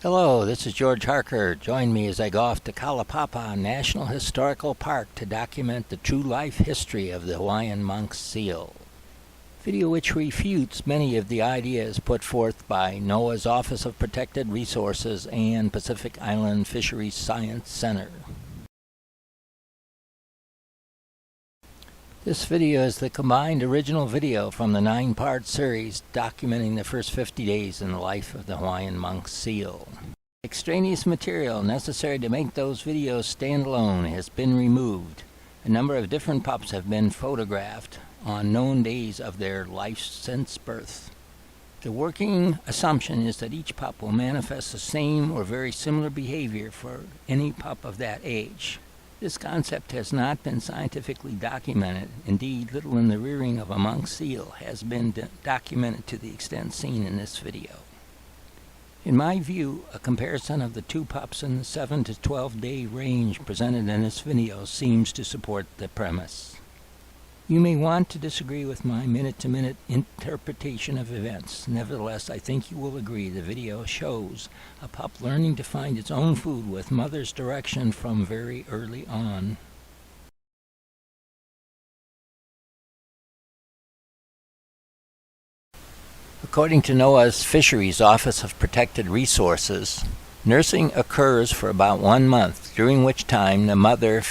Hello, this is George Harker. Join me as I go off to Kalapapa National Historical Park to document the true life history of the Hawaiian Monk Seal. Video which refutes many of the ideas put forth by NOAA's Office of Protected Resources and Pacific Island Fisheries Science Center. This video is the combined original video from the 9-part series documenting the first 50 days in the life of the Hawaiian Monk Seal. Extraneous material necessary to make those videos stand alone has been removed. A number of different pups have been photographed on known days of their life since birth. The working assumption is that each pup will manifest the same or very similar behavior for any pup of that age. This concept has not been scientifically documented. Indeed, little in the rearing of a monk seal has been documented to the extent seen in this video. In my view, a comparison of the two pups in the 7 to 12 day range presented in this video seems to support the premise. You may want to disagree with my minute-to-minute interpretation of events. Nevertheless, I think you will agree the video shows a pup learning to find its own food with mother's direction from very early on. According to NOAA's Fisheries Office of Protected Resources, nursing occurs for about 1 month, during which time the mother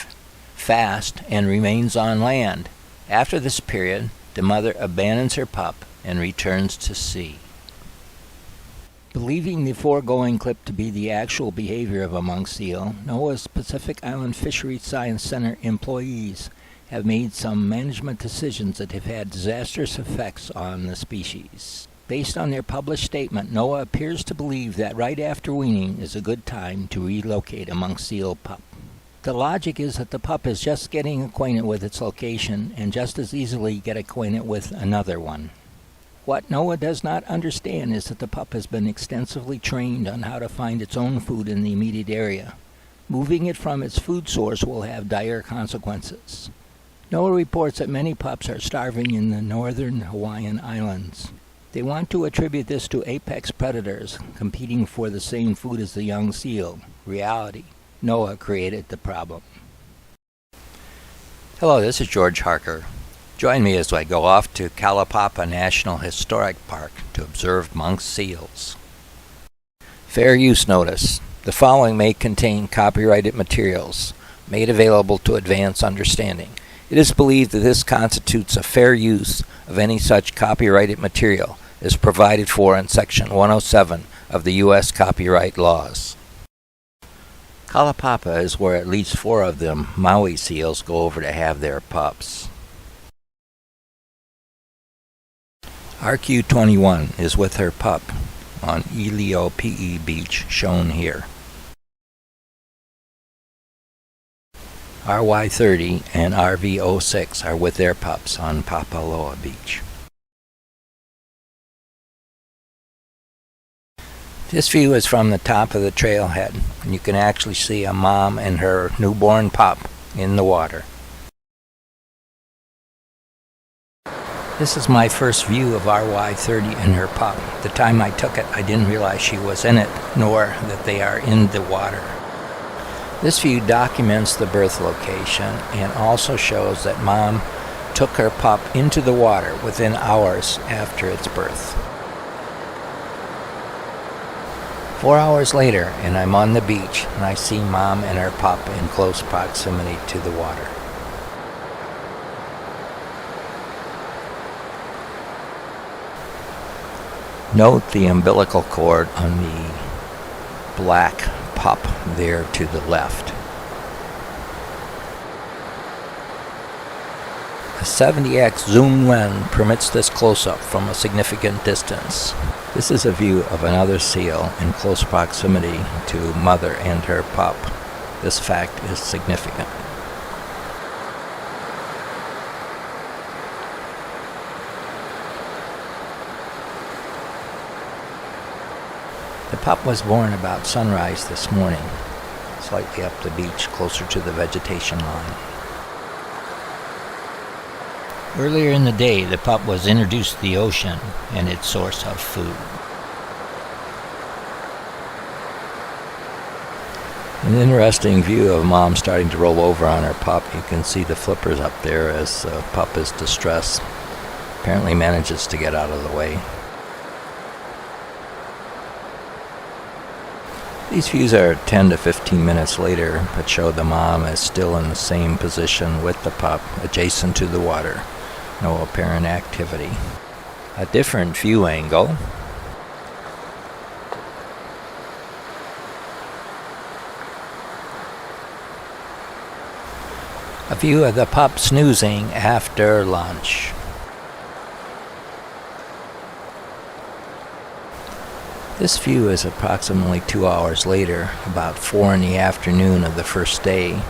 fasts and remains on land. After this period, the mother abandons her pup and returns to sea. Believing the foregoing clip to be the actual behavior of a monk seal, NOAA's Pacific Island Fisheries Science Center employees have made some management decisions that have had disastrous effects on the species. Based on their published statement, NOAA appears to believe that right after weaning is a good time to relocate a monk seal pup. The logic is that the pup is just getting acquainted with its location and just as easily get acquainted with another one. What NOAA does not understand is that the pup has been extensively trained on how to find its own food in the immediate area. Moving it from its food source will have dire consequences. NOAA reports that many pups are starving in the northern Hawaiian Islands. They want to attribute this to apex predators competing for the same food as the young seal. Reality: NOAA created the problem. Hello, this is George Harker. Join me as I go off to Kalapapa National Historic Park to observe monk seals. Fair use notice. The following may contain copyrighted materials made available to advance understanding. It is believed that this constitutes a fair use of any such copyrighted material as provided for in Section 107 of the U.S. copyright laws. Kalapapa is where at least 4 of the Maui seals go over to have their pups. RQ-21 is with her pup on Iliopi'i Beach, shown here. RY-30 and RV-06 are with their pups on Papaloa Beach. This view is from the top of the trailhead, and you can actually see a mom and her newborn pup in the water. This is my first view of RY-30 and her pup. The time I took it, I didn't realize she was in it, nor that they are in the water. This view documents the birth location and also shows that mom took her pup into the water within hours after its birth. 4 hours later, and I'm on the beach, and I see mom and her pup in close proximity to the water. Note the umbilical cord on the black pup there to the left. A 70x zoom lens permits this close-up from a significant distance. This is a view of another seal in close proximity to mother and her pup. This fact is significant. The pup was born about sunrise this morning, slightly up the beach, closer to the vegetation line. Earlier in the day, the pup was introduced to the ocean and its source of food. An interesting view of Mom starting to roll over on her pup. You can see the flippers up there as the pup is distressed. Apparently manages to get out of the way. These views are 10 to 15 minutes later, but show the mom is still in the same position with the pup, adjacent to the water. No apparent activity. A different view angle. A view of the pup snoozing after lunch. This view is approximately 2 hours later, about 4 in the afternoon of the first day,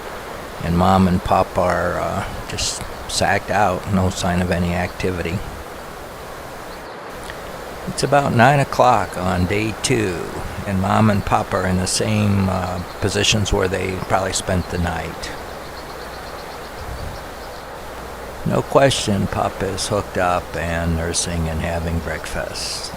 and Mom and Pup are just sagged out, no sign of any activity. It's about 9 o'clock on day 2, and Mom and Pup are in the same positions where they probably spent the night. No question, Pup is hooked up and nursing and having breakfast.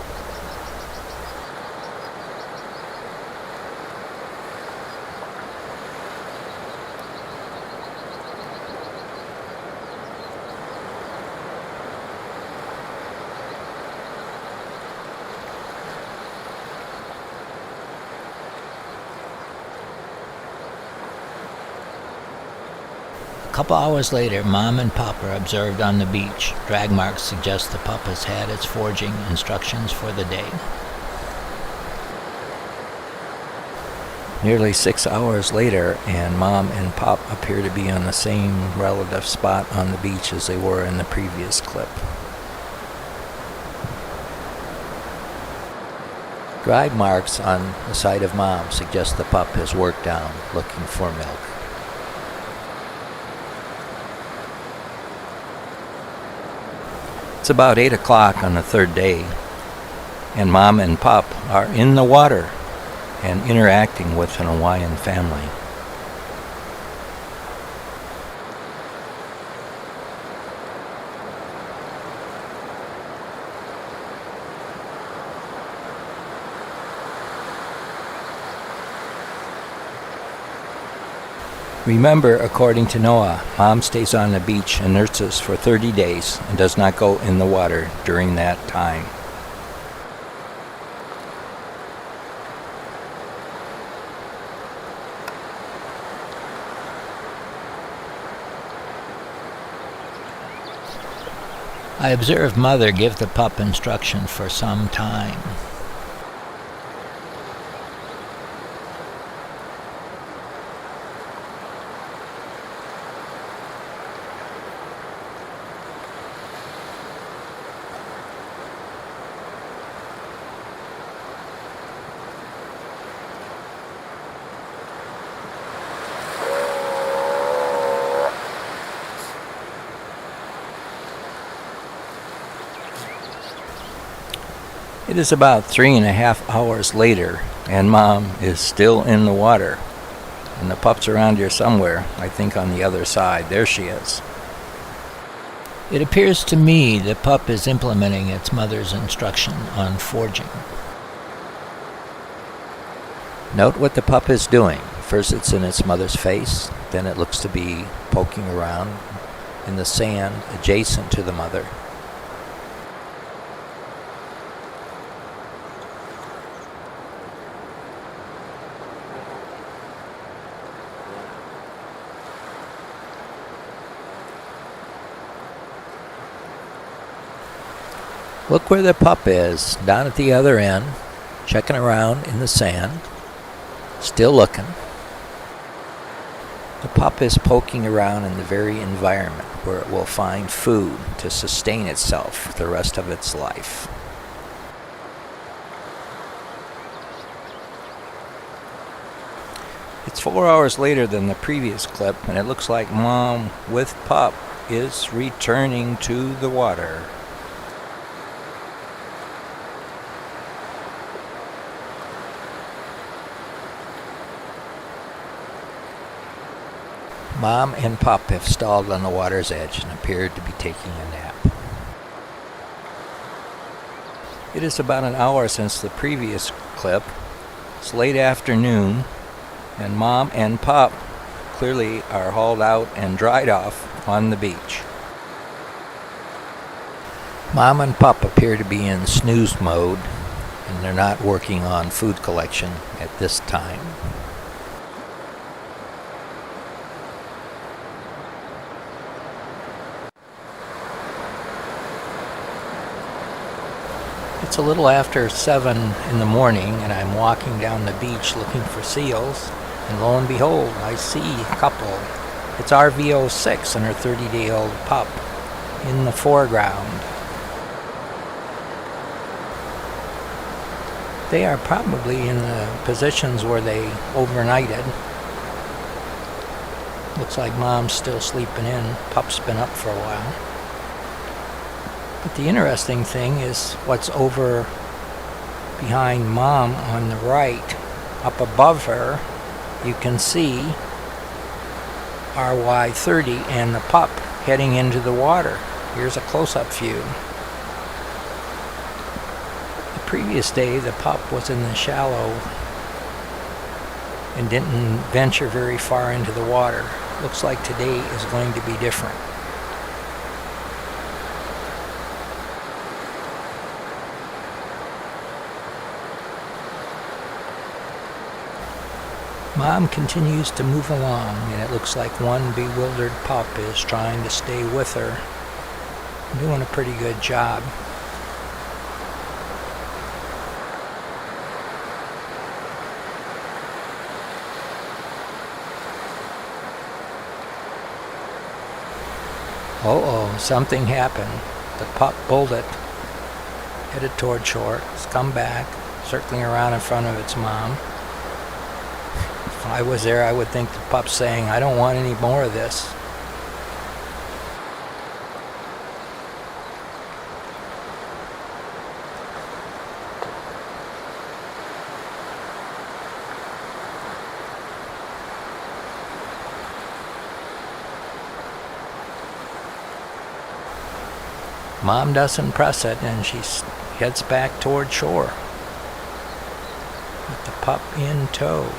A couple hours later, Mom and Pup are observed on the beach. Drag marks suggest the pup has had its foraging instructions for the day. Nearly 6 hours later, and Mom and Pup appear to be on the same relative spot on the beach as they were in the previous clip. Drag marks on the side of Mom suggest the pup has worked down looking for milk. It's about 8 o'clock on the third day, and Mom and Pup are in the water and interacting with an Hawaiian family. Remember, according to NOAA, Mom stays on the beach and nurses for 30 days and does not go in the water during that time. I observed Mother give the pup instruction for some time. It is about 3.5 hours later, and Mom is still in the water. And the pup's around here somewhere, I think on the other side. There she is. It appears to me the pup is implementing its mother's instruction on foraging. Note what the pup is doing. First it's in its mother's face, then it looks to be poking around in the sand adjacent to the mother. Look where the pup is, down at the other end, checking around in the sand, still looking. The pup is poking around in the very environment where it will find food to sustain itself the rest of its life. It's 4 hours later than the previous clip, and it looks like Mom with pup is returning to the water. Mom and Pup have stalled on the water's edge and appeared to be taking a nap. It is about an hour since the previous clip. It's late afternoon, And Mom and Pup clearly are hauled out and dried off on the beach. Mom and Pup appear to be in snooze mode, and they're not working on food collection at this time. It's a little after 7 in the morning, and I'm walking down the beach looking for seals, and lo and behold, I see a couple. It's RV06 and her 30-day-old pup in the foreground. They are probably in the positions where they overnighted. Looks like Mom's still sleeping in. Pup's been up for a while. But the interesting thing is what's over behind Mom on the right. Up above her, you can see RY30 and the pup heading into the water. Here's a close-up view. The previous day, the pup was in the shallow and didn't venture very far into the water. Looks like today is going to be different. Mom continues to move along, and it looks like one bewildered pup is trying to stay with her. Doing a pretty good job. Uh-oh, something happened. The pup bolted, headed toward shore. It's come back, circling around in front of its mom. If I was there, I would think the pup's saying, I don't want any more of this. Mom doesn't press it, and she heads back toward shore with the pup in tow.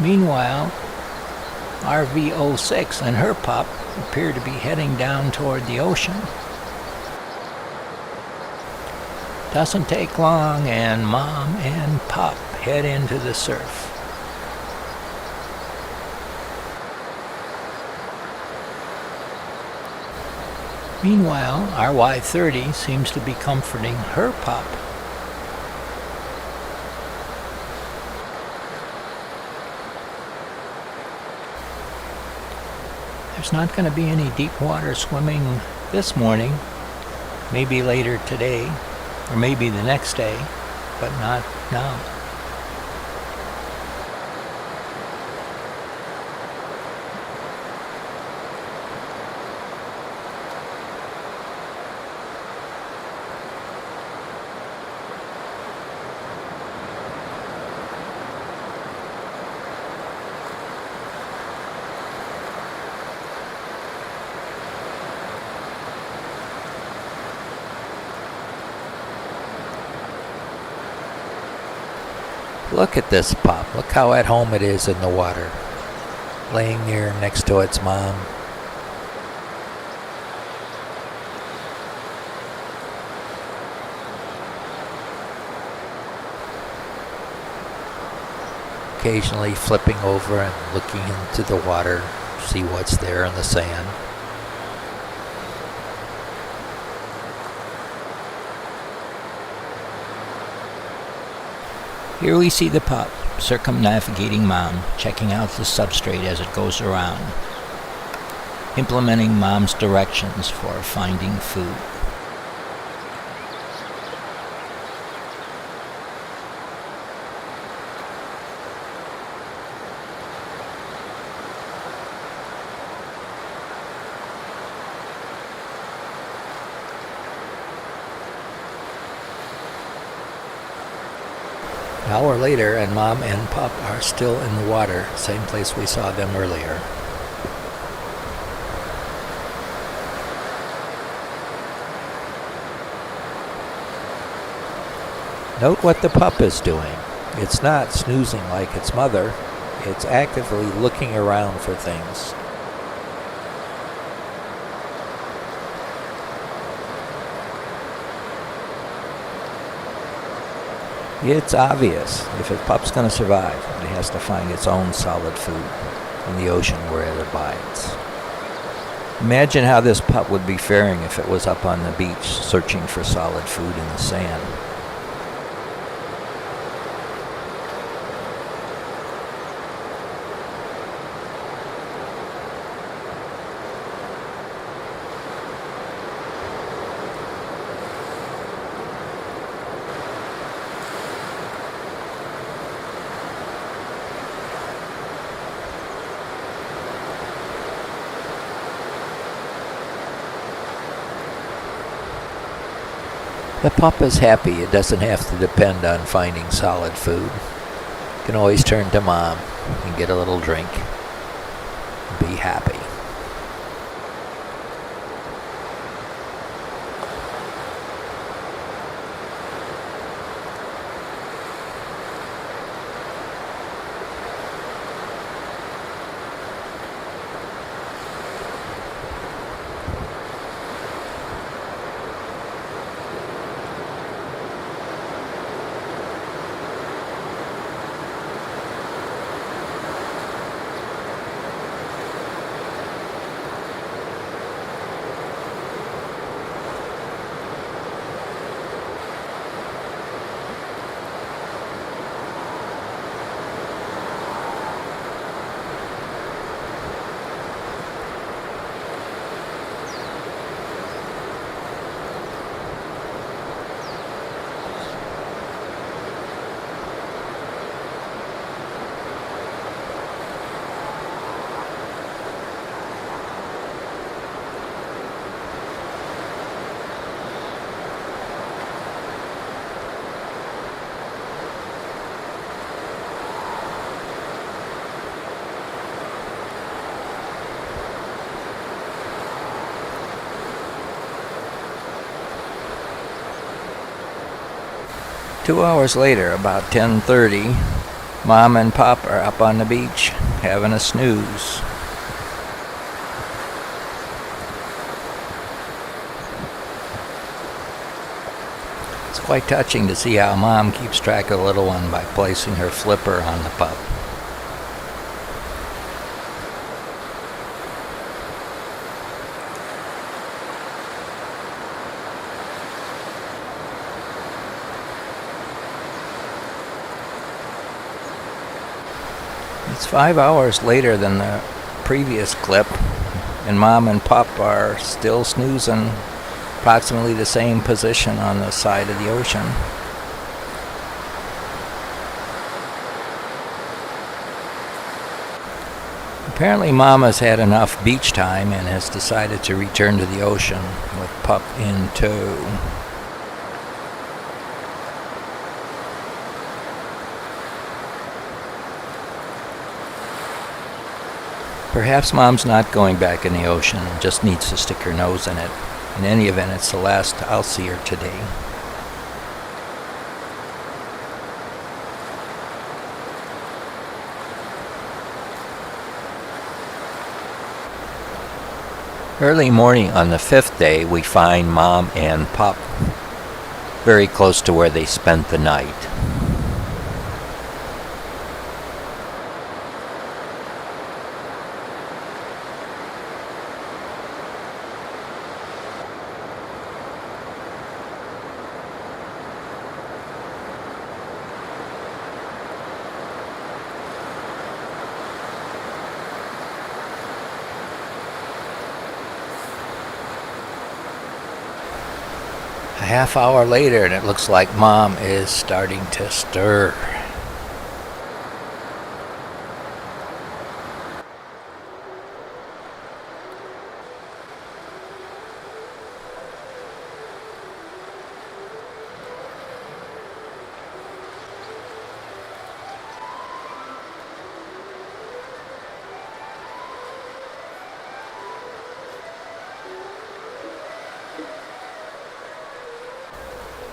Meanwhile, RV06 and her pup appear to be heading down toward the ocean. Doesn't take long, and Mom and Pup head into the surf. Meanwhile, RY30 seems to be comforting her pup. There's not going to be any deep water swimming this morning. Maybe later today. Or maybe the next day, but not now. Look at this pup. Look how at home it is in the water. Laying there next to its mom. Occasionally flipping over and looking into the water, see what's there in the sand. Here we see the pup circumnavigating Mom, checking out the substrate as it goes around, implementing Mom's directions for finding food. An hour later, and Mom and Pup are still in the water, same place we saw them earlier. Note what the pup is doing. It's not snoozing like its mother. It's actively looking around for things. It's obvious if a pup's going to survive, it has to find its own solid food in the ocean where it abides. Imagine how this pup would be faring if it was up on the beach searching for solid food in the sand. The pup is happy. It doesn't have to depend on finding solid food. It can always turn to mom and get a little drink. Be happy. Two hours later, about 10:30, Mom and Pop are up on the beach having a snooze. It's quite touching to see how Mom keeps track of the little one by placing her flipper on the pup. It's 5 hours later than the previous clip, and Mom and Pup are still snoozing, approximately the same position on the side of the ocean. Apparently Mom has had enough beach time and has decided to return to the ocean with Pup in tow. Perhaps Mom's not going back in the ocean and just needs to stick her nose in it. In any event, it's the last I'll see her today. Early morning on the 5th day, we find Mom and Pup very close to where they spent the night. A half hour later, and it looks like Mom is starting to stir.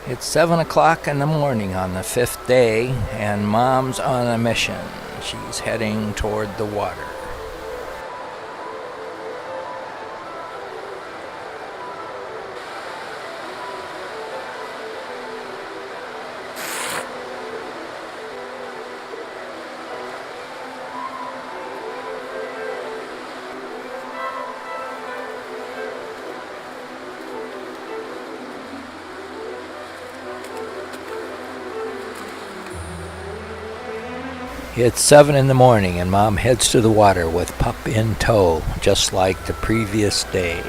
It's 7 o'clock in the morning on the 5th day, and Mom's on a mission. She's heading toward the water. It's 7 in the morning and Mom heads to the water with pup in tow, just like the previous day.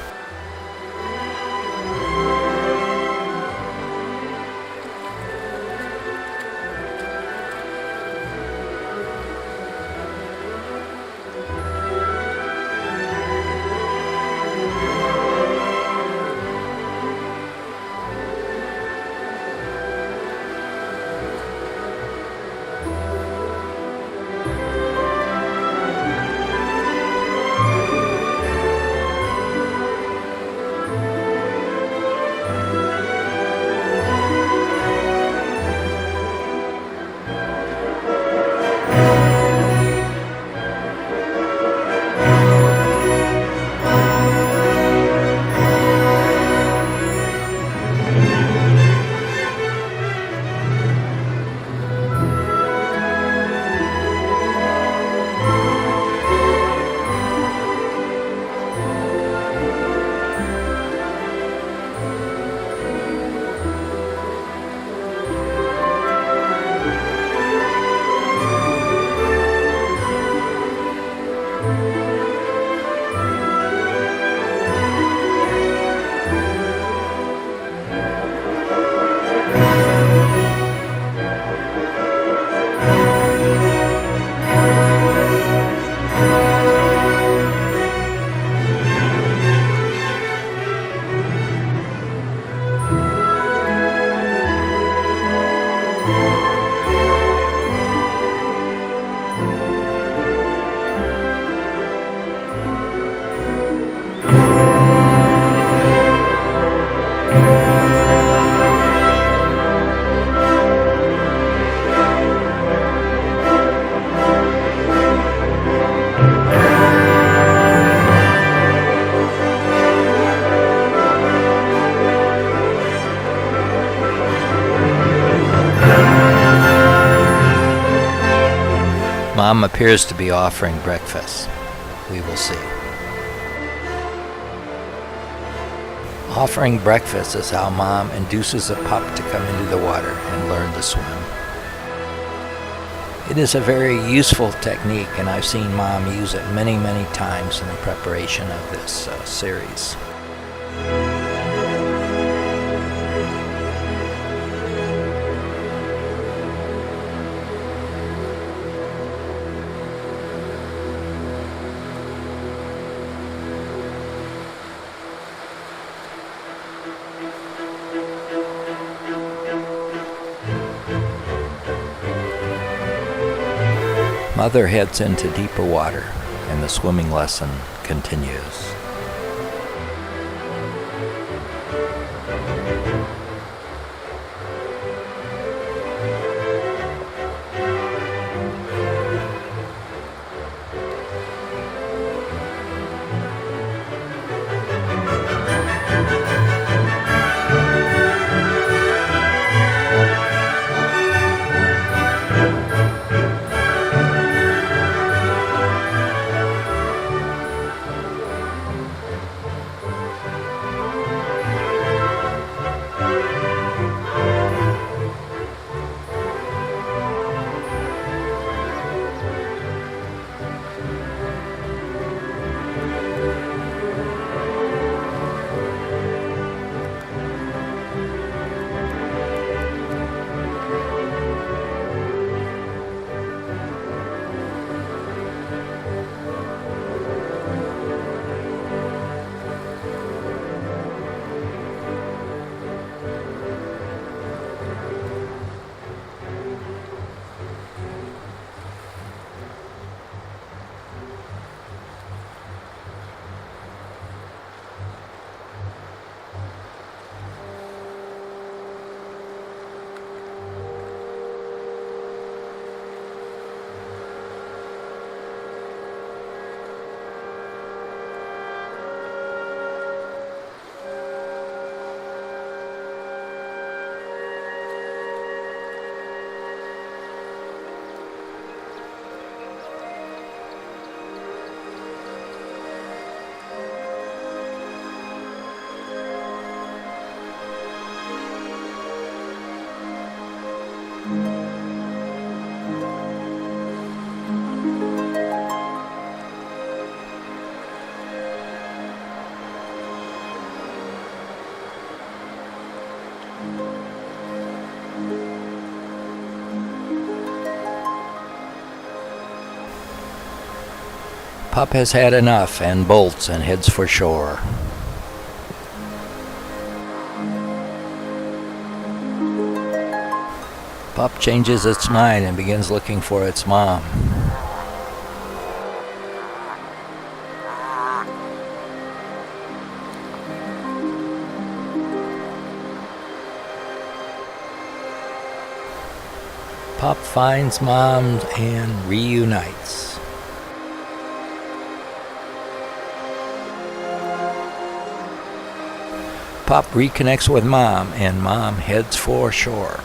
Mom appears to be offering breakfast. We will see. Offering breakfast is how Mom induces a pup to come into the water and learn to swim. It is a very useful technique, and I've seen Mom use it many, many times in the preparation of this series. Mother heads into deeper water, and the swimming lesson continues. Pup has had enough and bolts and heads for shore. Pup changes its mind and begins looking for its mom. Pup finds mom and reunites. Pup reconnects with mom and mom heads for shore.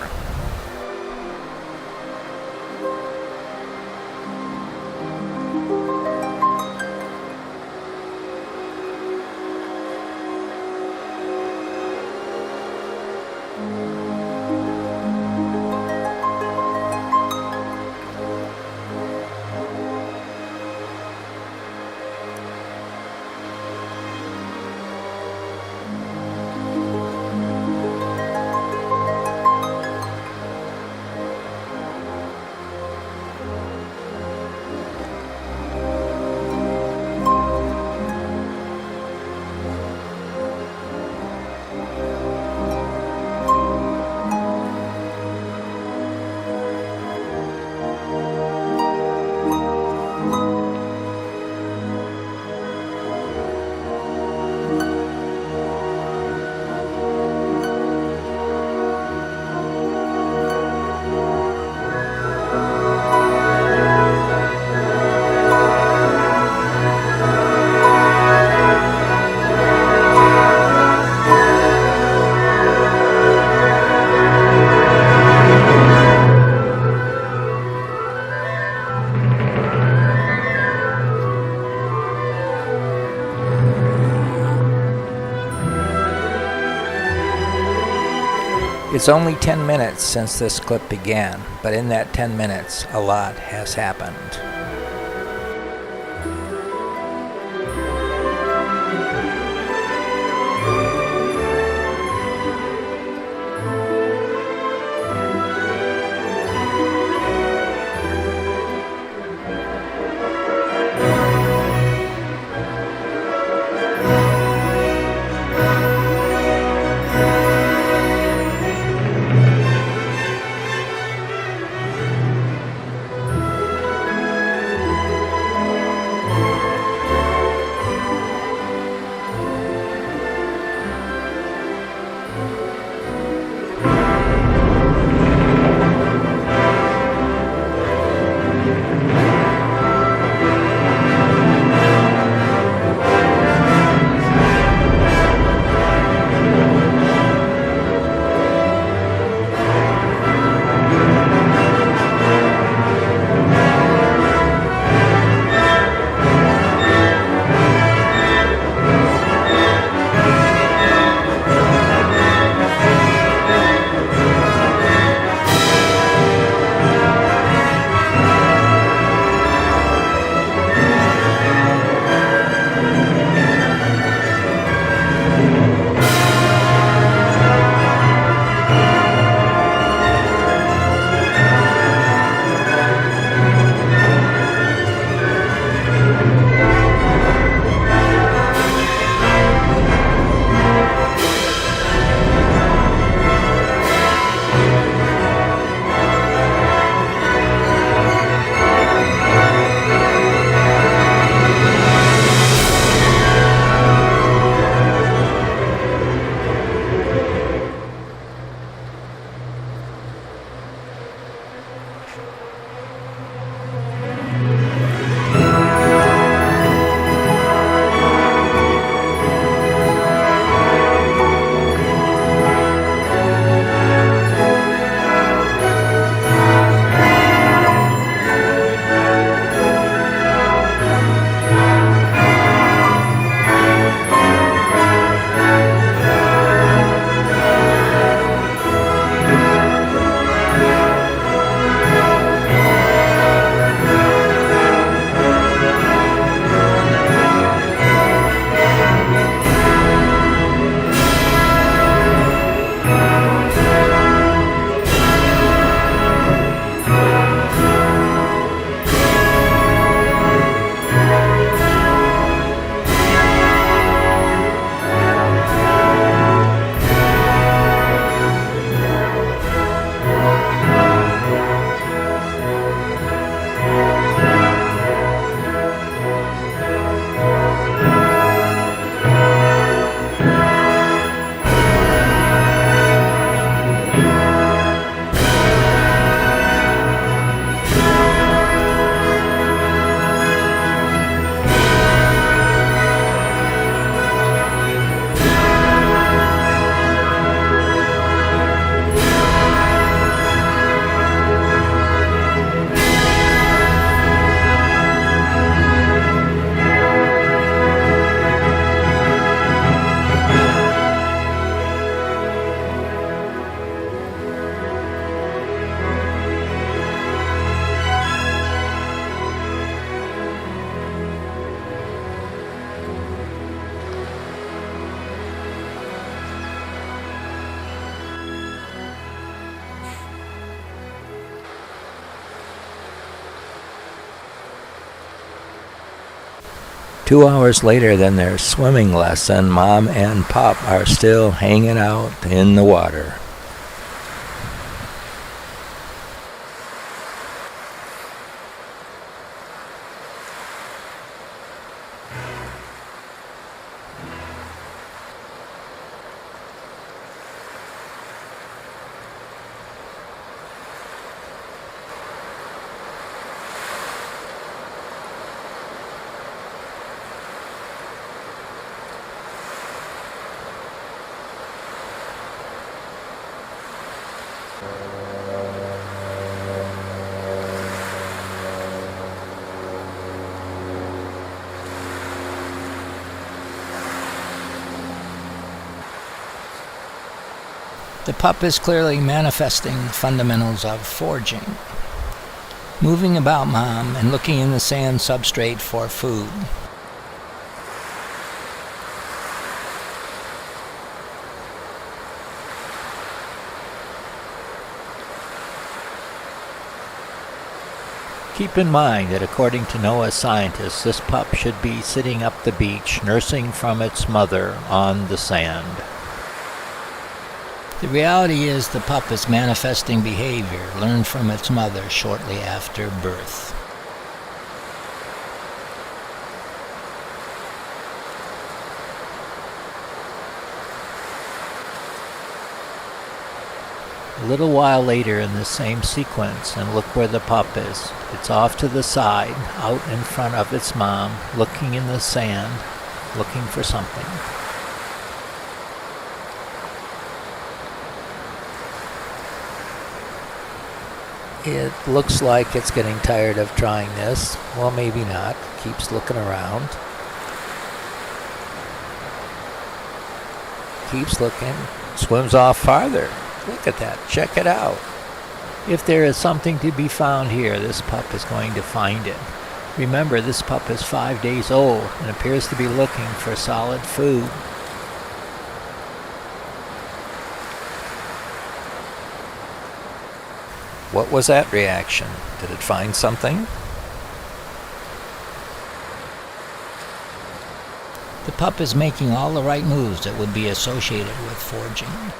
It's only 10 minutes since this clip began, but in that 10 minutes, a lot has happened. 2 hours later than their swimming lesson, Mom and Pup are still hanging out in the water. The pup is clearly manifesting the fundamentals of foraging, moving about Mom and looking in the sand substrate for food. Keep in mind that according to NOAA scientists, this pup should be sitting up the beach, nursing from its mother on the sand. The reality is the pup is manifesting behavior learned from its mother shortly after birth. A little while later in the same sequence, and look where the pup is. It's off to the side, out in front of its mom, looking in the sand, looking for something. It looks like it's getting tired of trying this. Well, maybe not. Keeps looking around. Keeps looking. Swims off farther. Look at that. Check it out. If there is something to be found here, this pup is going to find it. Remember, this pup is 5 days old and appears to be looking for solid food. What was that reaction? Did it find something? The pup is making all the right moves that would be associated with foraging.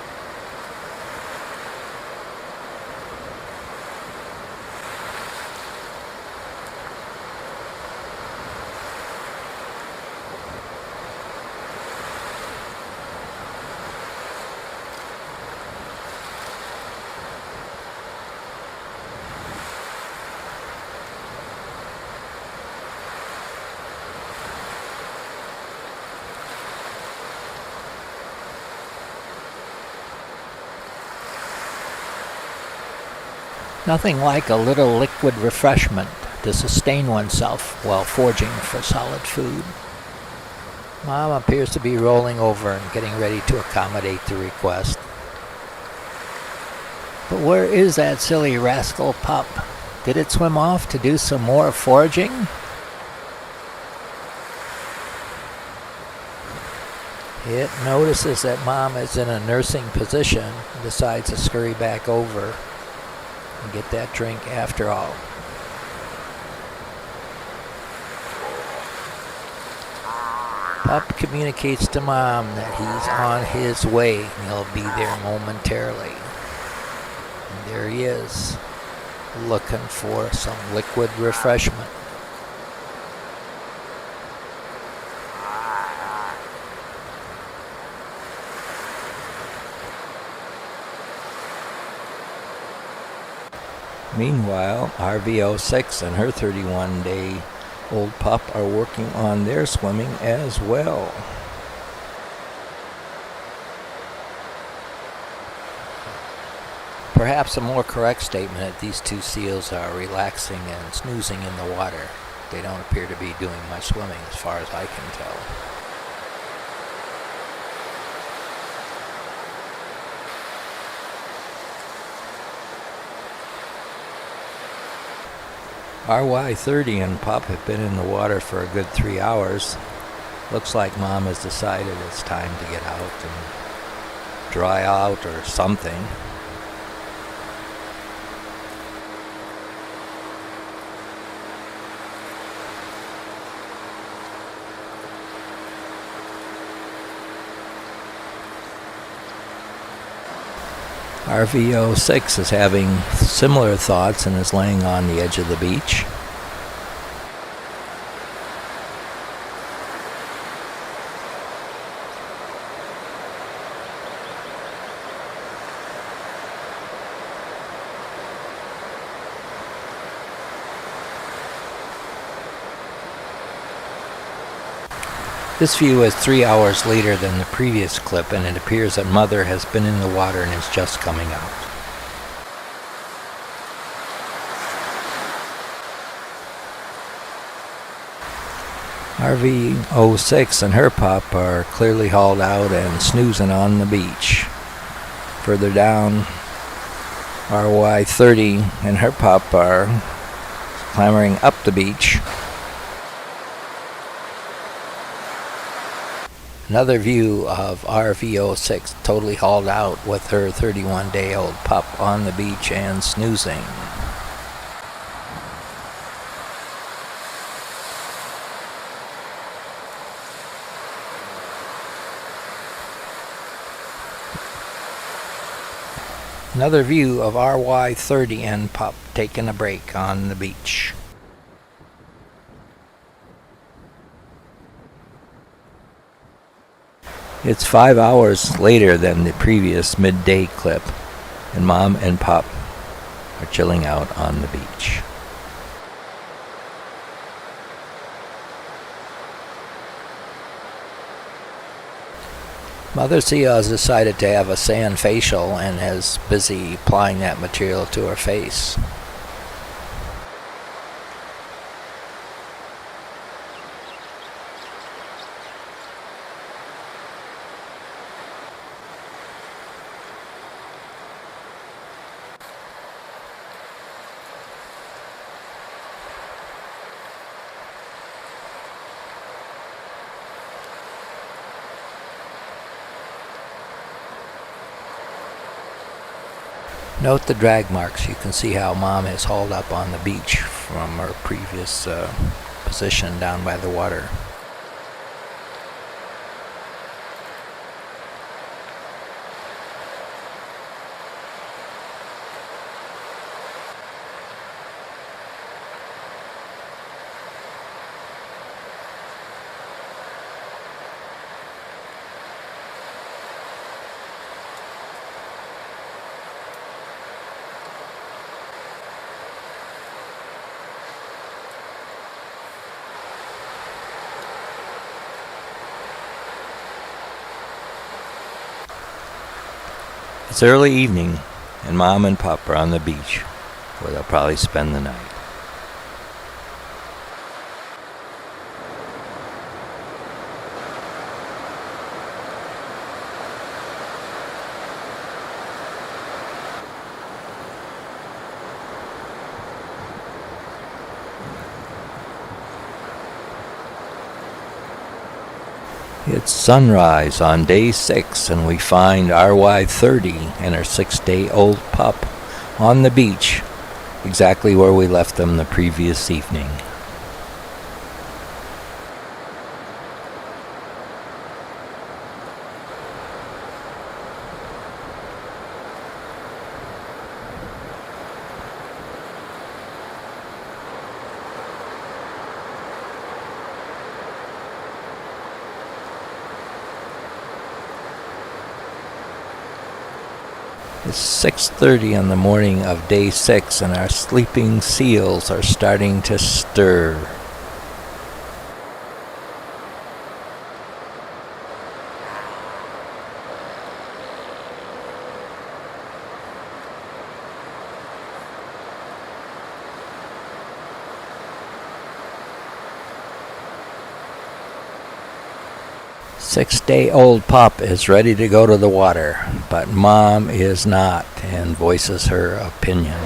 Nothing like a little liquid refreshment to sustain oneself while foraging for solid food. Mom appears to be rolling over and getting ready to accommodate the request. But where is that silly rascal pup? Did it swim off to do some more foraging? It notices that Mom is in a nursing position and decides to scurry back over and get that drink after all. Pup communicates to Mom that he's on his way and he'll be there momentarily. And there he is, looking for some liquid refreshment. Meanwhile, RV06 and her 31-day-old pup are working on their swimming as well. Perhaps a more correct statement that these two seals are relaxing and snoozing in the water. They don't appear to be doing much swimming as far as I can tell. RY30 and Pup have been in the water for a good 3 hours. Looks like Mom has decided it's time to get out and dry out or something. RV06 is having similar thoughts and is laying on the edge of the beach. This view is 3 hours later than the previous clip, and it appears that Mother has been in the water and is just coming out. RV06 and her pup are clearly hauled out and snoozing on the beach. Further down, RY30 and her pup are clambering up the beach. Another view of RV06 totally hauled out with her 31-day-old pup on the beach and snoozing. Another view of RY30 and pup taking a break on the beach. It's 5 hours later than the previous midday clip, and Mom and Pup are chilling out on the beach. Mother Seal has decided to have a sand facial and is busy applying that material to her face. Note the drag marks. You can see how Mom has hauled up on the beach from her previous position down by the water. It's early evening, and Mom and Pup are on the beach, where they'll probably spend the night. It's sunrise on day 6, and we find RY30 and her 6-day-old pup on the beach, exactly where we left them the previous evening. It's 6:30 on the morning of day 6, and our sleeping seals are starting to stir. Six-day-old pup is ready to go to the water, but Mom is not and voices her opinion.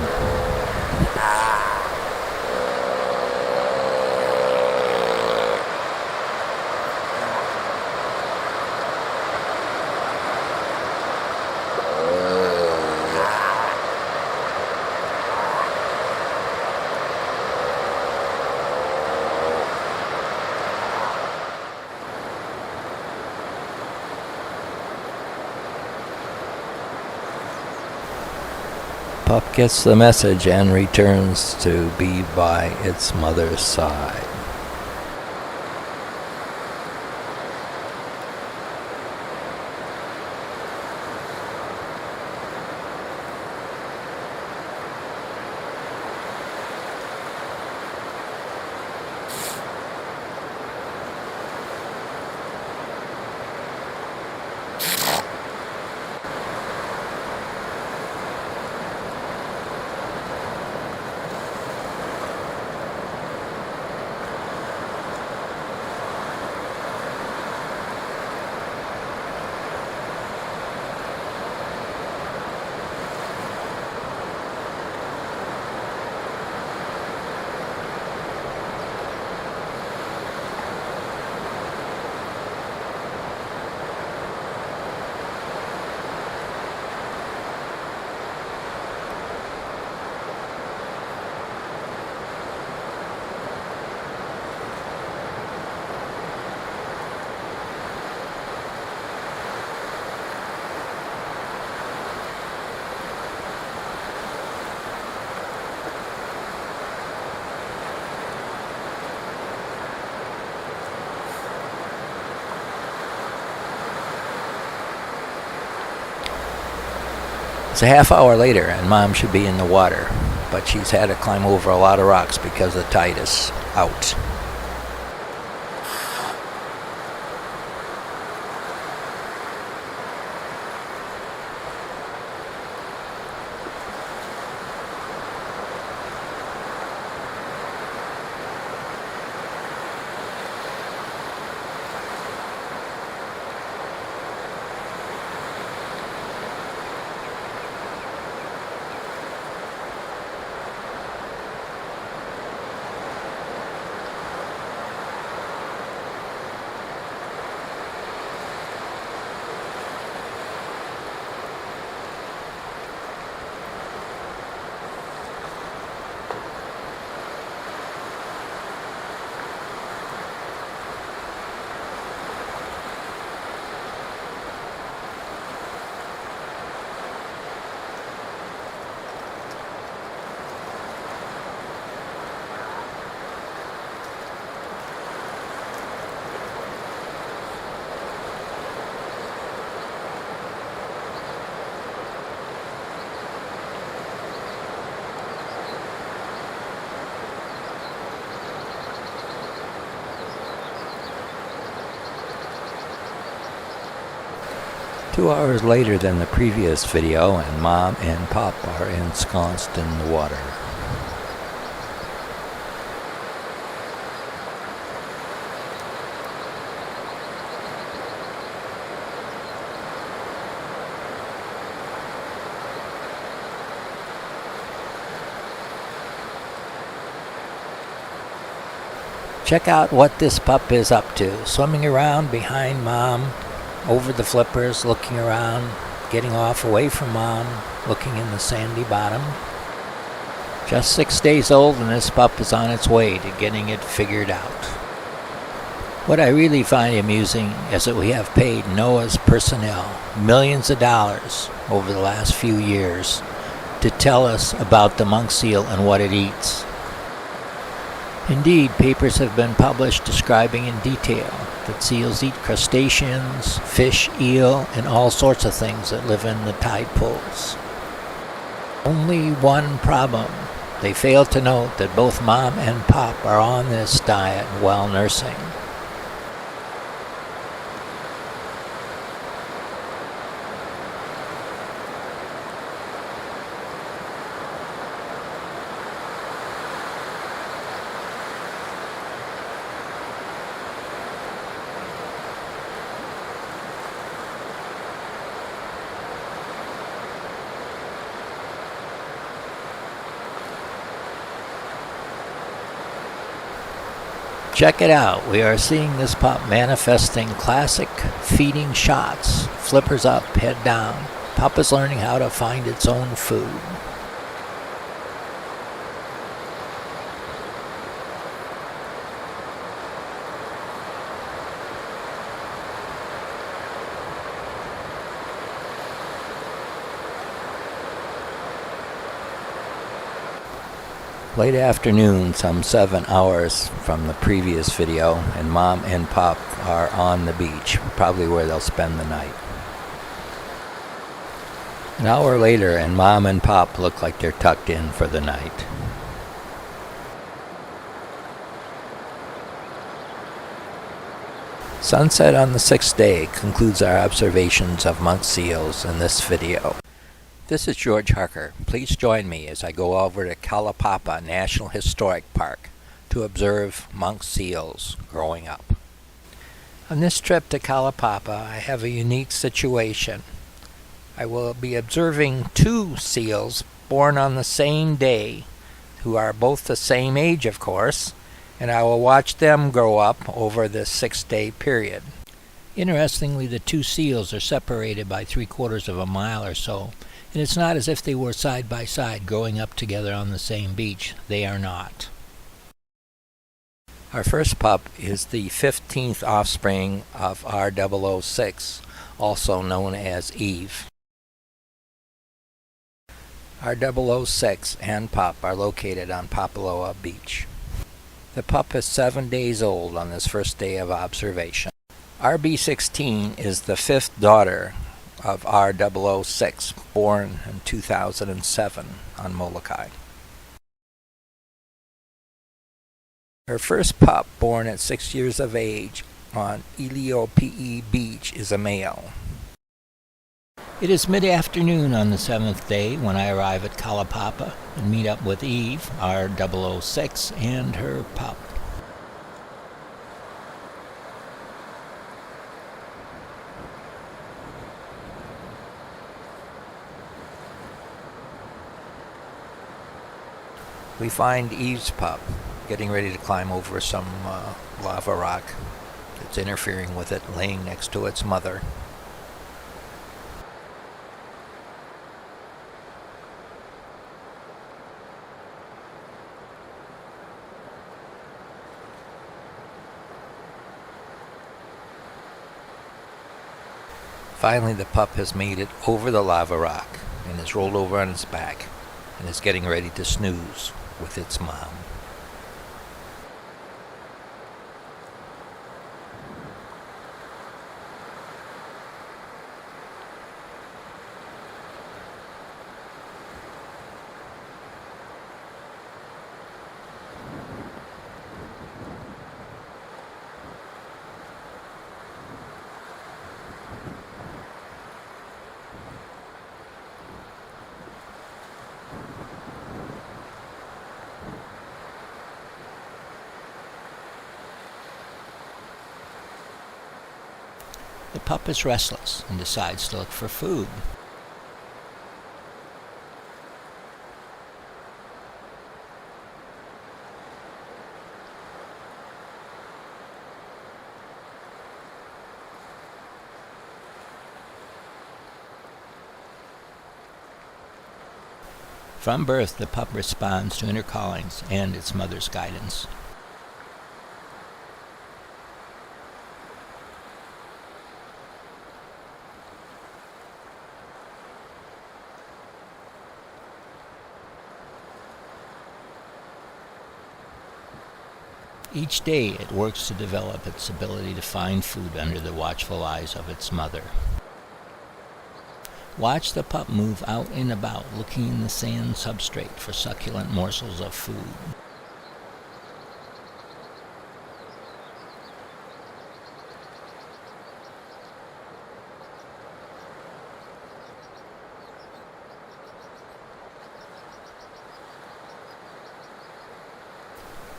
pup gets the message and returns to be by its mother's side. It's a half hour later and Mom should be in the water, but she's had to climb over a lot of rocks because the tide is out. Two hours later than the previous video, and Mom and Pop are ensconced in the water. Check out what this pup is up to, swimming around behind Mom, over the flippers, looking around, getting off away from Mom, looking in the sandy bottom. Just 6 days old and this pup is on its way to getting it figured out. What I really find amusing is that we have paid NOAA's personnel millions of dollars over the last few years to tell us about the monk seal and what it eats. Indeed, papers have been published describing in detail that seals eat crustaceans, fish, eel, and all sorts of things that live in the tide pools. Only one problem. They fail to note that both Mom and Pop are on this diet while nursing. Check it out, we are seeing this pup manifesting classic feeding shots. Flippers up, head down. Pup is learning how to find its own food. Late afternoon, some 7 hours from the previous video, and Mom and Pop are on the beach, probably where they'll spend the night. An hour later, and Mom and Pop look like they're tucked in for the night. Sunset on the 6th day concludes our observations of monk seals in this video. This is George Harker. Please join me as I go over to Kalaupapa National Historic Park to observe monk seals growing up. On this trip to Kalaupapa, I have a unique situation. I will be observing 2 seals born on the same day, who are both the same age, of course, and I will watch them grow up over this 6-day period. Interestingly, the 2 seals are separated by 3/4 of a mile or so, and it's not as if they were side by side growing up together on the same beach. They are not. Our first pup is the 15th offspring of R006, also known as Eve. R006 and pup are located on Papaloa Beach. The pup is 7 days old on this first day of observation. RB16 is the 5th daughter of R006, born in 2007 on Molokai. Her first pup, born at 6 years of age on Iliopi'i Beach, is a male. It is mid-afternoon on the 7th day when I arrive at Kalaupapa and meet up with Eve, R006, and her pup. We find Eve's pup getting ready to climb over some lava rock that's interfering with it, laying next to its mother. Finally, the pup has made it over the lava rock and is rolled over on its back and is getting ready to snooze with its mom. The pup is restless and decides to look for food. From birth, the pup responds to inner callings and its mother's guidance. Each day it works to develop its ability to find food under the watchful eyes of its mother. Watch the pup move out and about, looking in the sand substrate for succulent morsels of food.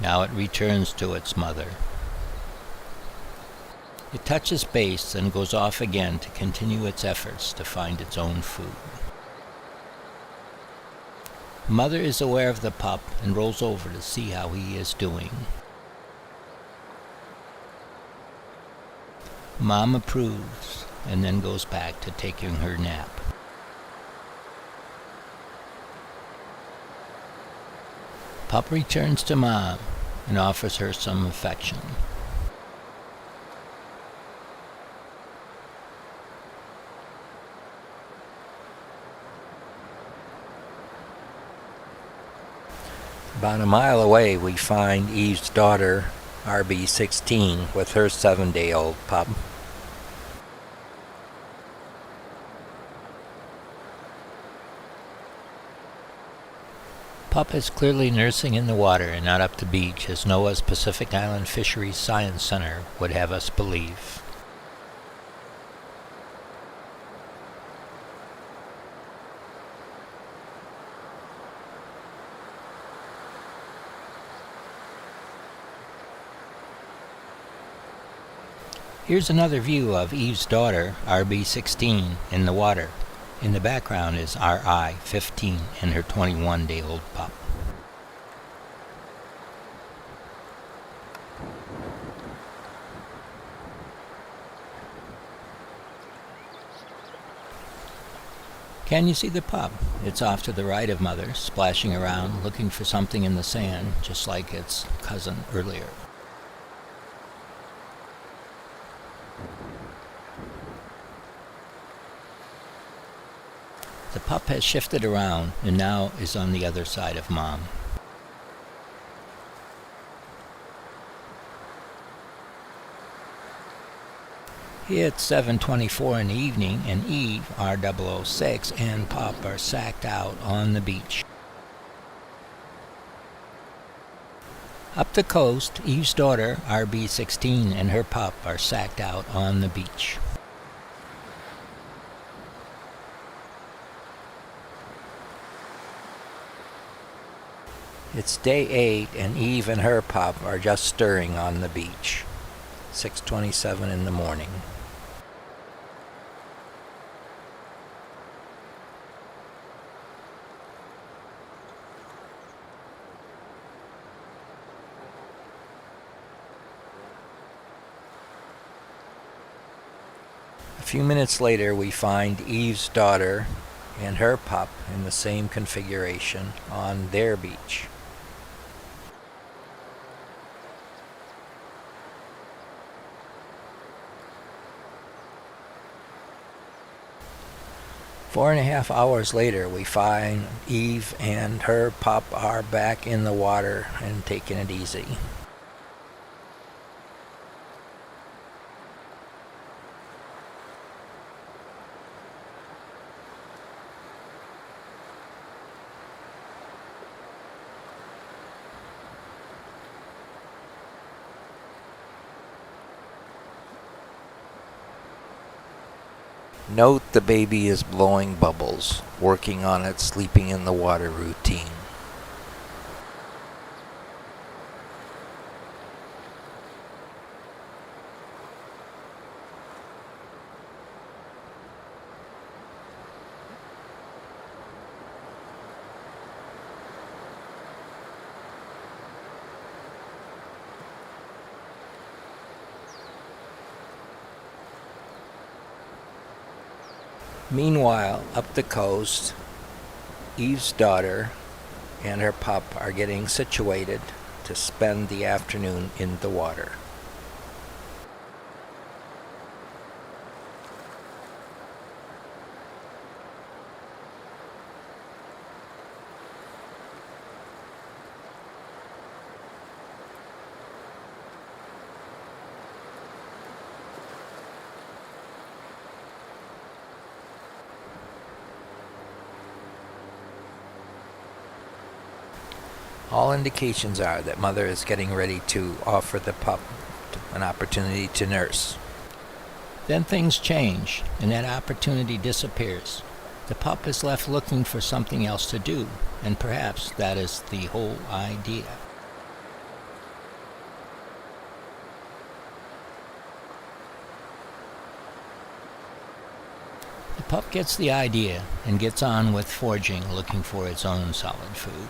Now it returns to its mother. It touches base and goes off again to continue its efforts to find its own food. Mother is aware of the pup and rolls over to see how he is doing. Mom approves and then goes back to taking her nap. Pup returns to Mom and offers her some affection. About a mile away we find Eve's daughter, RB16, with her 7-day-old pup. Pup is clearly nursing in the water and not up the beach, as NOAA's Pacific Island Fisheries Science Center would have us believe. Here's another view of Eve's daughter, RB16, in the water. In the background is RI-15 and her 21-day-old pup. Can you see the pup? It's off to the right of Mother, splashing around, looking for something in the sand, just like its cousin earlier. The pup has shifted around and now is on the other side of Mom. It's 7:24 in the evening and Eve, R006, and Pup are sacked out on the beach. Up the coast, Eve's daughter, RB16, and her pup are sacked out on the beach. It's day 8 and Eve and her pup are just stirring on the beach. 6:27 in the morning. A few minutes later we find Eve's daughter and her pup in the same configuration on their beach. Four and a half hours later, we find Eve and her pup are back in the water and taking it easy. Note the baby is blowing bubbles, working on its sleeping in the water routine. Meanwhile, up the coast, Eve's daughter and her pup are getting situated to spend the afternoon in the water. All indications are that Mother is getting ready to offer the pup an opportunity to nurse. Then things change, and that opportunity disappears. The pup is left looking for something else to do, and perhaps that is the whole idea. The pup gets the idea and gets on with foraging, looking for its own solid food.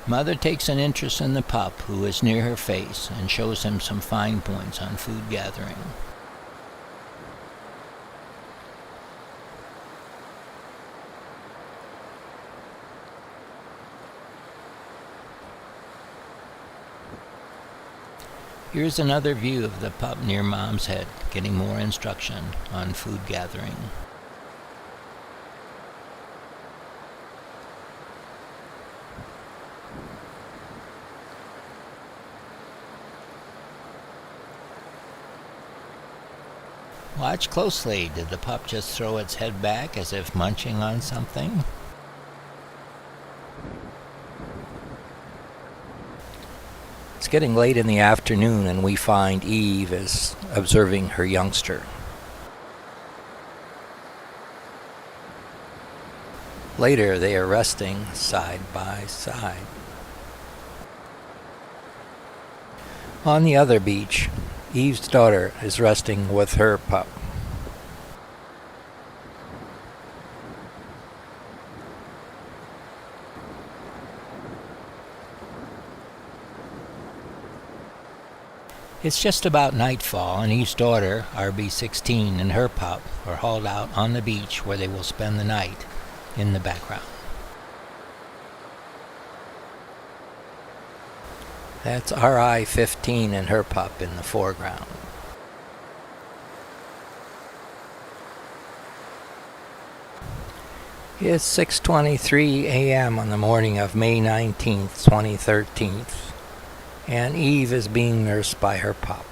Mother takes an interest in the pup, who is near her face, and shows him some fine points on food gathering. Here's another view of the pup near Mom's head, getting more instruction on food gathering. Watch closely. Did the pup just throw its head back as if munching on something? It's getting late in the afternoon and we find Eve is observing her youngster. Later they are resting side by side. On the other beach, Eve's daughter is resting with her pup. It's just about nightfall, and Eve's daughter, RB16, and her pup are hauled out on the beach where they will spend the night in the background. That's RI15 and her pup in the foreground. It's 6:23 a.m. on the morning of May 19th, 2013, and Eve is being nursed by her pup.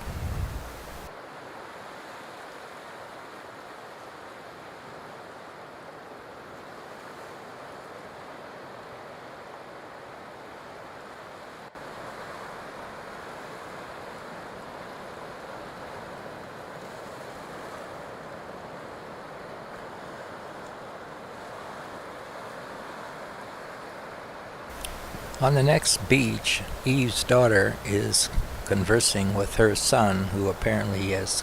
On the next beach, Eve's daughter is conversing with her son, who apparently has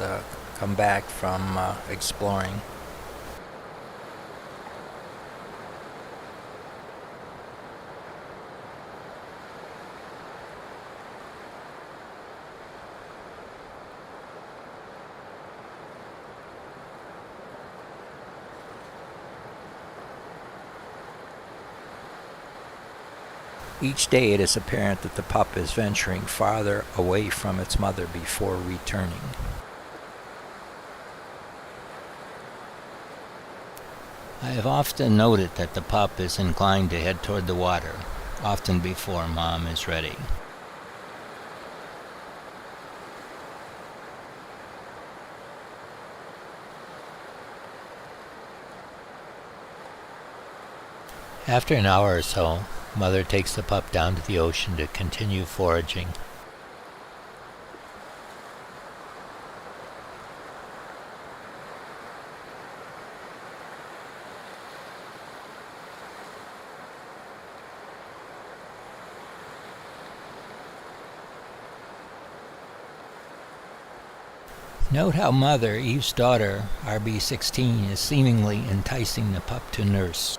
come back from exploring. Each day it is apparent that the pup is venturing farther away from its mother before returning. I have often noted that the pup is inclined to head toward the water, often before Mom is ready. After an hour or so, Mother takes the pup down to the ocean to continue foraging. Note how Mother, Eve's daughter, RB16, is seemingly enticing the pup to nurse.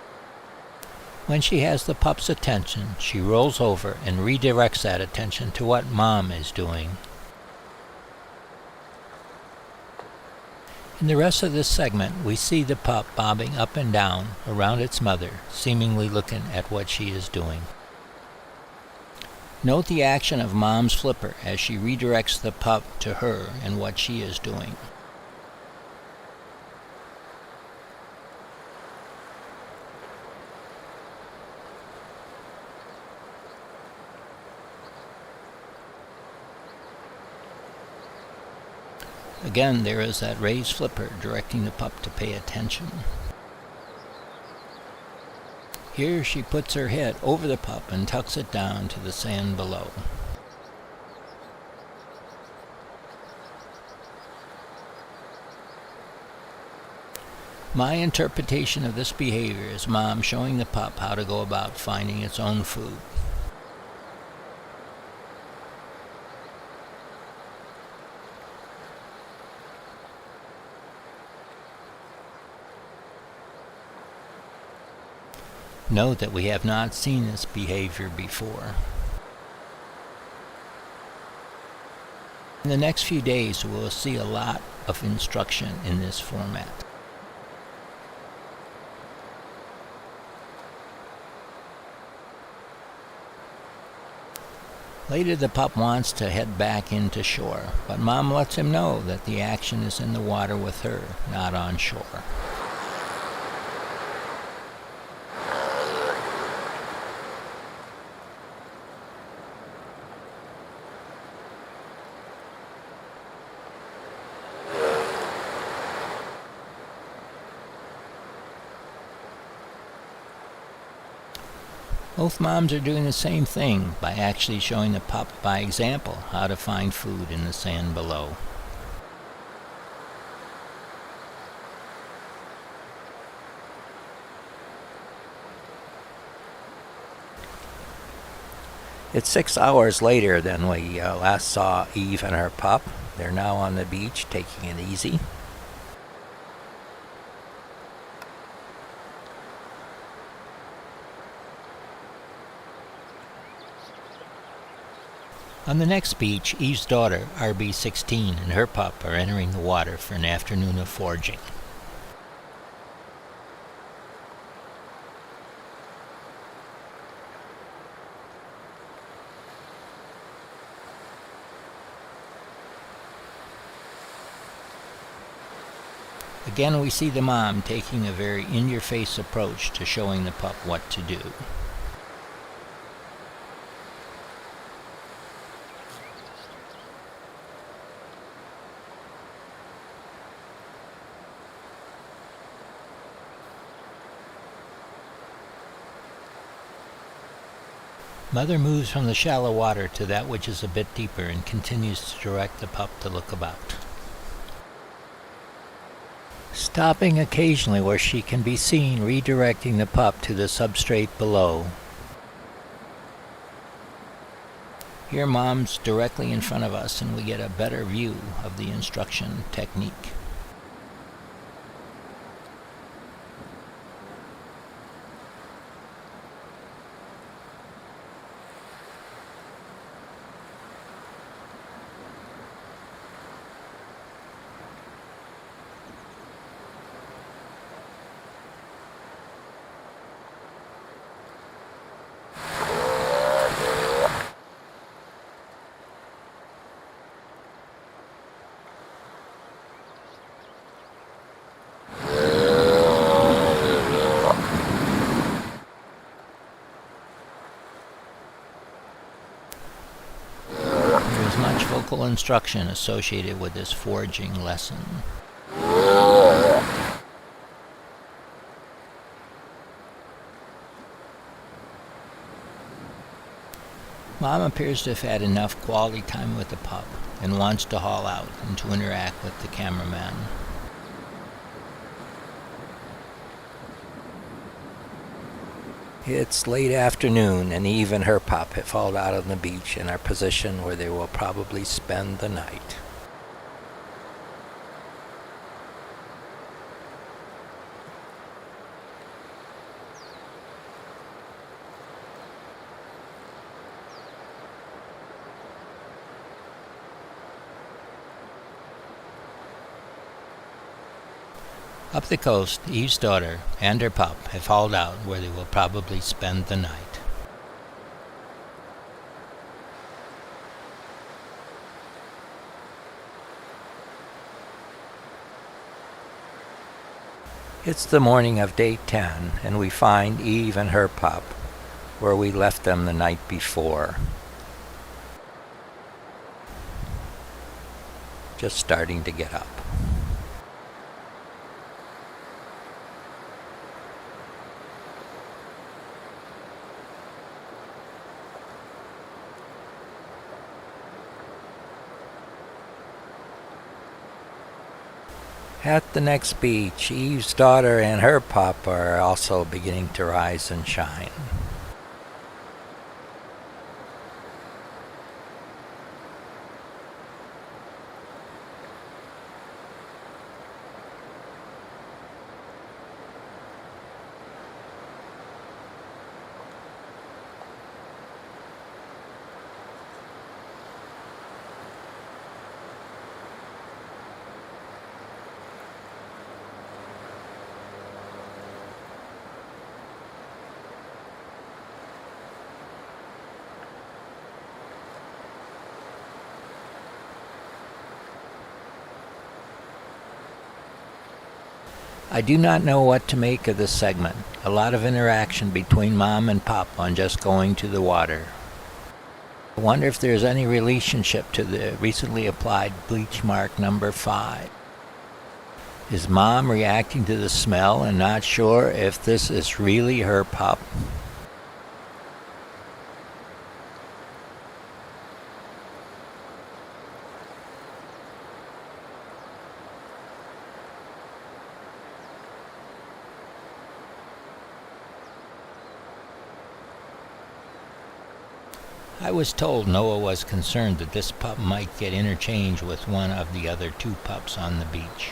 When she has the pup's attention, she rolls over and redirects that attention to what Mom is doing. In the rest of this segment, we see the pup bobbing up and down around its mother, seemingly looking at what she is doing. Note the action of Mom's flipper as she redirects the pup to her and what she is doing. Again, there is that raised flipper directing the pup to pay attention. Here she puts her head over the pup and tucks it down to the sand below. My interpretation of this behavior is Mom showing the pup how to go about finding its own food. Note that we have not seen this behavior before. In the next few days, we will see a lot of instruction in this format. Later, the pup wants to head back into shore, but Mom lets him know that the action is in the water with her, not on shore. Both moms are doing the same thing by actually showing the pup by example how to find food in the sand below. It's 6 hours later than we last saw Eve and her pup. They're now on the beach taking it easy. On the next beach, Eve's daughter, RB16, and her pup are entering the water for an afternoon of foraging. Again, we see the mom taking a very in-your-face approach to showing the pup what to do. Mother moves from the shallow water to that which is a bit deeper and continues to direct the pup to look about, stopping occasionally where she can be seen redirecting the pup to the substrate below. Here Mom's directly in front of us and we get a better view of the instruction technique. Much vocal instruction associated with this foraging lesson. Mom appears to have had enough quality time with the pup and wants to haul out and to interact with the cameraman. It's late afternoon and Eve and her pup have hauled out on the beach and are positioned where they will probably spend the night. Up the coast, Eve's daughter and her pup have hauled out where they will probably spend the night. It's the morning of day 10, and we find Eve and her pup where we left them the night before. Just starting to get up. At the next beach, Eve's daughter and her pup are also beginning to rise and shine. I do not know what to make of this segment. A lot of interaction between mom and pup on just going to the water. I wonder if there's any relationship to the recently applied bleach mark number 5. Is mom reacting to the smell and not sure if this is really her pup? I was told NOAA was concerned that this pup might get interchanged with one of the other 2 pups on the beach.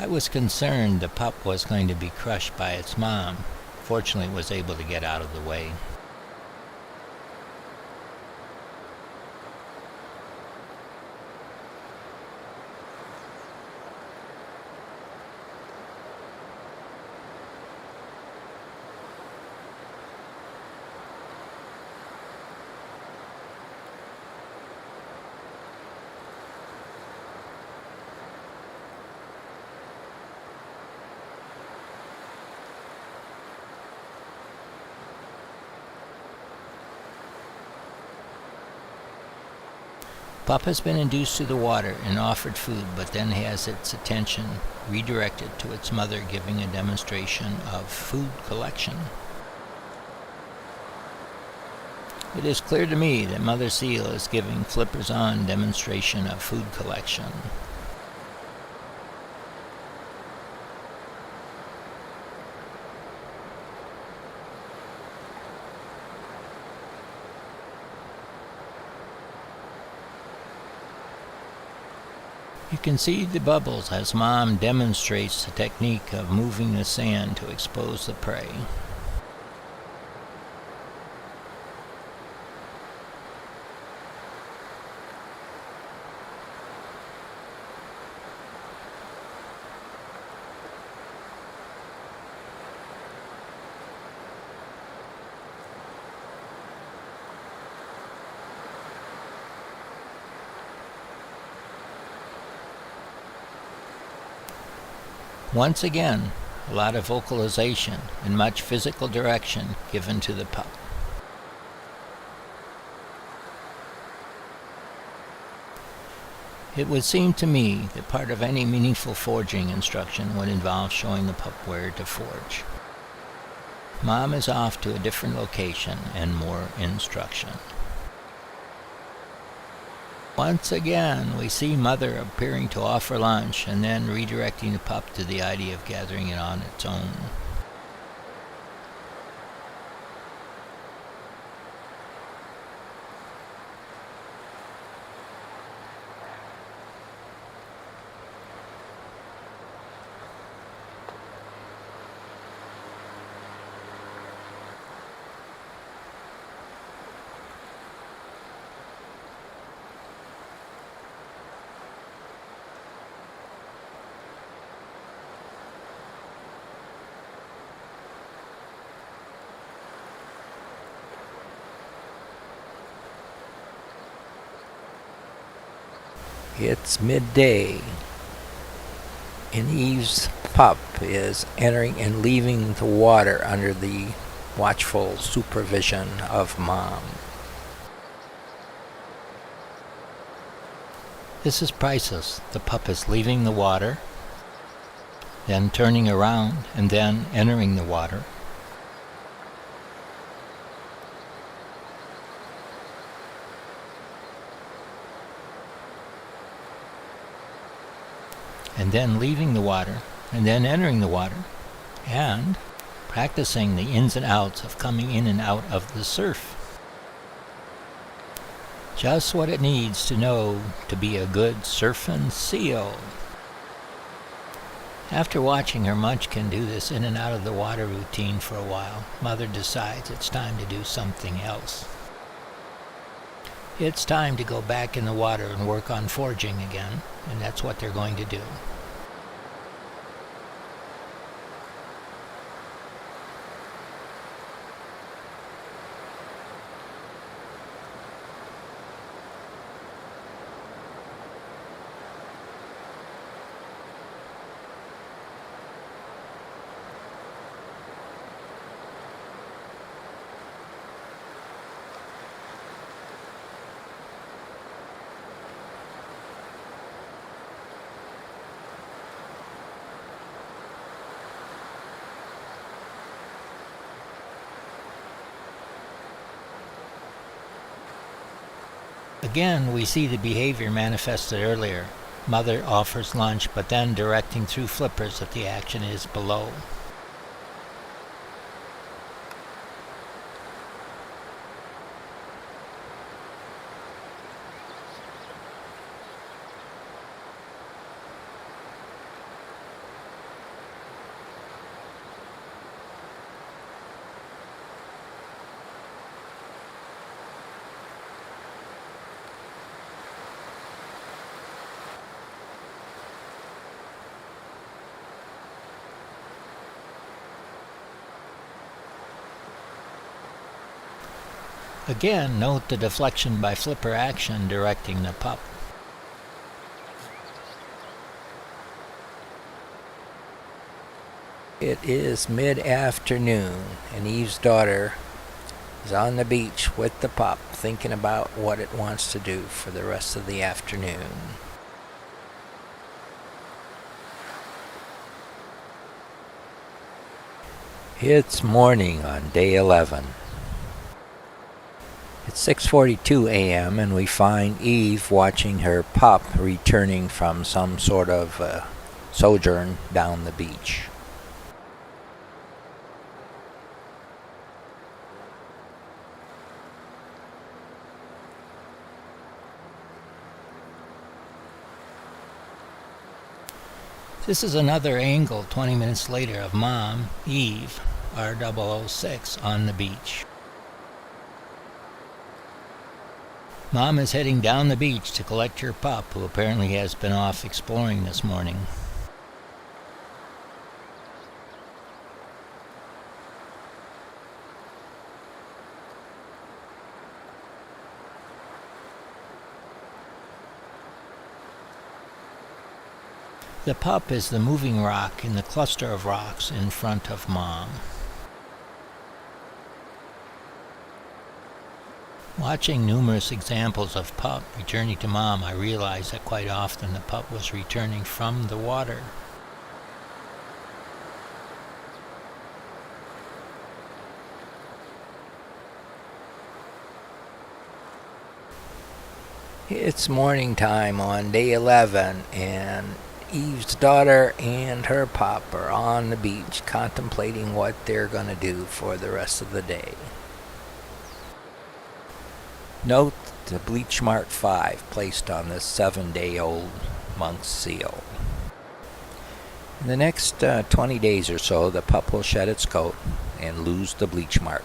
I was concerned the pup was going to be crushed by its mom. Fortunately, it was able to get out of the way. Pup has been induced to the water and offered food, but then has its attention redirected to its mother giving a demonstration of food collection. It is clear to me that Mother Seal is giving flippers-on demonstration of food collection. You can see the bubbles as mom demonstrates the technique of moving the sand to expose the prey. Once again, a lot of vocalization and much physical direction given to the pup. It would seem to me that part of any meaningful foraging instruction would involve showing the pup where to forage. Mom is off to a different location and more instruction. Once again, we see mother appearing to offer lunch and then redirecting the pup to the idea of gathering it on its own. It's midday, and Eve's pup is entering and leaving the water under the watchful supervision of Mom. This is priceless. The pup is leaving the water, then turning around, and then entering the water. And then leaving the water, and then entering the water, and practicing the ins and outs of coming in and out of the surf. Just what it needs to know to be a good surfing seal. After watching her munchkin do this in and out of the water routine for a while, Mother decides it's time to do something else. It's time to go back in the water and work on foraging again, and that's what they're going to do. Again, we see the behavior manifested earlier. Mother offers lunch, but then directing through flippers that the action is below. Again, note the deflection by flipper action directing the pup. It is mid-afternoon, and Eve's daughter is on the beach with the pup, thinking about what it wants to do for the rest of the afternoon. It's morning on day 11. It's 6:42 a.m. and we find Eve watching her pup returning from some sort of sojourn down the beach. This is another angle 20 minutes later of Mom, Eve, R006, on the beach. Mom is heading down the beach to collect her pup, who apparently has been off exploring this morning. The pup is the moving rock in the cluster of rocks in front of Mom. Watching numerous examples of pup returning to Mom, I realized that quite often the pup was returning from the water. It's morning time on day 11, and Eve's daughter and her pup are on the beach contemplating what they're going to do for the rest of the day. Note the bleach mark 5 placed on this 7-day-old monk seal. In the next 20 days or so, the pup will shed its coat and lose the bleach mark.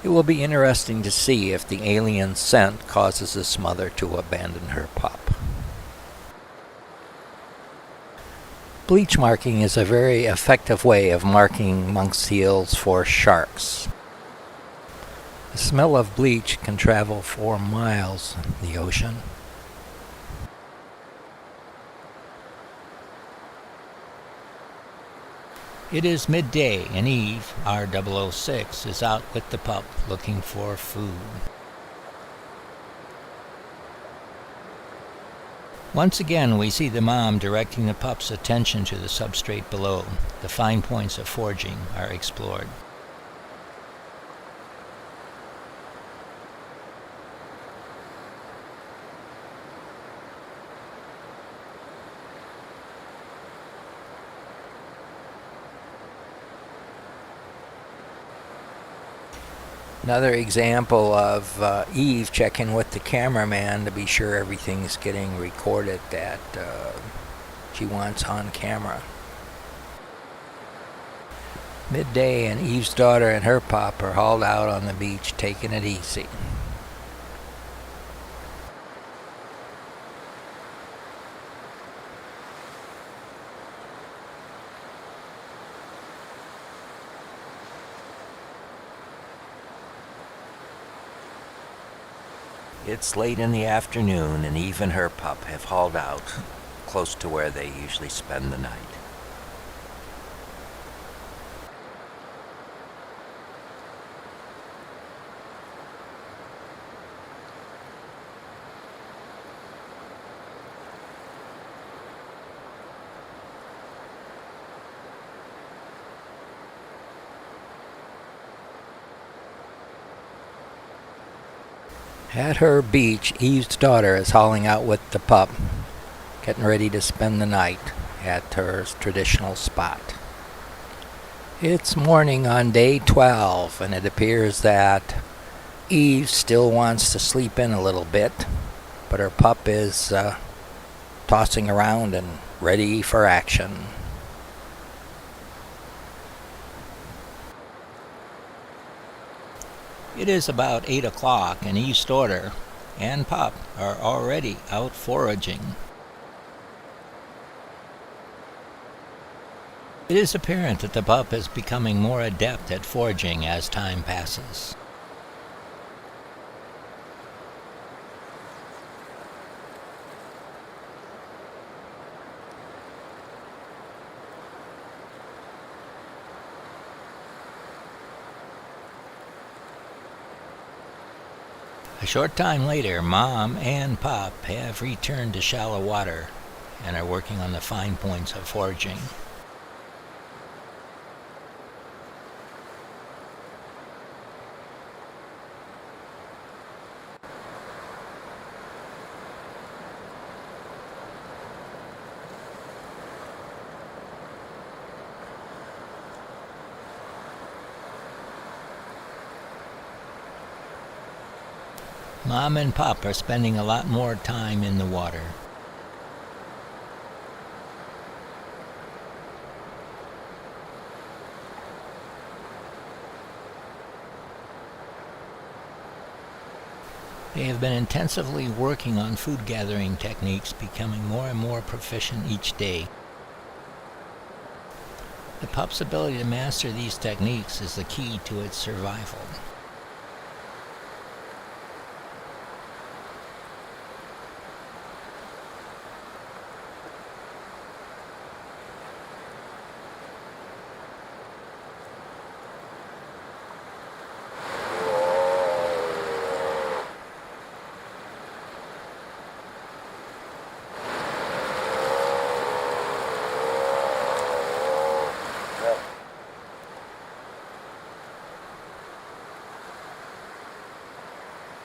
It will be interesting to see if the alien scent causes this mother to abandon her pup. Bleach marking is a very effective way of marking monk seals for sharks. The smell of bleach can travel 4 miles in the ocean. It is midday, and Eve, R006, is out with the pup looking for food. Once again, we see the mom directing the pup's attention to the substrate below. The fine points of foraging are explored. Another example of Eve checking with the cameraman to be sure everything's getting recorded that she wants on camera. Midday, and Eve's daughter and her pup are hauled out on the beach, taking it easy. It's late in the afternoon, and Eve and her pup have hauled out close to where they usually spend the night. At her beach, Eve's daughter is hauling out with the pup, getting ready to spend the night at her traditional spot. It's morning on day 12, and it appears that Eve still wants to sleep in a little bit, but her pup is tossing around and ready for action. It is about 8 o'clock, and Eve's daughter and pup are already out foraging. It is apparent that the pup is becoming more adept at foraging as time passes. A short time later, Mom and Pop have returned to shallow water and are working on the fine points of foraging. Mom and Pop are spending a lot more time in the water. They have been intensively working on food gathering techniques, becoming more and more proficient each day. The pup's ability to master these techniques is the key to its survival.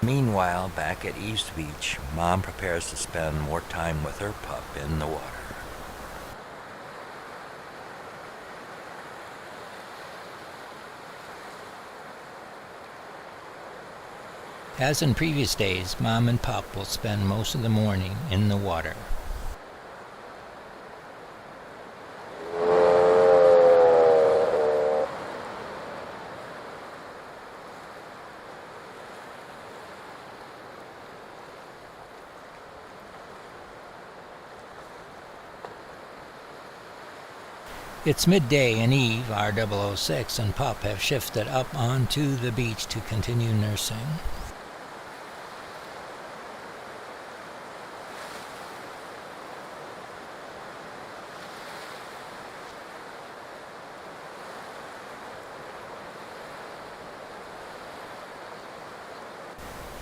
Meanwhile, back at East Beach, Mom prepares to spend more time with her pup in the water. As in previous days, Mom and Pup will spend most of the morning in the water. It's midday, and Eve, R006, and Pup have shifted up onto the beach to continue nursing.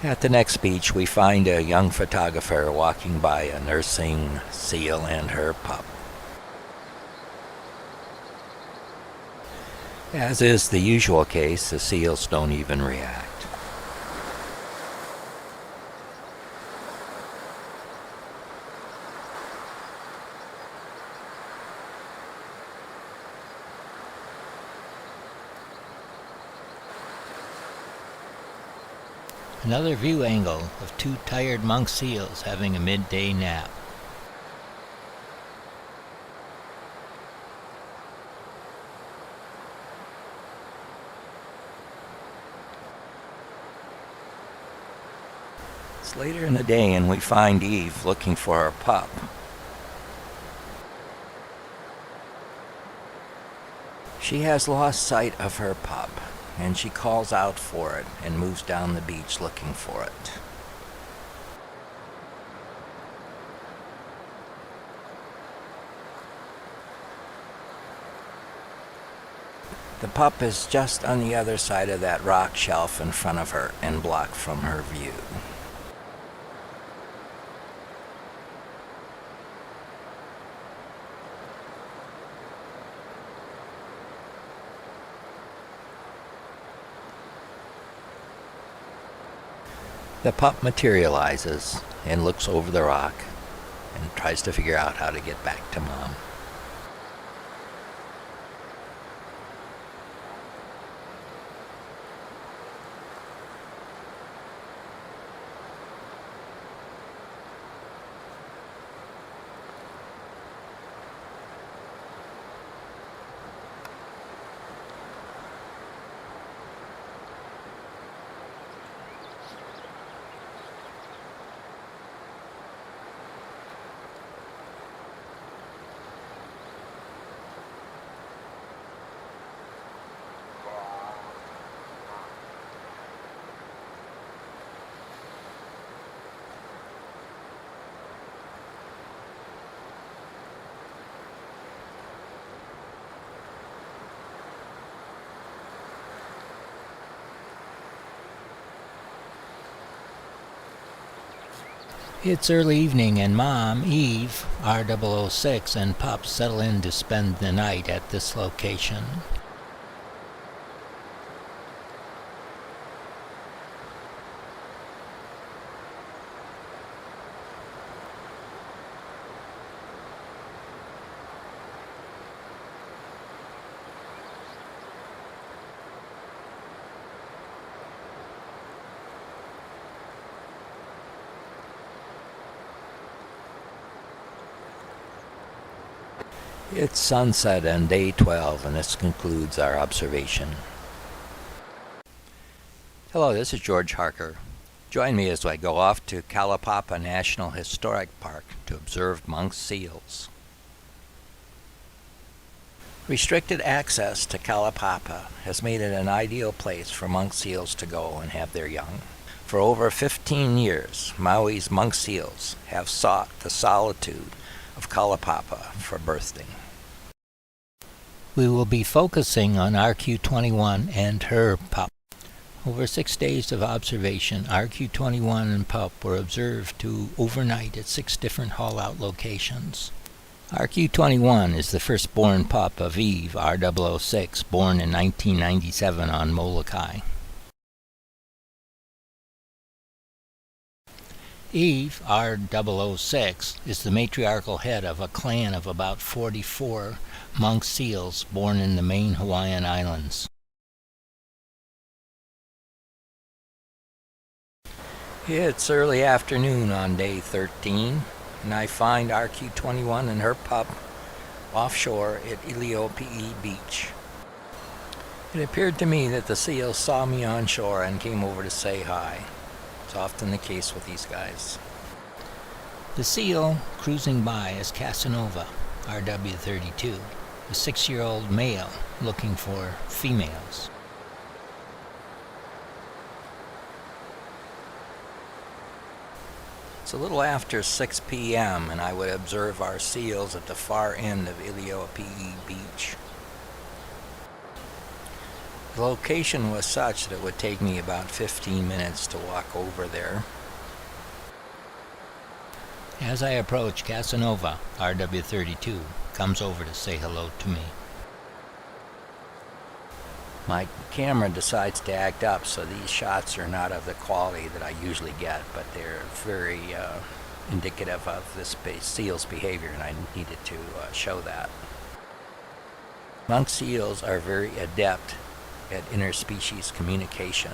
At the next beach, we find a young photographer walking by a nursing seal and her pup. As is the usual case, the seals don't even react. Another view angle of two tired monk seals having a midday nap. It's later in the day and we find Eve looking for her pup. She has lost sight of her pup, and she calls out for it and moves down the beach looking for it. The pup is just on the other side of that rock shelf in front of her and blocked from her view. The pup materializes and looks over the rock and tries to figure out how to get back to Mom. It's early evening and Mom, Eve, R006, and Pup settle in to spend the night at this location. It's sunset on day 12, and this concludes our observation. Hello, this is George Harker. Join me as I go off to Kalaupapa National Historic Park to observe monk seals. Restricted access to Kalaupapa has made it an ideal place for monk seals to go and have their young. For over 15 years, Maui's monk seals have sought the solitude of Kalaupapa for birthing. We will be focusing on RQ21 and her pup. Over 6 days of observation, RQ21 and pup were observed to overnight at 6 different haul-out locations. RQ21 is the firstborn pup of Eve, R006, born in 1997 on Molokai. Eve, R006, is the matriarchal head of a clan of about 44 monk seals born in the main Hawaiian Islands. It's early afternoon on day 13, and I find RQ21 and her pup offshore at Iliopi'i Beach. It appeared to me that the seals saw me on shore and came over to say hi. It's often the case with these guys. The seal cruising by is Casanova, RW32, a 6-year-old male looking for females. It's a little after 6 p.m. and I would observe our seals at the far end of Iliopi'i Beach. The location was such that it would take me about 15 minutes to walk over there. As I approach, Casanova, RW32, comes over to say hello to me. My camera decides to act up, so these shots are not of the quality that I usually get, but they're very indicative of this seal's behavior, and I needed to show that. Monk seals are very adept at interspecies communication.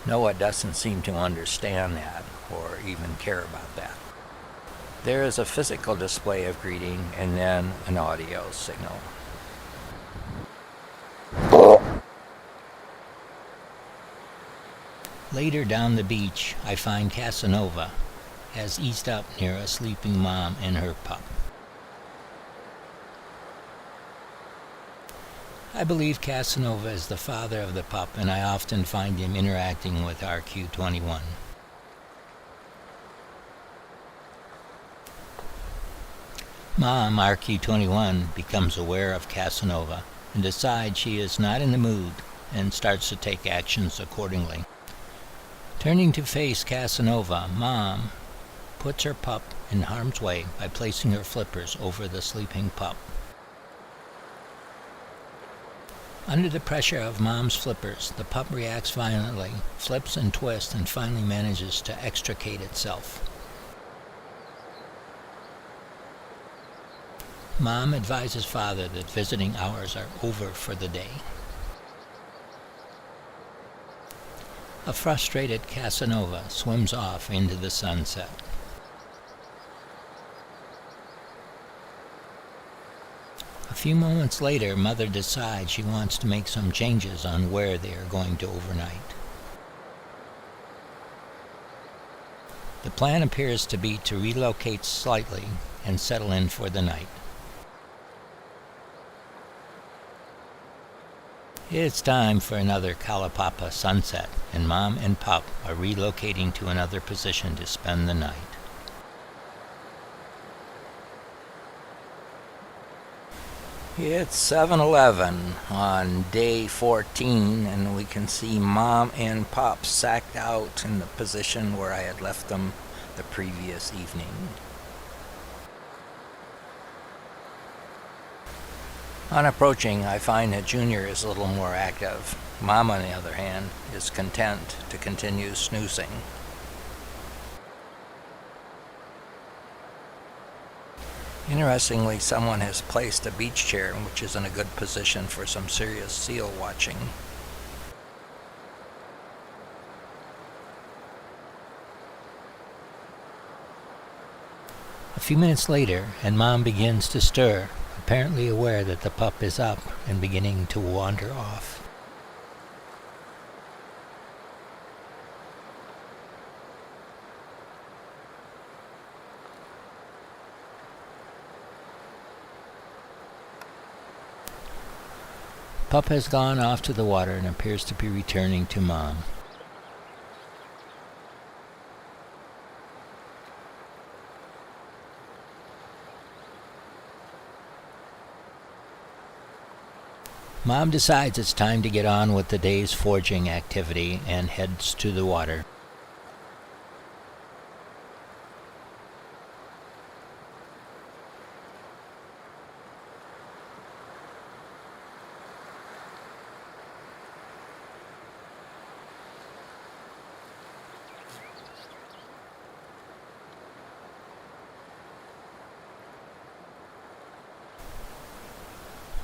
NOAA doesn't seem to understand that or even care about that. There is a physical display of greeting and then an audio signal. Later down the beach, I find Casanova has eased up near a sleeping mom and her pup. I believe Casanova is the father of the pup, and I often find him interacting with RQ-21. Mom, RQ-21, becomes aware of Casanova and decides she is not in the mood and starts to take actions accordingly. Turning to face Casanova, Mom puts her pup in harm's way by placing her flippers over the sleeping pup. Under the pressure of Mom's flippers, the pup reacts violently, flips and twists, and finally manages to extricate itself. Mom advises Father that visiting hours are over for the day. A frustrated Casanova swims off into the sunset. A few moments later, Mother decides she wants to make some changes on where they are going to overnight. The plan appears to be to relocate slightly and settle in for the night. It's time for another Kalapapa sunset, and Mom and Pup are relocating to another position to spend the night. It's 7:11 on day 14, and we can see Mom and Pup sacked out in the position where I had left them the previous evening. On approaching, I find that Junior is a little more active. Mom, on the other hand, is content to continue snoozing. Interestingly, someone has placed a beach chair, which is in a good position for some serious seal watching. A few minutes later, and Mom begins to stir, apparently aware that the pup is up and beginning to wander off. Pup has gone off to the water and appears to be returning to Mom. Mom decides it's time to get on with the day's foraging activity and heads to the water.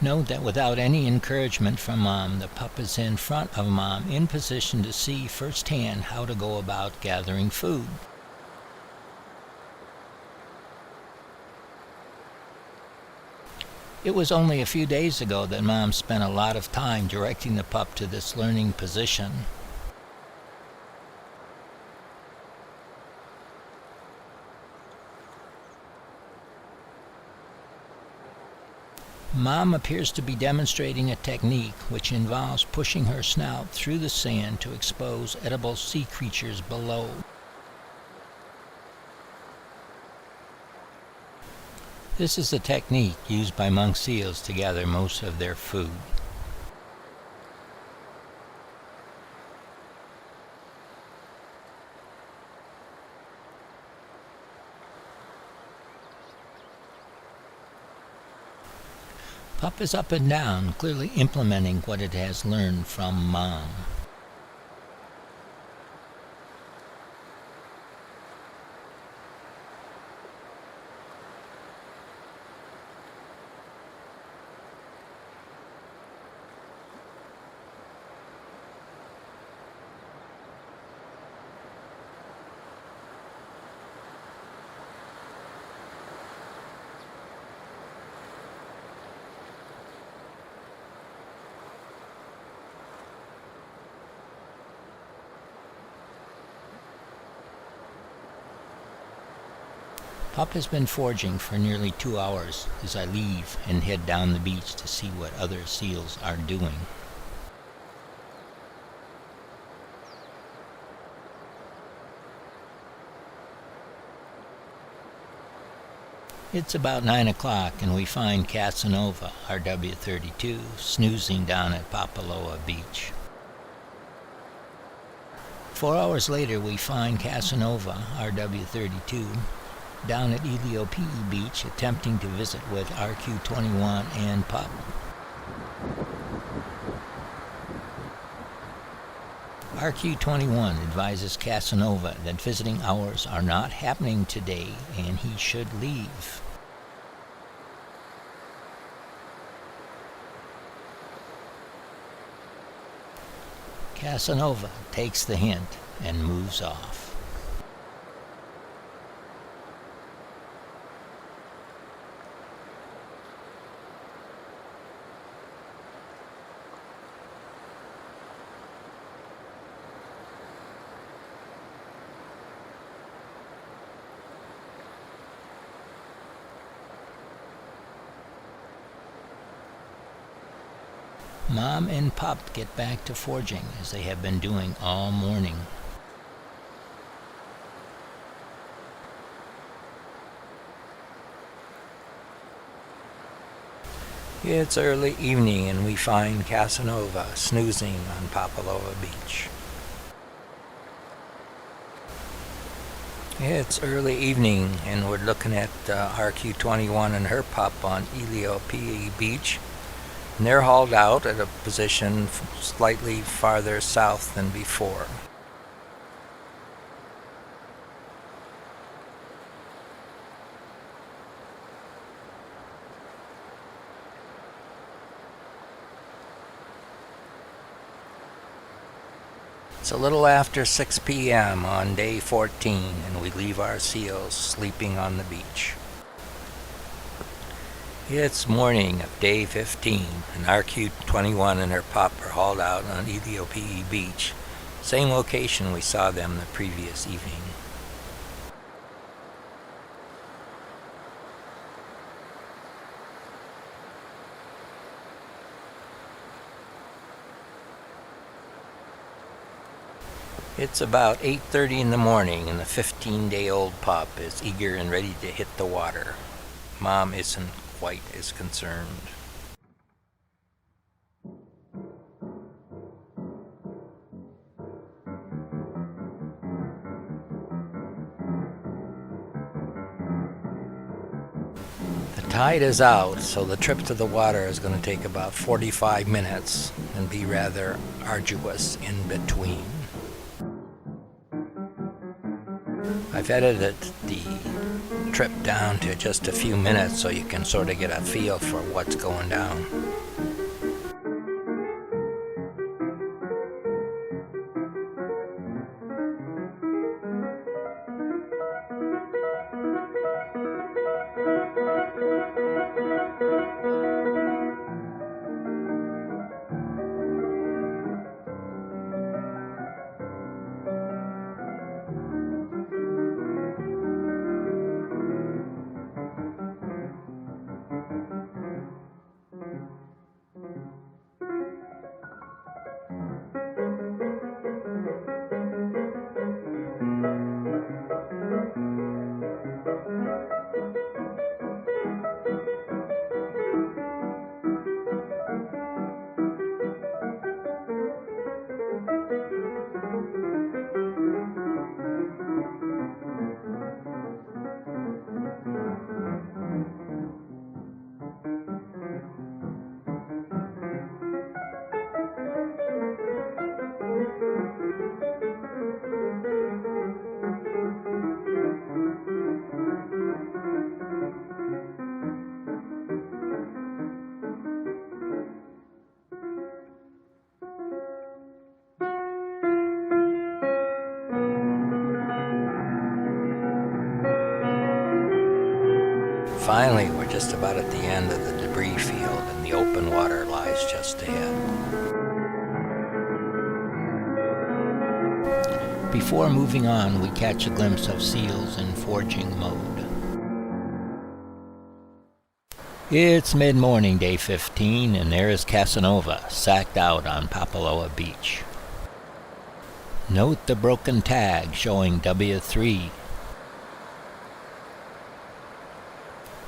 Note that without any encouragement from Mom, the pup is in front of Mom, in position to see firsthand how to go about gathering food. It was only a few days ago that Mom spent a lot of time directing the pup to this learning position. Mom appears to be demonstrating a technique which involves pushing her snout through the sand to expose edible sea creatures below. This is the technique used by monk seals to gather most of their food. Pup is up and down, clearly implementing what it has learned from Mom. Pup has been foraging for nearly 2 hours as I leave and head down the beach to see what other seals are doing. It's about 9 o'clock and we find Casanova, RW32, snoozing down at Papaloa Beach. 4 hours later we find Casanova, RW32, down at Eliope Beach attempting to visit with RQ21 and Pup. RQ21 advises Casanova that visiting hours are not happening today and he should leave. Casanova takes the hint and moves off. Mom and Pup get back to foraging as they have been doing all morning. It's early evening and we find Casanova snoozing on Papaloa Beach. It's early evening and we're looking at RQ21 and her pup on Eliope Beach. And they're hauled out at a position slightly farther south than before. It's a little after 6 p.m. on day 14 and we leave our seals sleeping on the beach. It's morning of day 15 and RQ21 and her pup are hauled out on Eliope Beach, same location we saw them the previous evening. It's about 8:30 in the morning and the 15-day-old pup is eager and ready to hit the water. Mom isn't quite as concerned. The tide is out, so the trip to the water is going to take about 45 minutes and be rather arduous in between. I've edited the trip down to just a few minutes so you can sort of get a feel for what's going down. Finally, we're just about at the end of the debris field and the open water lies just ahead. Before moving on, we catch a glimpse of seals in foraging mode. It's mid-morning, day 15, and there is Casanova, sacked out on Papaloa Beach. Note the broken tag showing W3.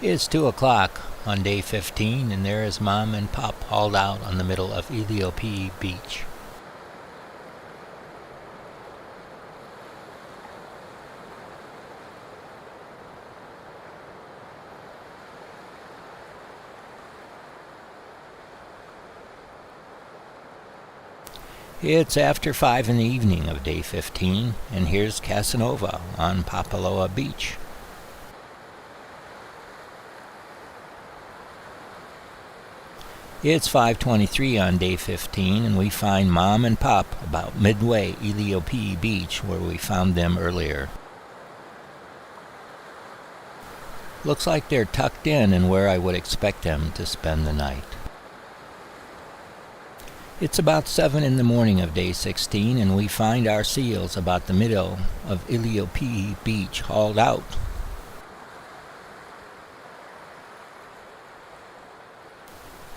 It's 2 o'clock on day 15, and there is Mom and Pop hauled out on the middle of Iliopi Beach. It's after 5 in the evening of day 15, and here's Casanova on Papaloa Beach. It's 5:23 on day 15, and we find Mom and Pop about midway Iliopi Beach, where we found them earlier. Looks like they're tucked in and where I would expect them to spend the night. It's about 7 in the morning of day 16, and we find our seals about the middle of Iliopi Beach hauled out.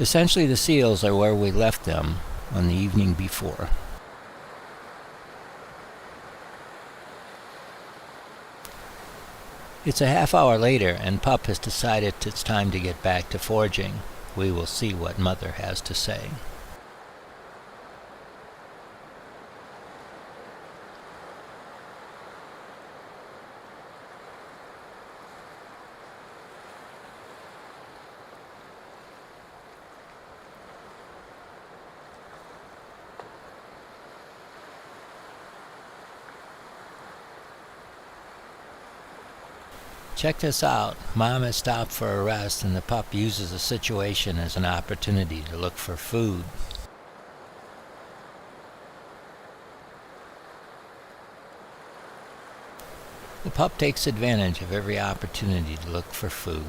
Essentially, the seals are where we left them on the evening before. It's a half hour later, and Pup has decided it's time to get back to foraging. We will see what Mother has to say. Check this out. Mom has stopped for a rest, and the pup uses the situation as an opportunity to look for food. The pup takes advantage of every opportunity to look for food.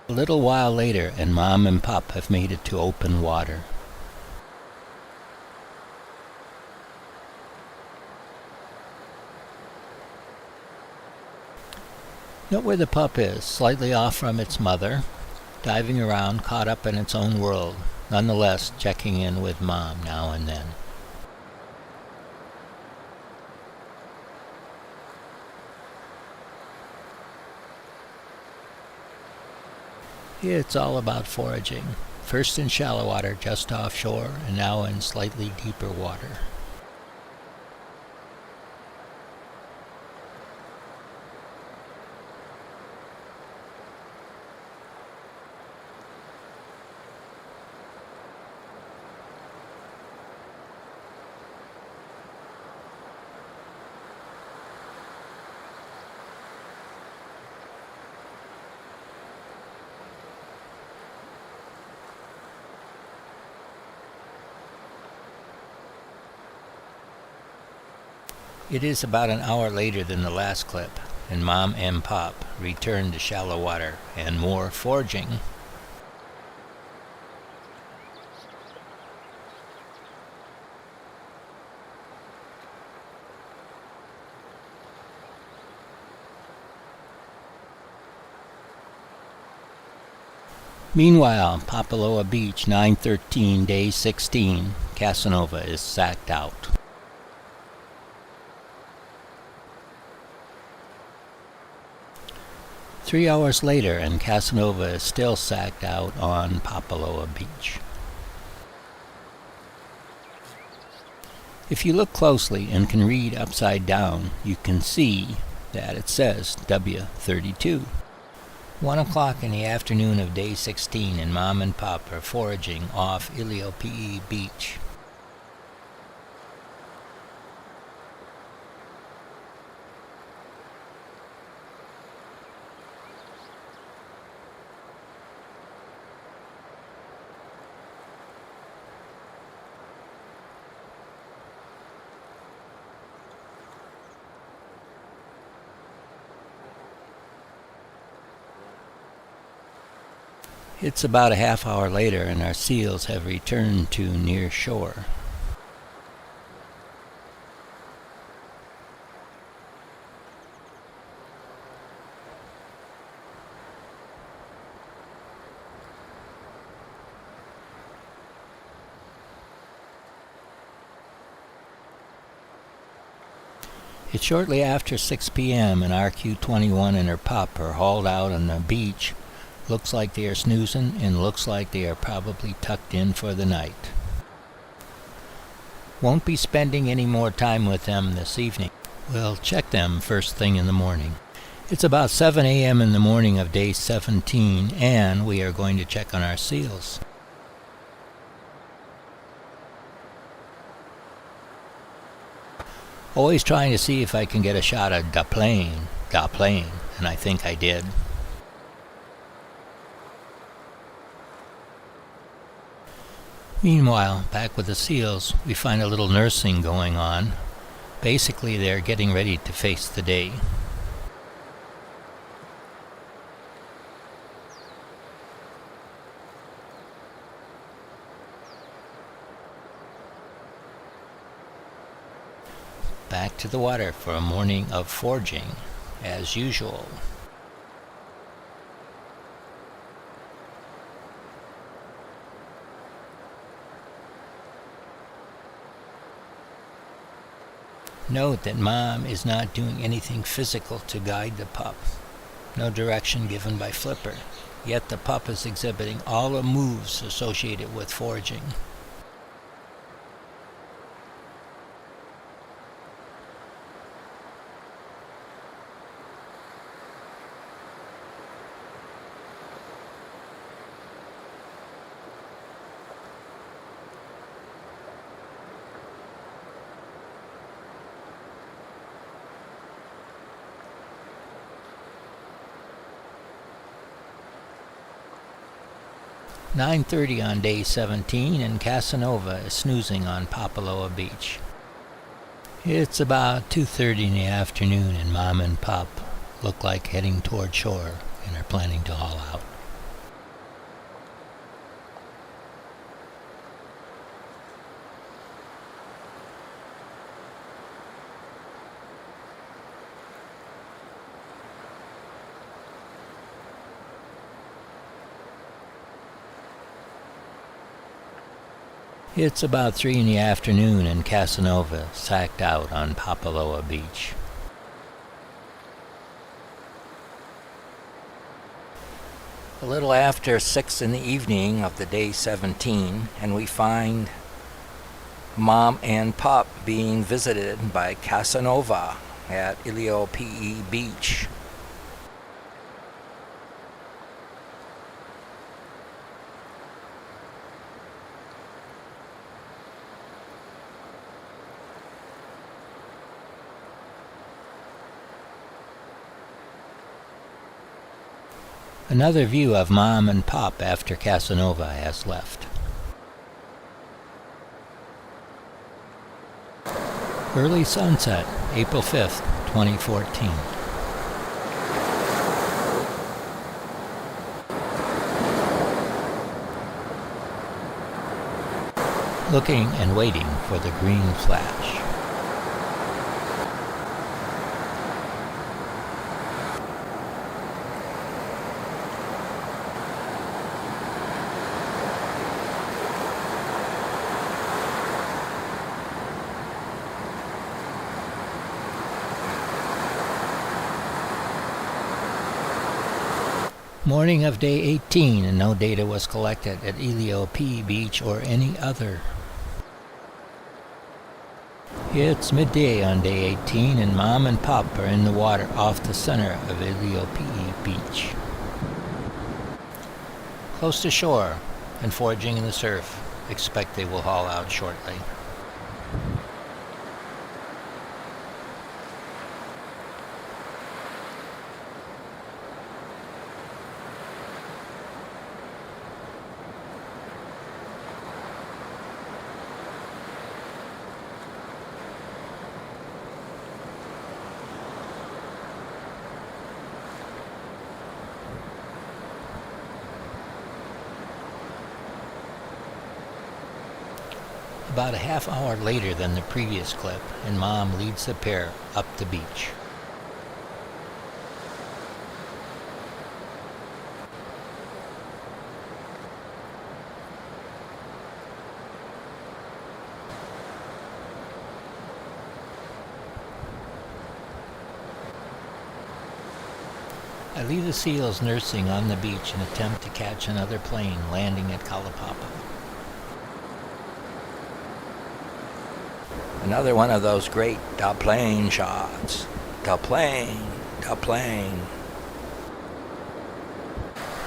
A little while later, and Mom and Pop have made it to open water. Note where the pup is, slightly off from its mother, diving around, caught up in its own world, nonetheless checking in with Mom now and then. It's all about foraging, first in shallow water just offshore, and now in slightly deeper water. It is about an hour later than the last clip, and Mom and Pop return to shallow water and more foraging. Meanwhile, Papaloa Beach, 9/13, day 16, Casanova is sacked out. Three hours later, and Casanova is still sacked out on Papaloa Beach. If you look closely and can read upside down, you can see that it says W32. 1 o'clock in the afternoon of day 16, and Mom and Pop are foraging off Iliope Beach. It's about a half hour later, and our seals have returned to near shore. It's shortly after 6 p.m. and RQ-21 and her pup are hauled out on the beach. Looks like they are snoozing, and looks like they are probably tucked in for the night. Won't be spending any more time with them this evening. We'll check them first thing in the morning. It's about 7 a.m. in the morning of day 17, and we are going to check on our seals. Always trying to see if I can get a shot of da plane, and I think I did. Meanwhile, back with the seals, we find a little nursing going on. Basically, they're getting ready to face the day. Back to the water for a morning of foraging, as usual. Note that Mom is not doing anything physical to guide the pup. No direction given by Flipper, yet the pup is exhibiting all the moves associated with foraging. "9:30 on day 17, and Casanova is snoozing on Papaloa Beach. It's about 2:30 in the afternoon, and Mom and Pop look like heading toward shore and are planning to haul out. It's about 3 in the afternoon, and Casanova sacked out on Papaloa Beach. A little after 6 in the evening of the day 17, and we find Mom and Pop being visited by Casanova at Iliope Beach. Another view of Mom and Pop after Casanova has left. Early sunset, April 5th, 2014. Looking and waiting for the green flash. Morning of day 18, and no data was collected at Iliope Beach or any other. It's midday on day 18, and Mom and Pop are in the water off the center of Iliope Beach. close to shore and foraging in the surf. Expect they will haul out shortly. About a half hour later than the previous clip, and Mom leads the pair up the beach. I leave the seals nursing on the beach and attempt to catch another plane landing at Kalapapa. Another one of those great plane shots. Plane.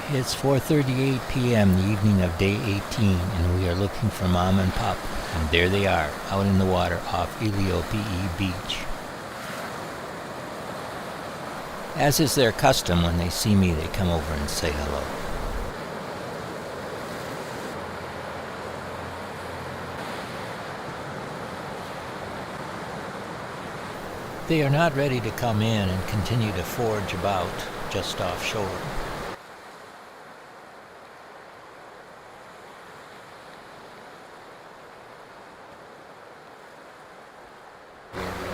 It's 4:38 p.m. the evening of day 18, and we are looking for Mom and Pop. And there they are, out in the water off Iliopi'i Beach. As is their custom, when they see me, they come over and say hello. They are not ready to come in and continue to forage about just offshore.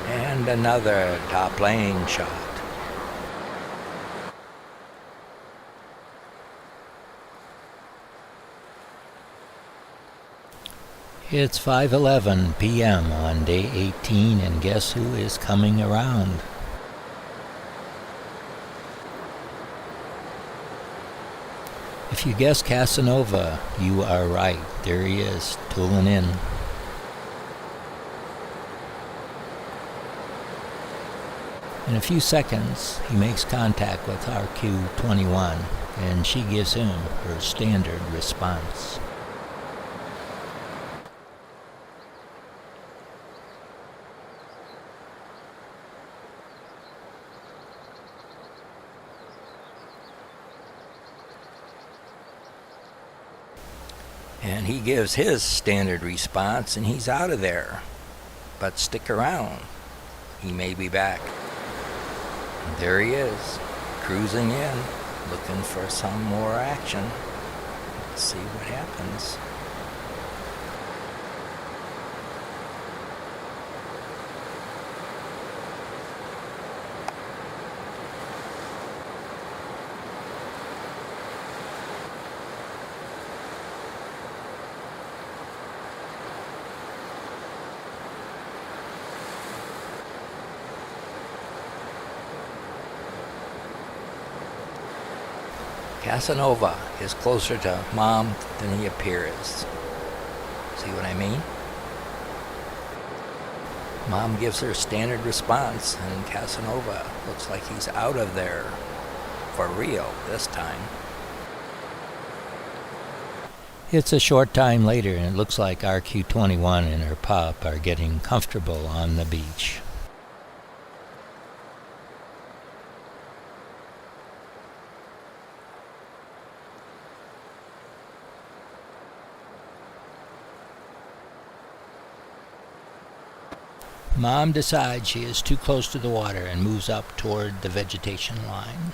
And another plane shot. It's 5:11 p.m. on day 18, and guess who is coming around? If you guessed Casanova, you are right. There he is, tooling in. In a few seconds, he makes contact with RQ-21, and she gives him her standard response. And he gives his standard response, and he's out of there. But stick around. He may be back. And there he is, cruising in, looking for some more action. Let's see what happens. Casanova is closer to Mom than he appears. See what I mean? Mom gives her standard response, and Casanova looks like he's out of there. For real this time. It's a short time later, and it looks like RQ-21 and her pup are getting comfortable on the beach. Mom decides she is too close to the water and moves up toward the vegetation line.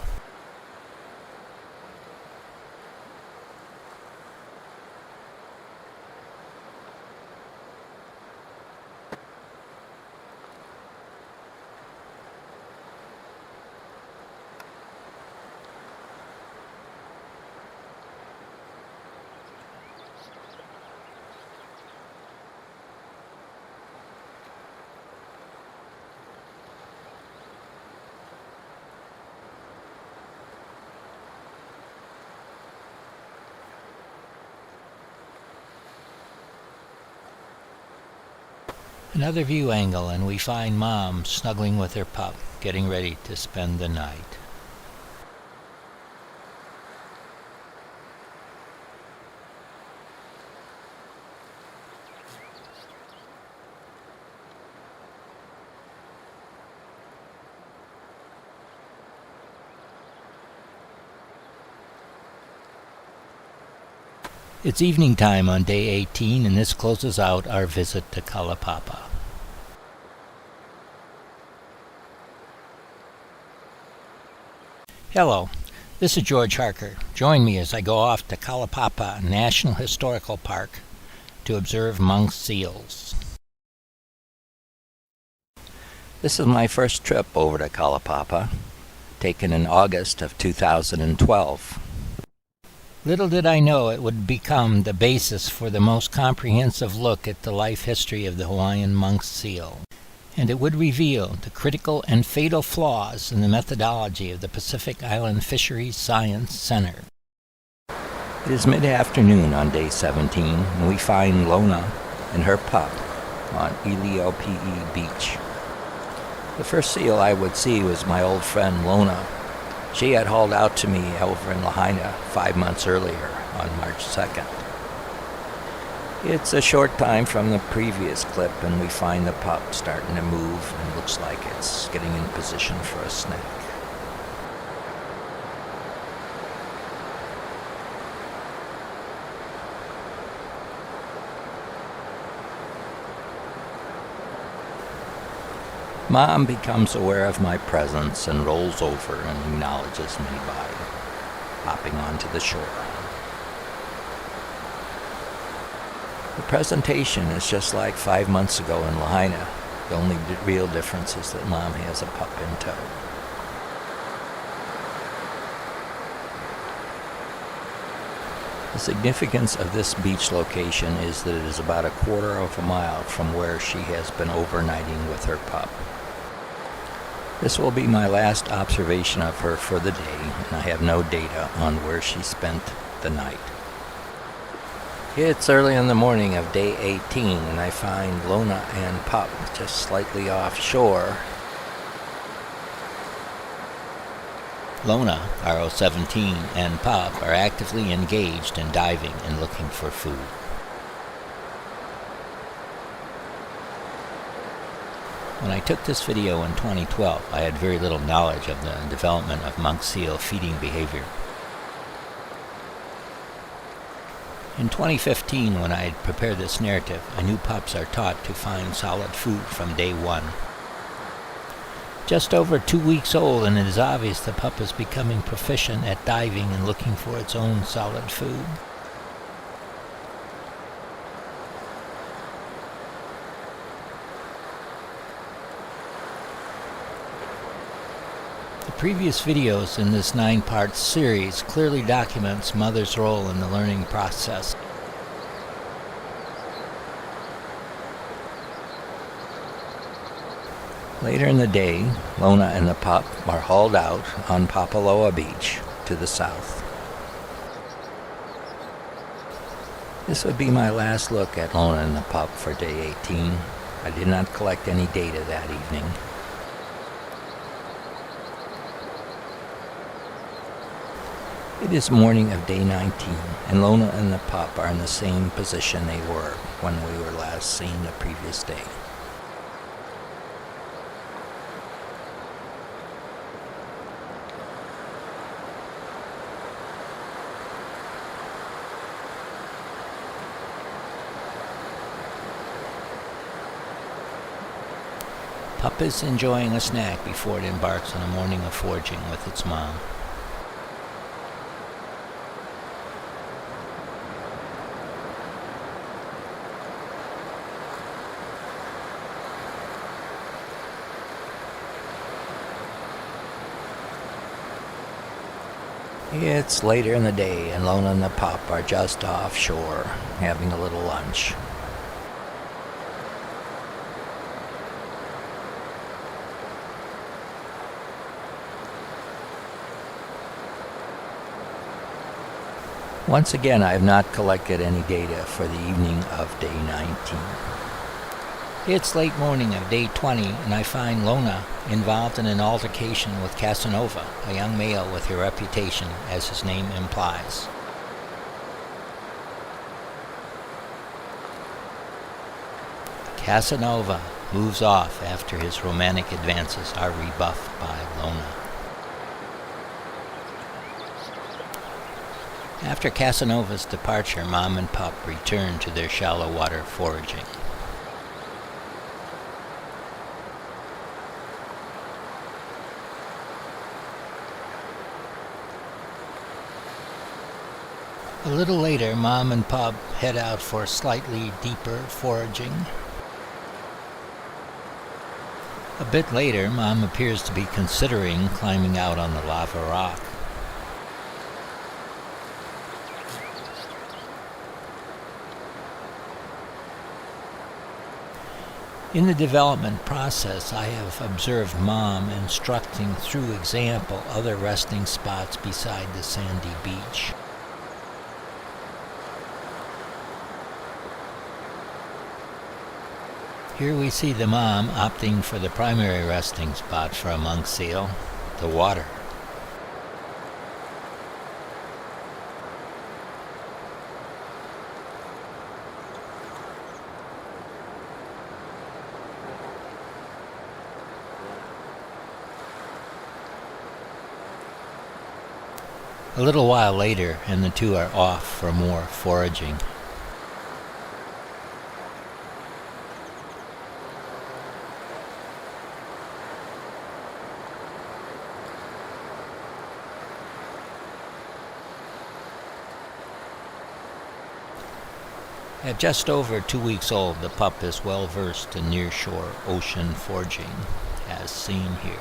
Another view angle, and we find Mom snuggling with her pup, getting ready to spend the night. It's evening time on day 18, and this closes out our visit to Kalaupapa. Hello, this is George Harker. Join me as I go off to Kalaupapa National Historical Park to observe monk seals. This is my first trip over to Kalaupapa, taken in August of 2012. Little did I know it would become the basis for the most comprehensive look at the life history of the Hawaiian monk seal, and it would reveal the critical and fatal flaws in the methodology of the Pacific Island Fisheries Science Center. It is mid-afternoon on day 17, and we find Lona and her pup on Iliope Beach. The first seal I would see was my old friend Lona. She had hauled out to me over in Lahaina 5 months earlier on March 2nd. It's a short time from the previous clip, and we find the pup starting to move and looks like it's getting in position for a snack. Mom becomes aware of my presence and rolls over and acknowledges me by hopping onto the shore. The presentation is just like 5 months ago in Lahaina. The only real difference is that Mom has a pup in tow. The significance of this beach location is that it is about a quarter of a mile from where she has been overnighting with her pup. This will be my last observation of her for the day, and I have no data on where she spent the night. It's early in the morning of day 18, and I find Lona and pup just slightly offshore. Lona, RO-17, and pup are actively engaged in diving and looking for food. When I took this video in 2012, I had very little knowledge of the development of monk seal feeding behavior. In 2015, when I had prepared this narrative, I knew pups are taught to find solid food from day one. Just over 2 weeks old, and it is obvious the pup is becoming proficient at diving and looking for its own solid food. The previous videos in this 9-part series clearly documents Mother's role in the learning process. Later in the day, Lona and the pup are hauled out on Papaloa Beach to the south. This would be my last look at Lona and the pup for day 18. I did not collect any data that evening. It is morning of day 19, and Lona and the pup are in the same position they were when we were last seen the previous day. Pup is enjoying a snack before it embarks on a morning of foraging with its mom. It's later in the day, and Lona and the pup are just offshore, having a little lunch. Once again, I have not collected any data for the evening of day 19. It's late morning of day 20, and I find Lona involved in an altercation with Casanova, a young male with a reputation, as his name implies. Casanova moves off after his romantic advances are rebuffed by Lona. After Casanova's departure, Mom and Pup return to their shallow water foraging. A little later, Mom and Pup head out for slightly deeper foraging. A bit later, Mom appears to be considering climbing out on the lava rock. In the development process, I have observed Mom instructing through example other resting spots beside the sandy beach. Here we see the mom opting for the primary resting spot for a monk seal, the water. A little while later, and the two are off for more foraging. At just over 2 weeks old, the pup is well versed in nearshore ocean foraging, as seen here.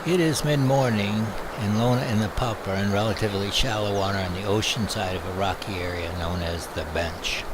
It is mid-morning, and Lona and the pup are in relatively shallow water on the ocean side of a rocky area known as the bench.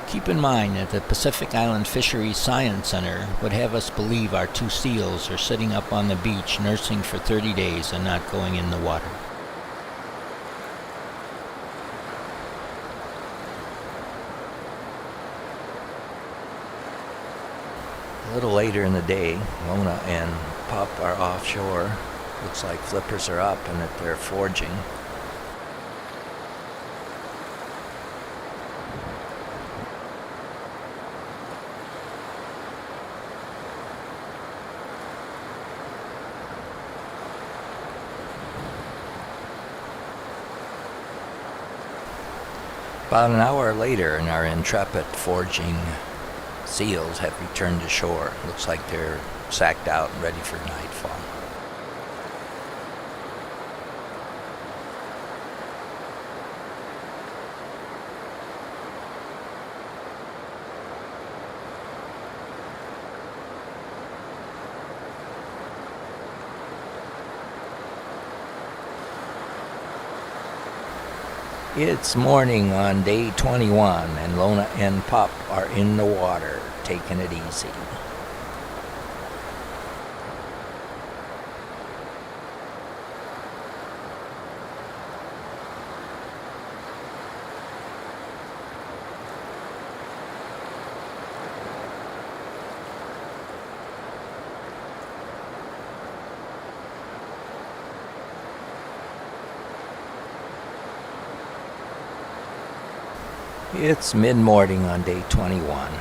Keep in mind that the Pacific Island Fisheries Science Center would have us believe our two seals are sitting up on the beach nursing for 30 days and not going in the water. A little later in the day, Lona and Pup are offshore. Looks like flippers are up and that they're foraging. About an hour later, and our intrepid foraging seals have returned to shore. Looks like they're sacked out and ready for nightfall. It's morning on day 21, and Lona and Pup are in the water, taking it easy. It's mid-morning on day 21.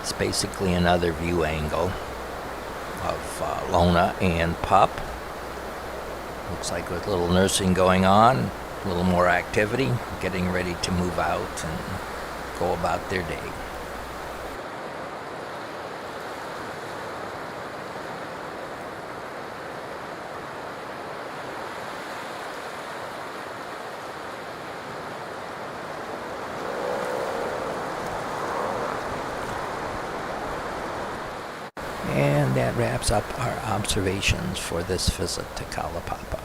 It's basically another view angle of Lona and pup. Looks like with a little nursing going on, a little more activity, getting ready to move out and go about their day. And that wraps up our observations for this visit to Kalaupapa.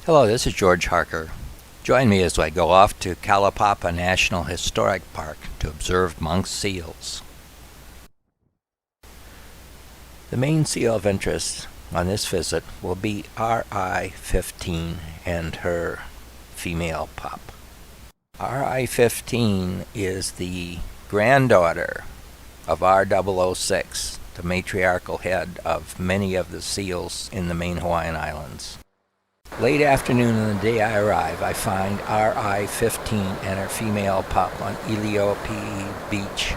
Hello, this is George Harker. Join me as I go off to Kalaupapa National Historic Park to observe monk seals. The main seal of interest on this visit will be RI-15 and her female pup. RI-15 is the granddaughter of R006, the matriarchal head of many of the seals in the main Hawaiian Islands. Late afternoon on the day I arrive, I find RI-15 and her female pup on Iliopi Beach.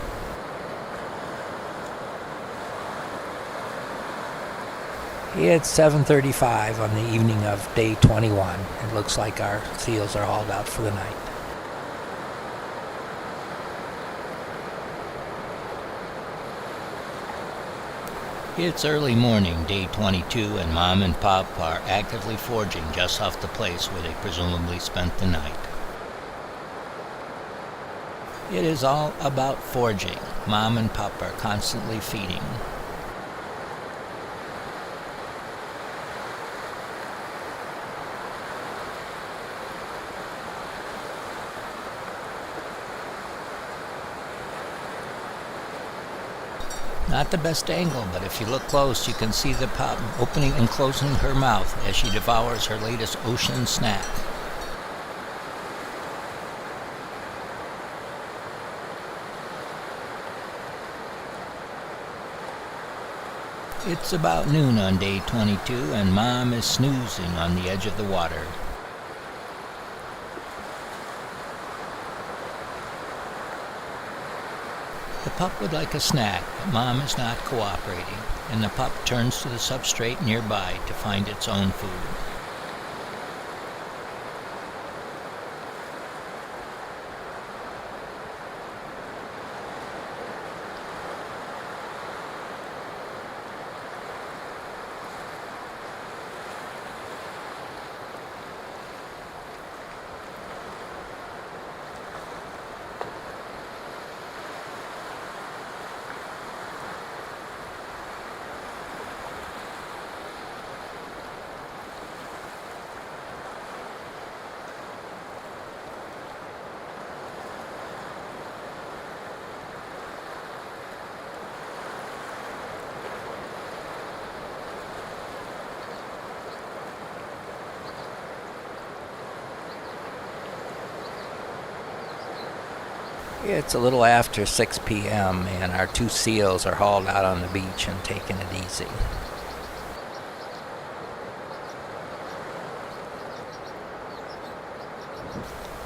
It's 7:35 on the evening of day 21. It looks like our seals are hauled out for the night. It's early morning, day 22, and Mom and Pop are actively foraging just off the place where they presumably spent the night. It is all about foraging. Mom and Pop are constantly feeding. Not the best angle, but if you look close, you can see the pup opening and closing her mouth as she devours her latest ocean snack. It's about noon on day 22, and Mom is snoozing on the edge of the water. The pup would like a snack, but Mom is not cooperating, and the pup turns to the substrate nearby to find its own food. It's a little after 6 p.m. and our two seals are hauled out on the beach and taking it easy.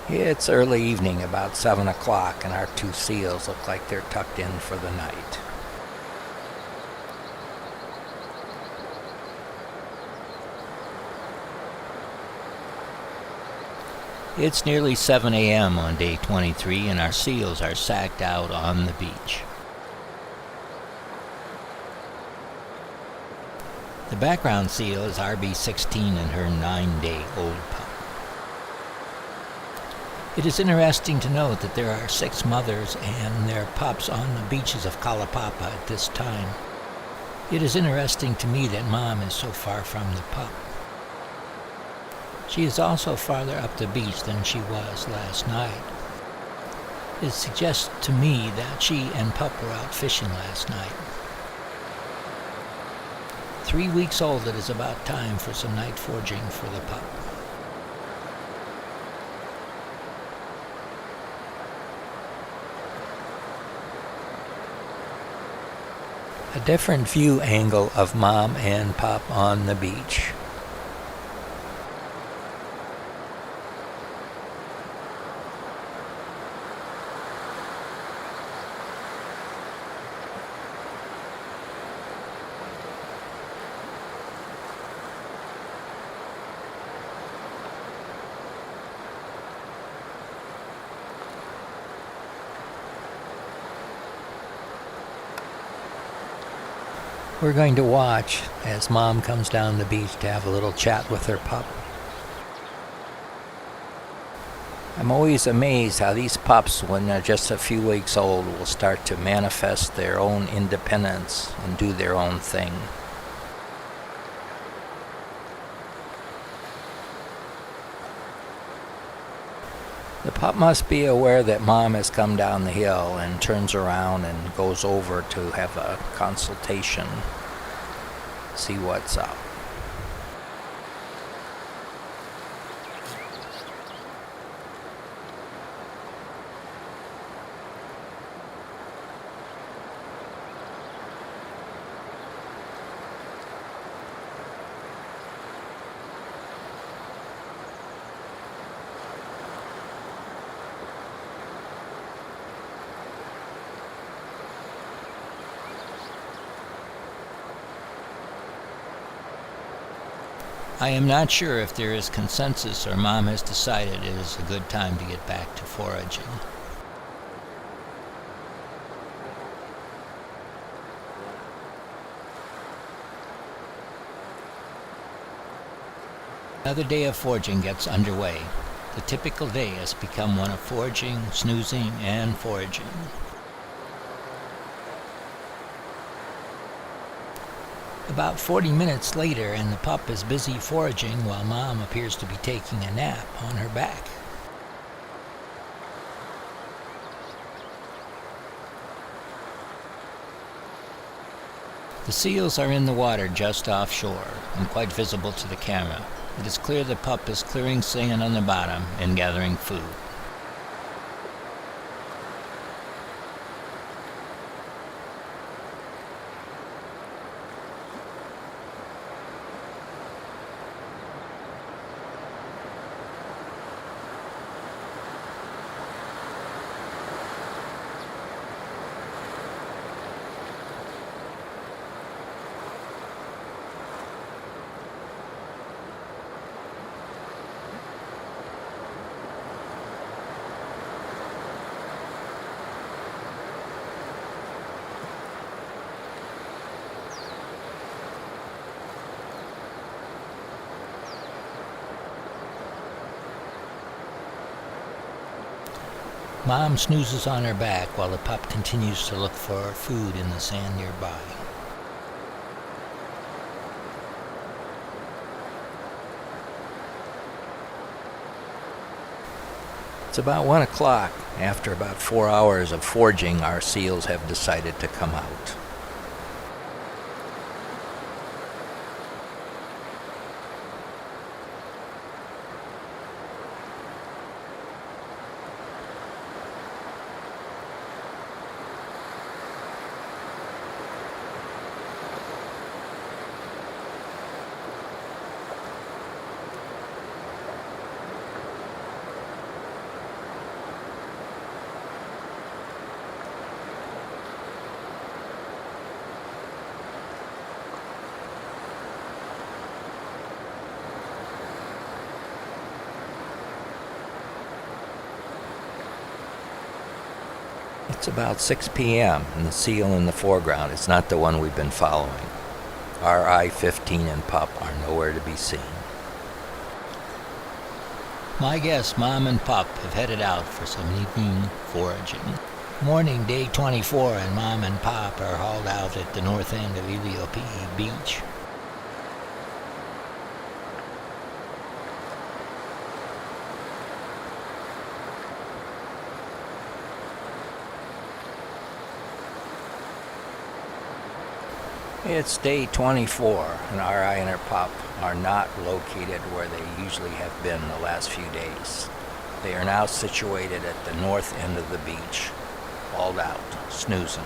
It's early evening, about 7 o'clock, and our two seals look like they're tucked in for the night. It's nearly 7 a.m. on day 23, and our seals are sacked out on the beach. The background seal is RB16 and her 9-day-old pup. It is interesting to note that there are 6 mothers and their pups on the beaches of Kalaupapa at this time. It is interesting to me that Mom is so far from the pup. She is also farther up the beach than she was last night. It suggests to me that she and pup were out fishing last night. 3 weeks old, it is about time for some night foraging for the pup. A different view angle of Mom and Pop on the beach. We're going to watch as Mom comes down the beach to have a little chat with her pup. I'm always amazed how these pups, when they're just a few weeks old, will start to manifest their own independence and do their own thing. The pup must be aware that Mom has come down the hill and turns around and goes over to have a consultation, see what's up. I am not sure if there is consensus or Mom has decided it is a good time to get back to foraging. Another day of foraging gets underway. The typical day has become one of foraging, snoozing, and foraging. About 40 minutes later, and the pup is busy foraging while Mom appears to be taking a nap on her back. The seals are in the water just offshore and quite visible to the camera. It is clear the pup is clearing sand on the bottom and gathering food. Mom snoozes on her back while the pup continues to look for food in the sand nearby. It's about 1 o'clock. After about 4 hours of foraging, our seals have decided to come out. It's about 6 p.m. and the seal in the foreground is not the one we've been following. Our I-15 and pup are nowhere to be seen. My guess, Mom and pup have headed out for some evening foraging. Morning, day 24, and Mom and Pop are hauled out at the north end of Iliopi'i Beach. It's day 24, and RI and her pup are not located where they usually have been the last few days. They are now situated at the north end of the beach, hauled out, snoozing.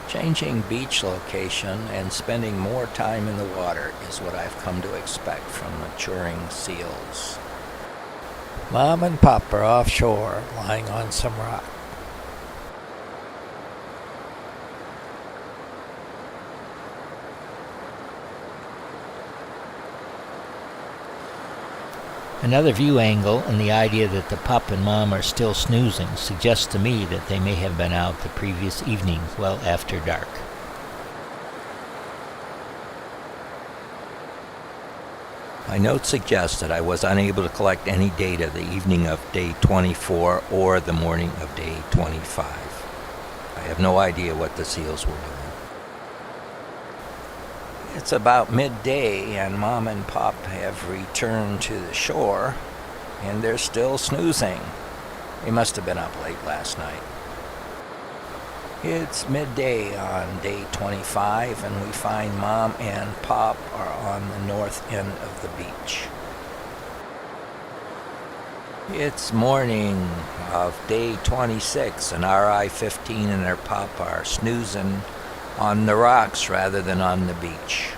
Changing beach location and spending more time in the water is what I've come to expect from maturing seals. Mom and Pup are offshore, lying on some rock. Another view angle and the idea that the pup and mom are still snoozing suggests to me that they may have been out the previous evening well after dark. My notes suggest that I was unable to collect any data the evening of day 24 or the morning of day 25. I have no idea what the seals were doing. It's about midday and Mom and Pop have returned to the shore and they're still snoozing. They must have been up late last night. It's midday on day 25 and we find Mom and Pop are on the north end of the beach. It's morning of day 26 and RI-15 and her pup are snoozing on the rocks rather than on the beach.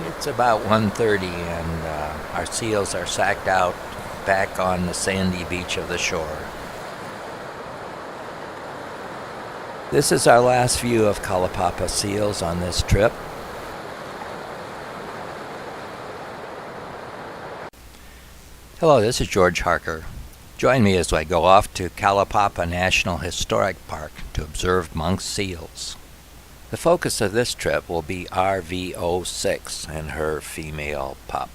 It's about 1:30 and our seals are sacked out back on the sandy beach of the shore. This is our last view of Kalaupapa seals on this trip. Hello, this is George Harker. Join me as I go off to Kalaupapa National Historic Park to observe monk seals. The focus of this trip will be RV06 and her female pup.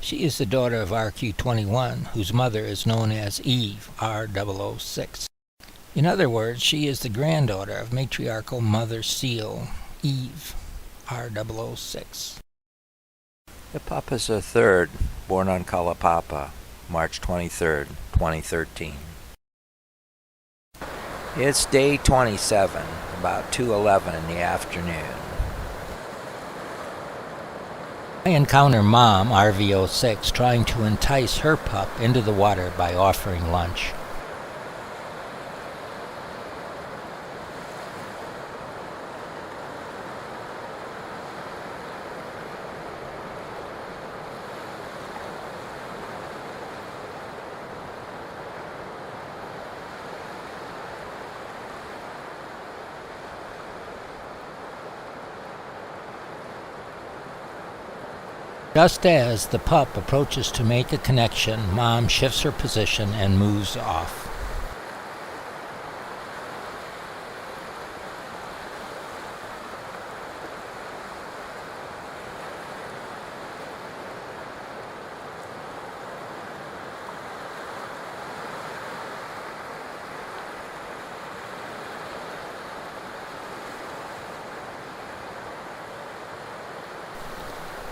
She is the daughter of RQ21, whose mother is known as Eve, R006. In other words, she is the granddaughter of matriarchal mother seal, Eve, R006. The pup is the third, born on Kalaupapa, March 23rd, 2013. It's day 27, about 2:11 in the afternoon. I encounter Mom, RV06, trying to entice her pup into the water by offering lunch. Just as the pup approaches to make a connection, Mom shifts her position and moves off.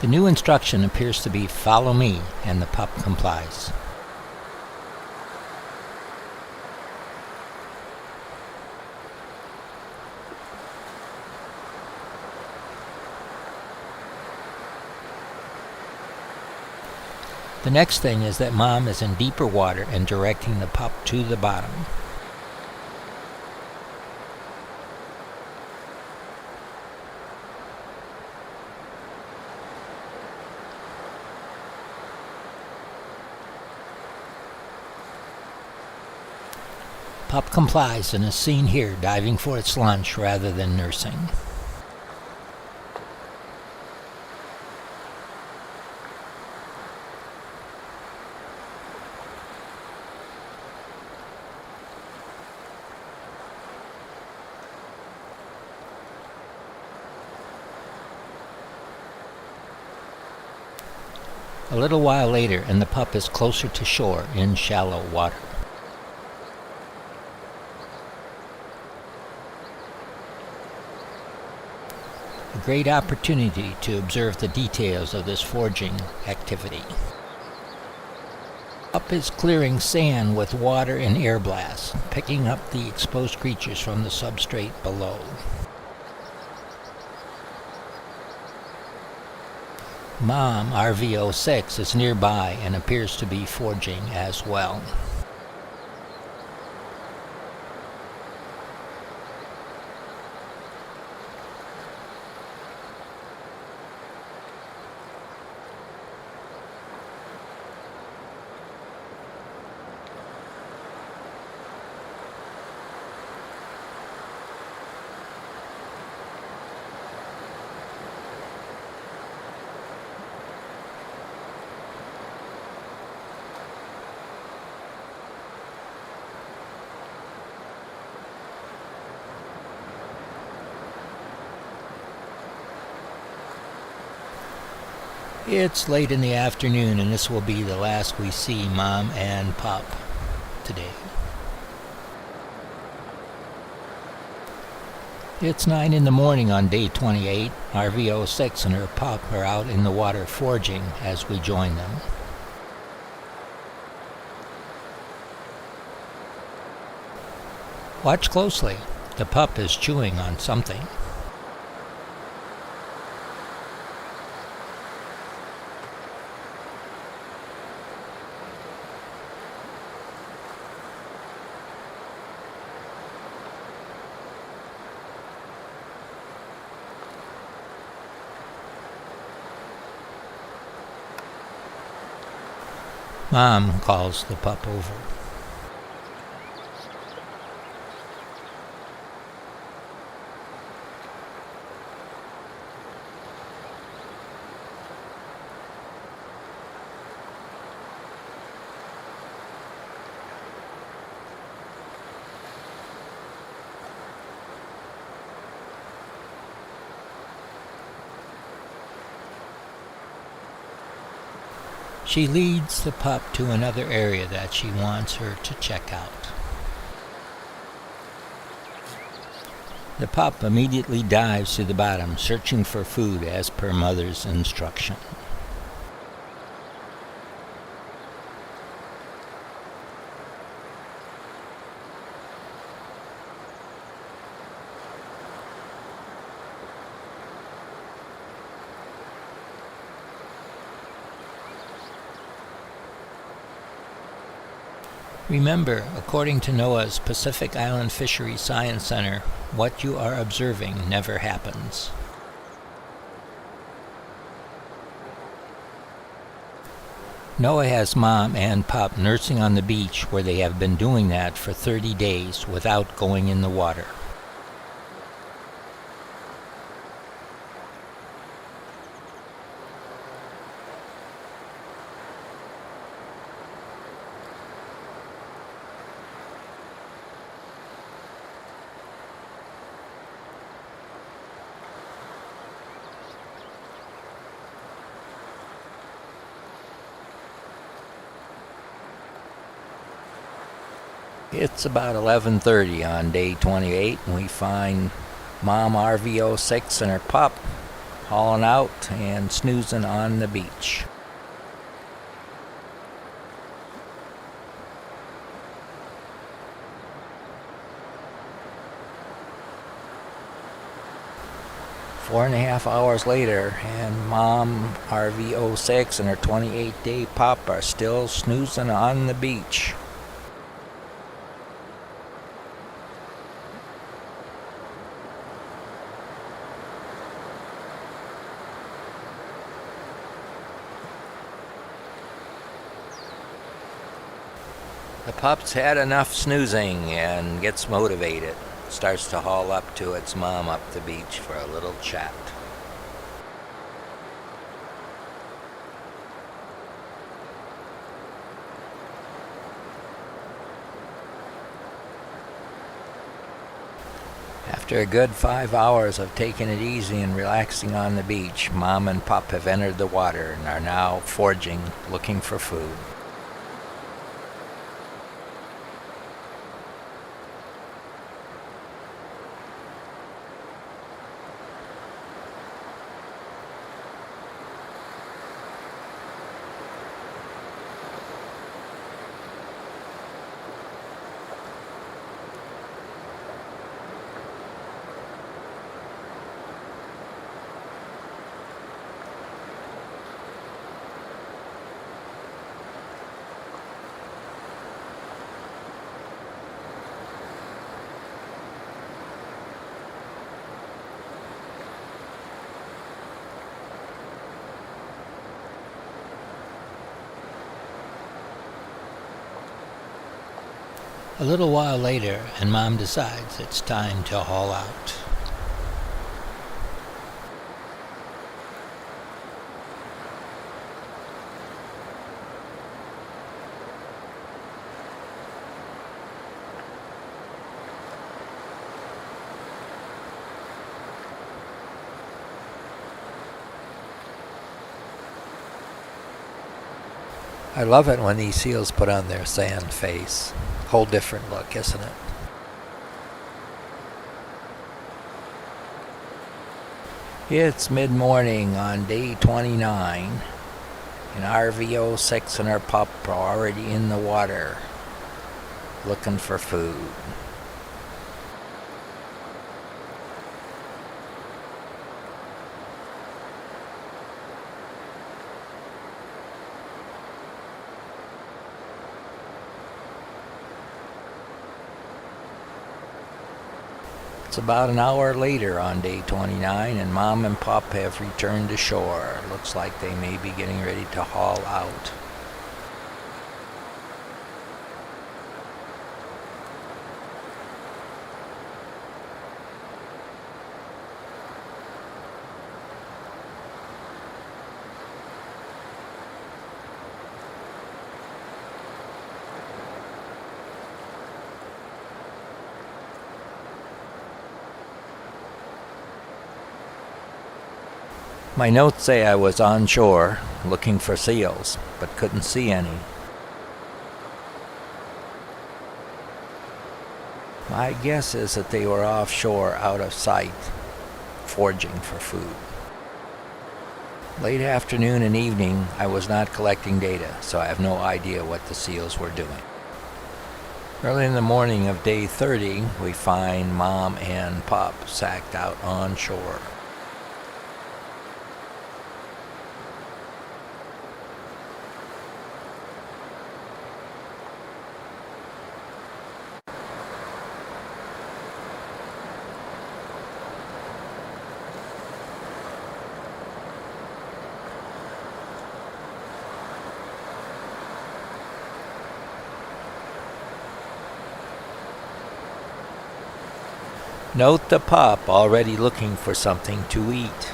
The new instruction appears to be "follow me," and the pup complies. The next thing is that Mom is in deeper water and directing the pup to the bottom. Pup complies and is seen here diving for its lunch rather than nursing. A little while later, and the pup is closer to shore in shallow water. A great opportunity to observe the details of this foraging activity. Pup is clearing sand with water and air blasts, picking up the exposed creatures from the substrate below. Mom, RV06, is nearby and appears to be foraging as well. It's late in the afternoon, and this will be the last we see Mom and Pop today. It's 9 in the morning on day 28. RV06 and her pup are out in the water foraging as we join them. Watch closely. The pup is chewing on something. Mom calls the pup over. She leads the pup to another area that she wants her to check out. The pup immediately dives to the bottom, searching for food as per mother's instruction. Remember, according to NOAA's Pacific Island Fisheries Science Center, what you are observing never happens. NOAA has Mom and Pup nursing on the beach where they have been doing that for 30 days without going in the water. It's about 11:30 on day 28, and we find Mom RV06 and her pup hauling out and snoozing on the beach. Four and a half hours later, and Mom RV06 and her 28-day pup are still snoozing on the beach. The pup's had enough snoozing and gets motivated. Starts to haul up to its mom up the beach for a little chat. After a good 5 hours of taking it easy and relaxing on the beach, Mom and Pup have entered the water and are now foraging, looking for food. A little while later, and Mom decides it's time to haul out. I love it when these seals put on their sand face. Whole different look, isn't it? It's mid-morning on day 29, and RVO6 and her pup are already in the water, looking for food. It's about an hour later on day 29, and Mom and Pup have returned to shore. Looks like they may be getting ready to haul out. My notes say I was on shore looking for seals, but couldn't see any. My guess is that they were offshore out of sight, foraging for food. Late afternoon and evening, I was not collecting data, so I have no idea what the seals were doing. Early in the morning of day 30, we find Mom and Pup sacked out on shore. Note the pup already looking for something to eat.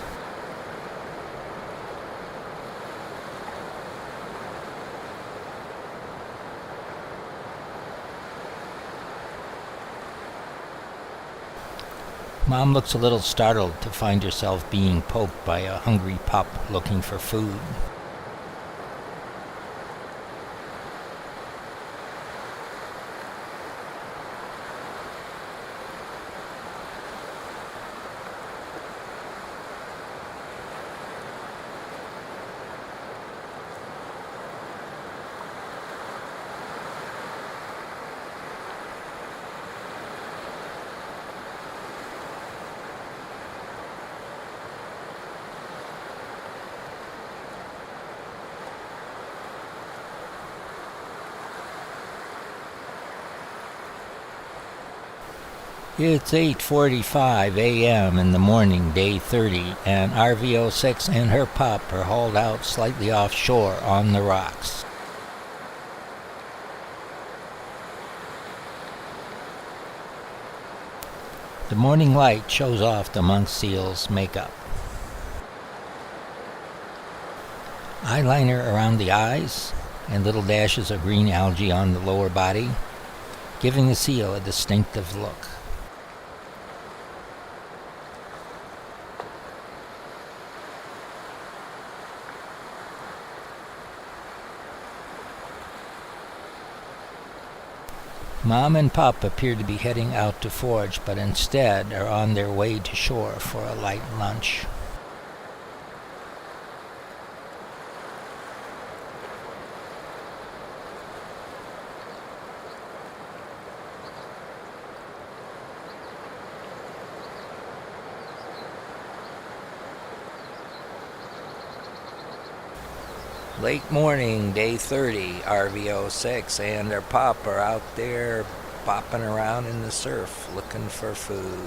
Mom looks a little startled to find herself being poked by a hungry pup looking for food. It's 8:45 a.m. in the morning, day 30, and RVO6 and her pup are hauled out slightly offshore on the rocks. The morning light shows off the monk seal's makeup. Eyeliner around the eyes and little dashes of green algae on the lower body, giving the seal a distinctive look. Mom and Pup appear to be heading out to forage, but instead are on their way to shore for a light lunch. Late morning, day 30, RVO6 and her pup are out there bopping around in the surf looking for food.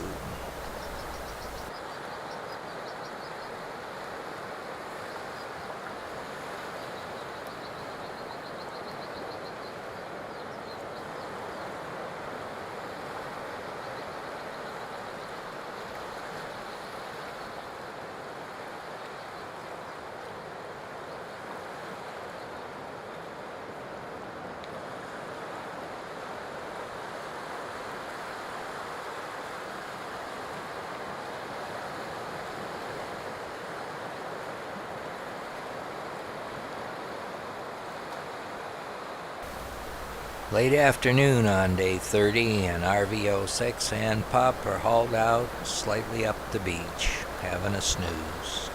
Late afternoon on day 30, and RV06 and Pup are hauled out slightly up the beach, having a snooze.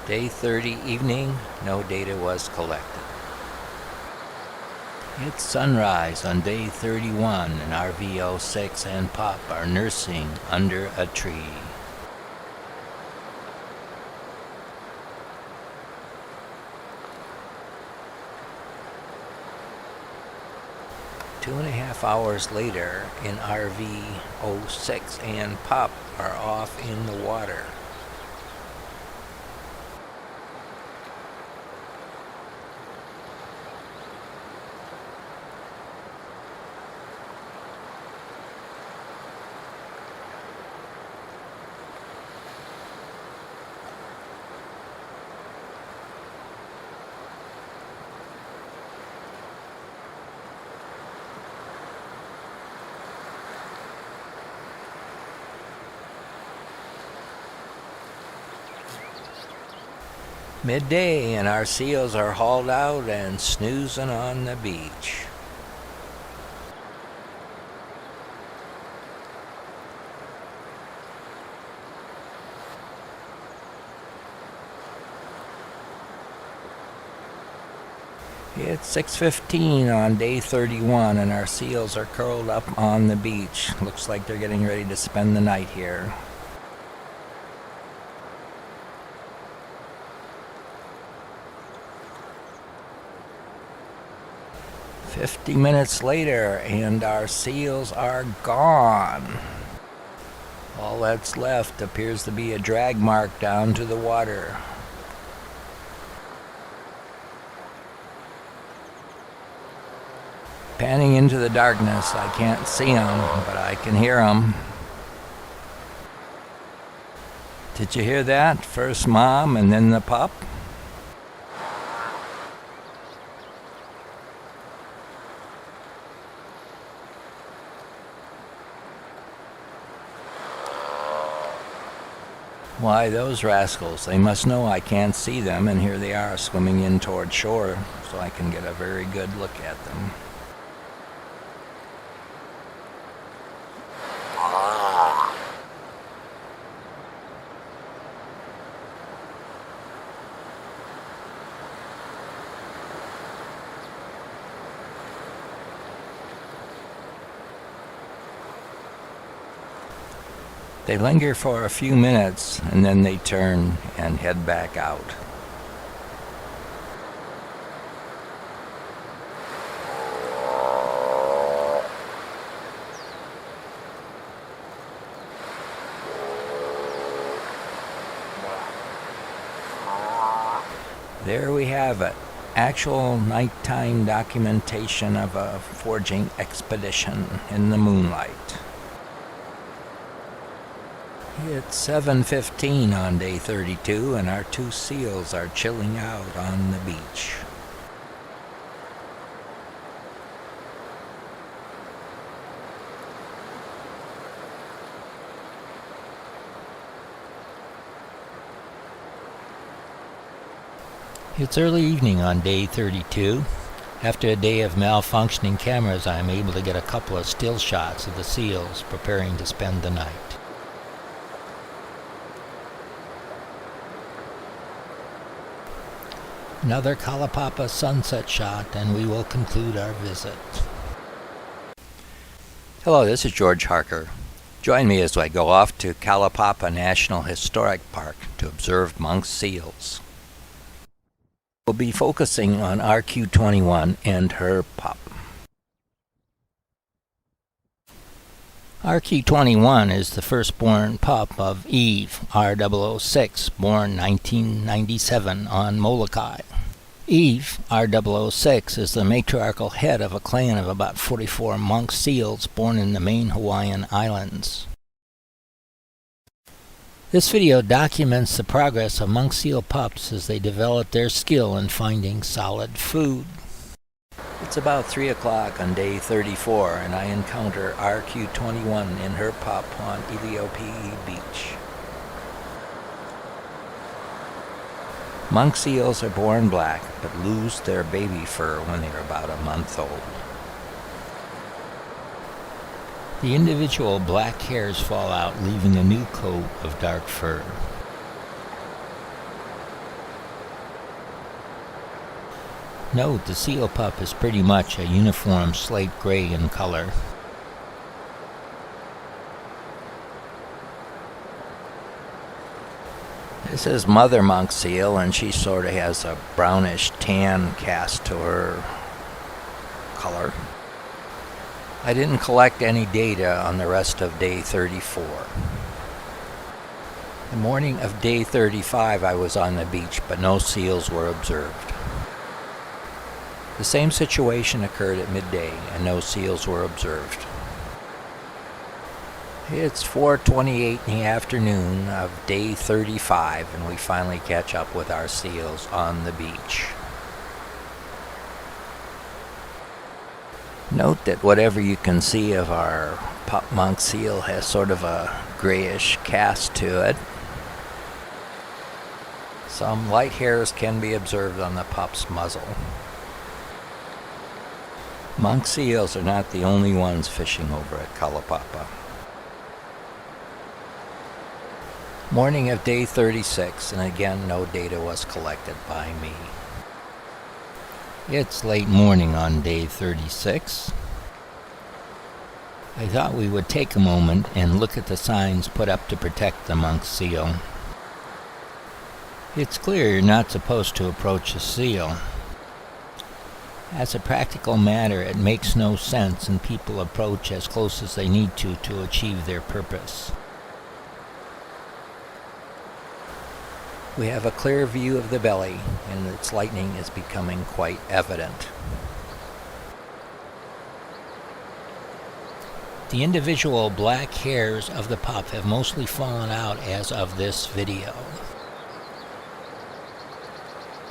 Day 30 evening, no data was collected. It's sunrise on day 31, and RV06 and Pup are nursing under a tree. Two and a half hours later, in RV06 and Pup are off in the water. Midday, and our seals are hauled out and snoozing on the beach. It's 6:15 on day 31, and our seals are curled up on the beach. Looks like they're getting ready to spend the night here. 50 minutes later, and our seals are gone. All that's left appears to be a drag mark down to the water. Panning into the darkness, I can't see them, but I can hear them. Did you hear that? First Mom and then the pup. Why, those rascals, they must know I can't see them, and here they are swimming in toward shore, so I can get a very good look at them. They linger for a few minutes, and then they turn and head back out. There we have it. Actual nighttime documentation of a foraging expedition in the moonlight. It's 7:15 on day 32, and our two seals are chilling out on the beach. It's early evening on day 32. After a day of malfunctioning cameras, I am able to get a couple of still shots of the seals preparing to spend the night. Another Kalapapa sunset shot, and we will conclude our visit. Hello, this is George Harker. Join me as I go off to Kalapapa National Historic Park to observe monk seals. We'll be focusing on RQ-21 and her pup. RQ-21 is the firstborn pup of Eve, R006, born 1997 on Molokai. Eve, R006, is the matriarchal head of a clan of about 44 monk seals born in the main Hawaiian Islands. This video documents the progress of monk seal pups as they develop their skill in finding solid food. It's about 3 o'clock on day 34 and I encounter RQ21 and her pup on Iliope Beach. Monk seals are born black but lose their baby fur when they are about a month old. The individual black hairs fall out, leaving a new coat of dark fur. Note, the seal pup is pretty much a uniform slate gray in color. This is mother monk seal, and she sort of has a brownish tan cast to her color. I didn't collect any data on the rest of day 34. The morning of day 35 I was on the beach, but no seals were observed. The same situation occurred at midday and no seals were observed. It's 4:28 in the afternoon of day 35 and we finally catch up with our seals on the beach. Note that whatever you can see of our pup monk seal has sort of a grayish cast to it. Some light hairs can be observed on the pup's muzzle. Monk seals are not the only ones fishing over at Kalapapa. Morning of day 36, and again no data was collected by me. It's late morning on day 36. I thought we would take a moment and look at the signs put up to protect the monk seal. It's clear you're not supposed to approach a seal. As a practical matter, it makes no sense and people approach as close as they need to achieve their purpose. We have a clear view of the belly, and its lightning is becoming quite evident. The individual black hairs of the pup have mostly fallen out as of this video.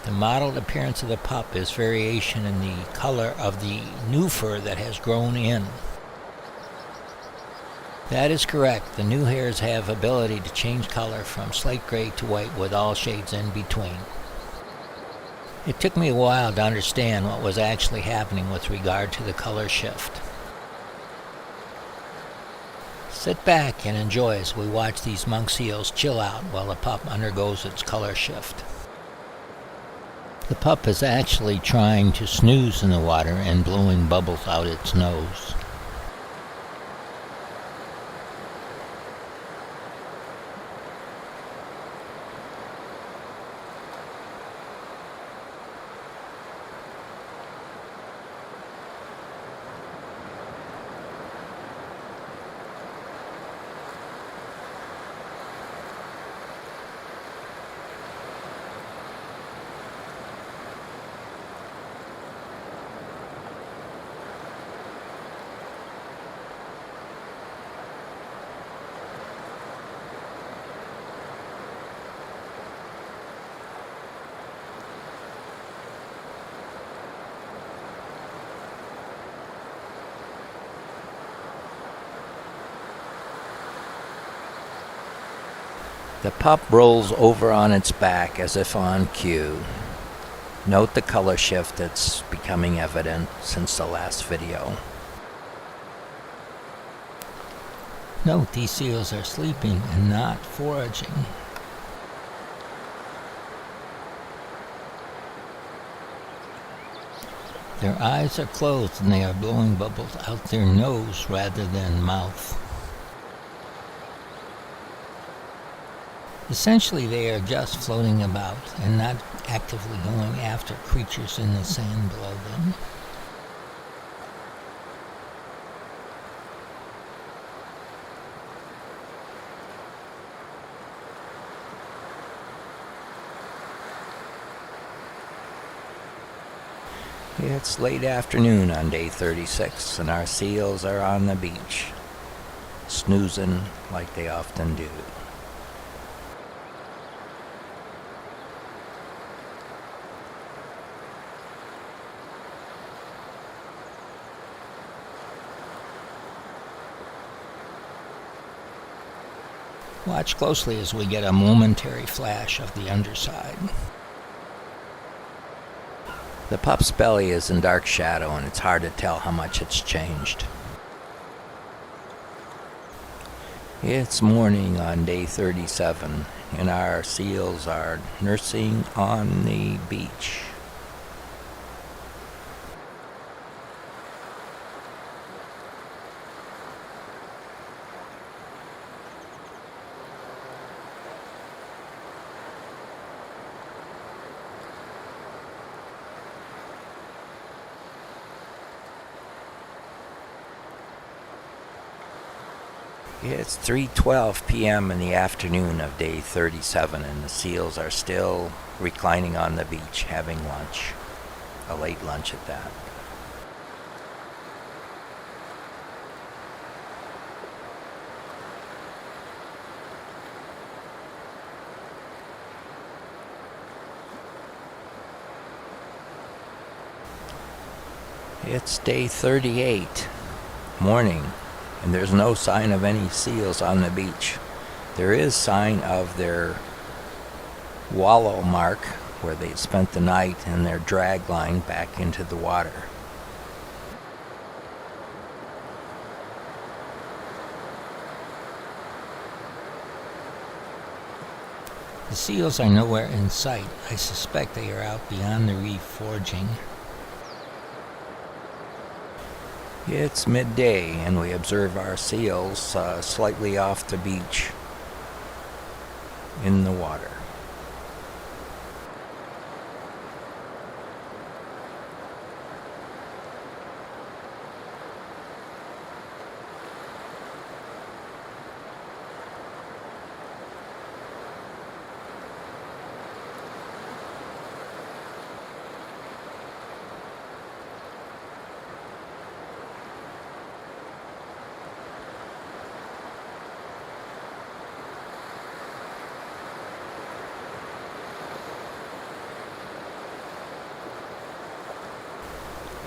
The mottled appearance of the pup is variation in the color of the new fur that has grown in. That is correct. The new hairs have ability to change color from slate gray to white with all shades in between. It took me a while to understand what was actually happening with regard to the color shift. Sit back and enjoy as we watch these monk seals chill out while the pup undergoes its color shift. The pup is actually trying to snooze in the water and blowing bubbles out its nose. The pup rolls over on its back as if on cue. Note the color shift that's becoming evident since the last video. Note these seals are sleeping and not foraging. Their eyes are closed and they are blowing bubbles out their nose rather than mouth. Essentially, they are just floating about and not actively going after creatures in the sand below them. It's late afternoon on day 36, and our seals are on the beach, snoozing like they often do. Watch closely as we get a momentary flash of the underside. The pup's belly is in dark shadow and it's hard to tell how much it's changed. It's morning on day 37 and our seals are nursing on the beach. It's 3:12 p.m. in the afternoon of day 37 and the seals are still reclining on the beach having lunch. A late lunch at that. It's day 38, morning. And there's no sign of any seals on the beach. There is sign of their wallow mark where they spent the night and their drag line back into the water. The seals are nowhere in sight. I suspect they are out beyond the reef foraging. It's midday and we observe our seals slightly off the beach in the water.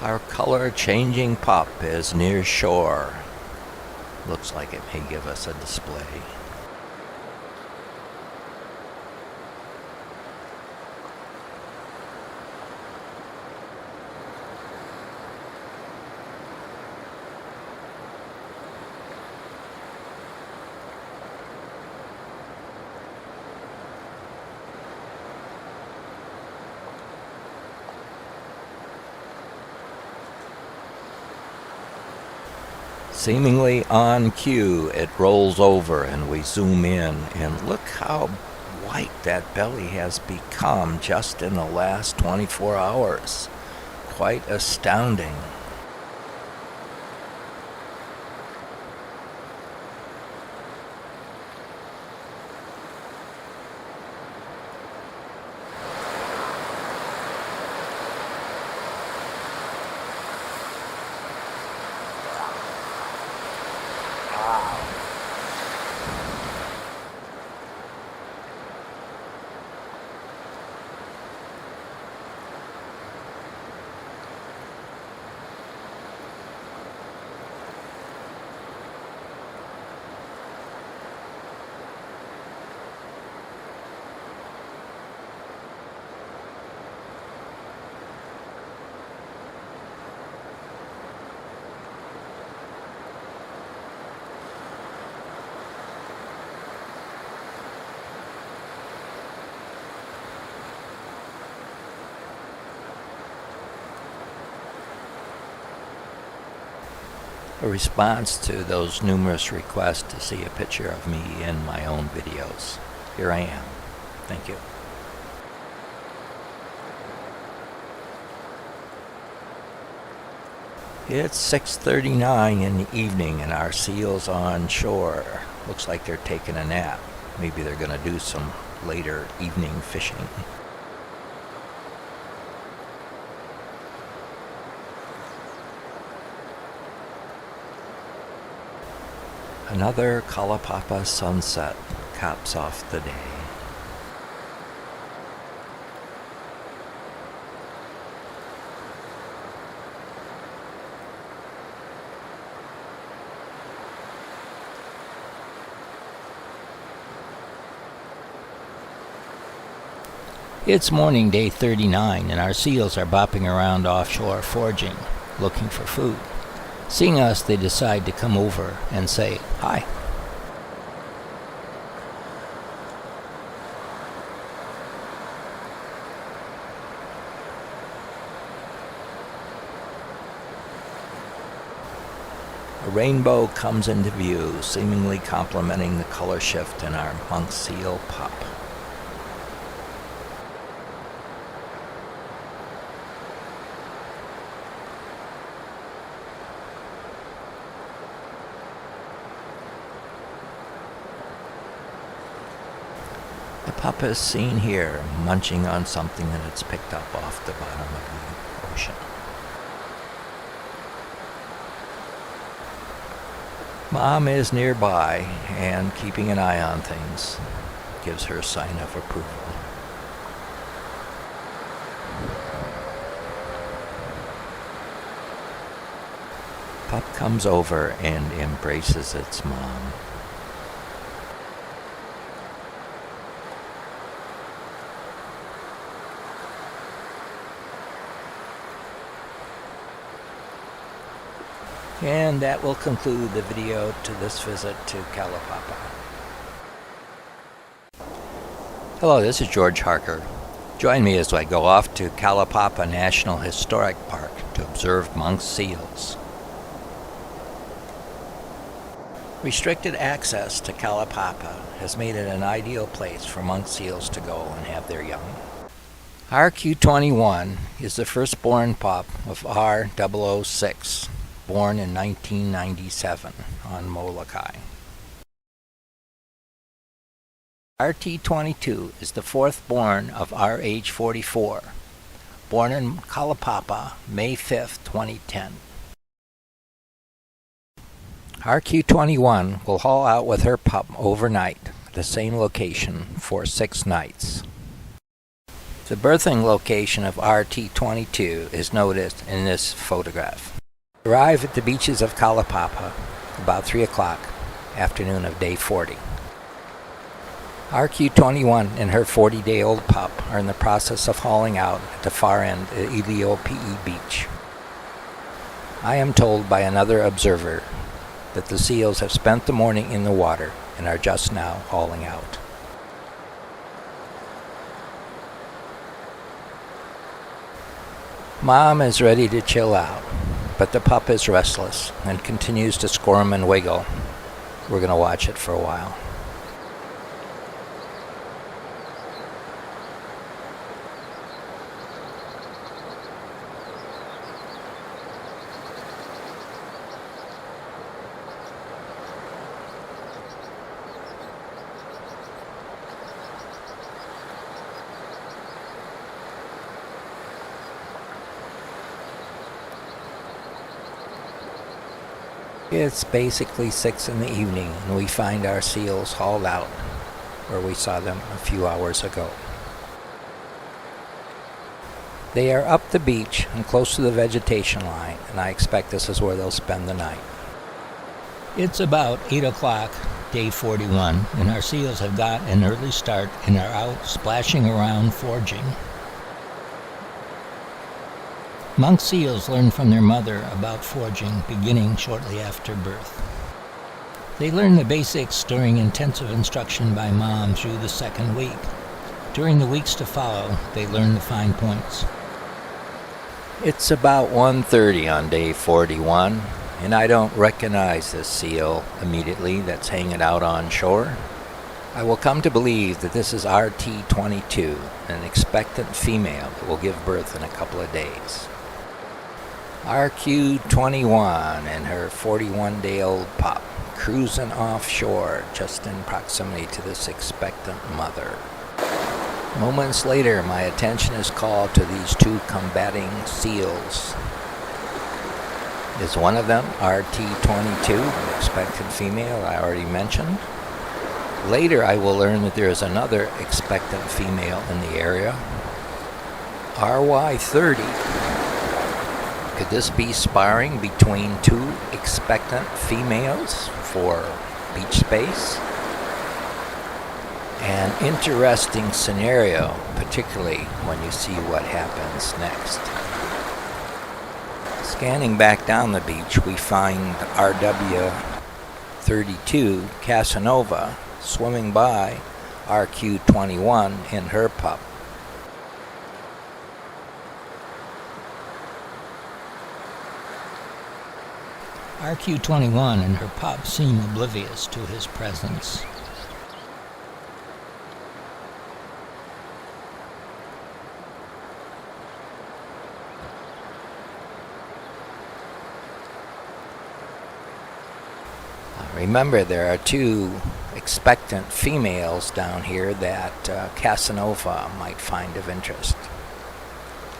Our color-changing pup is near shore. Looks like it may give us a display. Seemingly on cue, it rolls over and we zoom in, and look how white that belly has become just in the last 24 hours. Quite astounding. A response to those numerous requests to see a picture of me in my own videos. Here I am. Thank you. It's 6:39 in the evening and our seals on shore. Looks like they're taking a nap. Maybe they're going to do some later evening fishing. Another Kalapapa sunset caps off the day. It's morning day 39 and our seals are bopping around offshore foraging, looking for food. Seeing us, they decide to come over and say hi. A rainbow comes into view, seemingly complementing the color shift in our monk seal pup. The pup is seen here, munching on something that it's picked up off the bottom of the ocean. Mom is nearby and keeping an eye on things, gives her a sign of approval. Pup comes over and embraces its mom. And that will conclude the video to this visit to Kalaupapa. Hello, this is George Harker. Join me as I go off to Kalaupapa National Historic Park to observe monk seals. Restricted access to Kalaupapa has made it an ideal place for monk seals to go and have their young. RQ-21 is the firstborn pup of R006. Born in 1997 on Molokai. RT-22 is the fourth born of RH-44, born in Kalaupapa, May 5, 2010. RQ-21 will haul out with her pup overnight at the same location for 6 nights. The birthing location of RT-22 is noticed in this photograph. Arrive at the beaches of Kalaupapa about 3 o'clock, afternoon of day 40. RQ-21 and her 40-day-old pup are in the process of hauling out at the far end of Iliopi'i Beach. I am told by another observer that the seals have spent the morning in the water and are just now hauling out. Mom is ready to chill out, but the pup is restless and continues to squirm and wiggle. We're going to watch it for a while. It's basically 6 in the evening and we find our seals hauled out where we saw them a few hours ago. They are up the beach and close to the vegetation line, and I expect this is where they'll spend the night. It's about 8 o'clock, day 41, and our seals have got an early start and are out splashing around foraging. Monk seals learn from their mother about foraging beginning shortly after birth. They learn the basics during intensive instruction by mom through the second week. During the weeks to follow, they learn the fine points. It's about 1:30 on day 41, and I don't recognize this seal immediately that's hanging out on shore. I will come to believe that this is RT-22, an expectant female that will give birth in a couple of days. RQ-21 and her 41-day-old pup cruising offshore just in proximity to this expectant mother. Moments later, my attention is called to these two combating seals. Is one of them RT-22, an expectant female I already mentioned? Later I will learn that there is another expectant female in the area, RY-30. Could this be sparring between two expectant females for beach space? An interesting scenario, particularly when you see what happens next. Scanning back down the beach, we find RW32 Casanova swimming by RQ21 and her pup. RQ21 and her pup seem oblivious to his presence. Remember, there are two expectant females down here that Casanova might find of interest.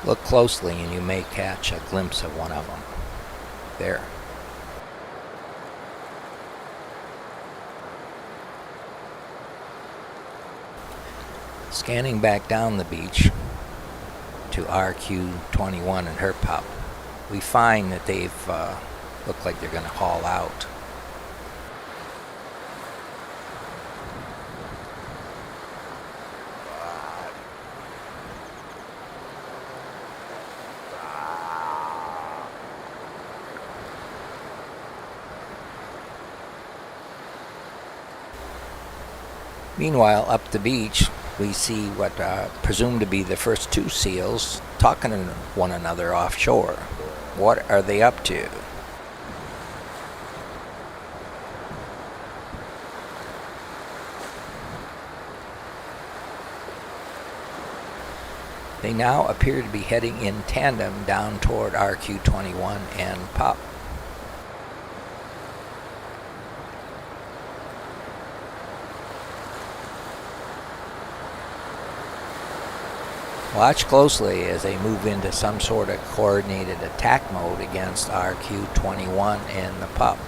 Look closely and you may catch a glimpse of one of them. There. Scanning back down the beach to RQ21 and her pup, we find that they've look like they're going to haul out. Meanwhile, up the beach, we see what presumed to be the first two seals talking to one another offshore. What are they up to? They now appear to be heading in tandem down toward RQ21 and pup. Watch closely as they move into some sort of coordinated attack mode against RQ21 and the pup.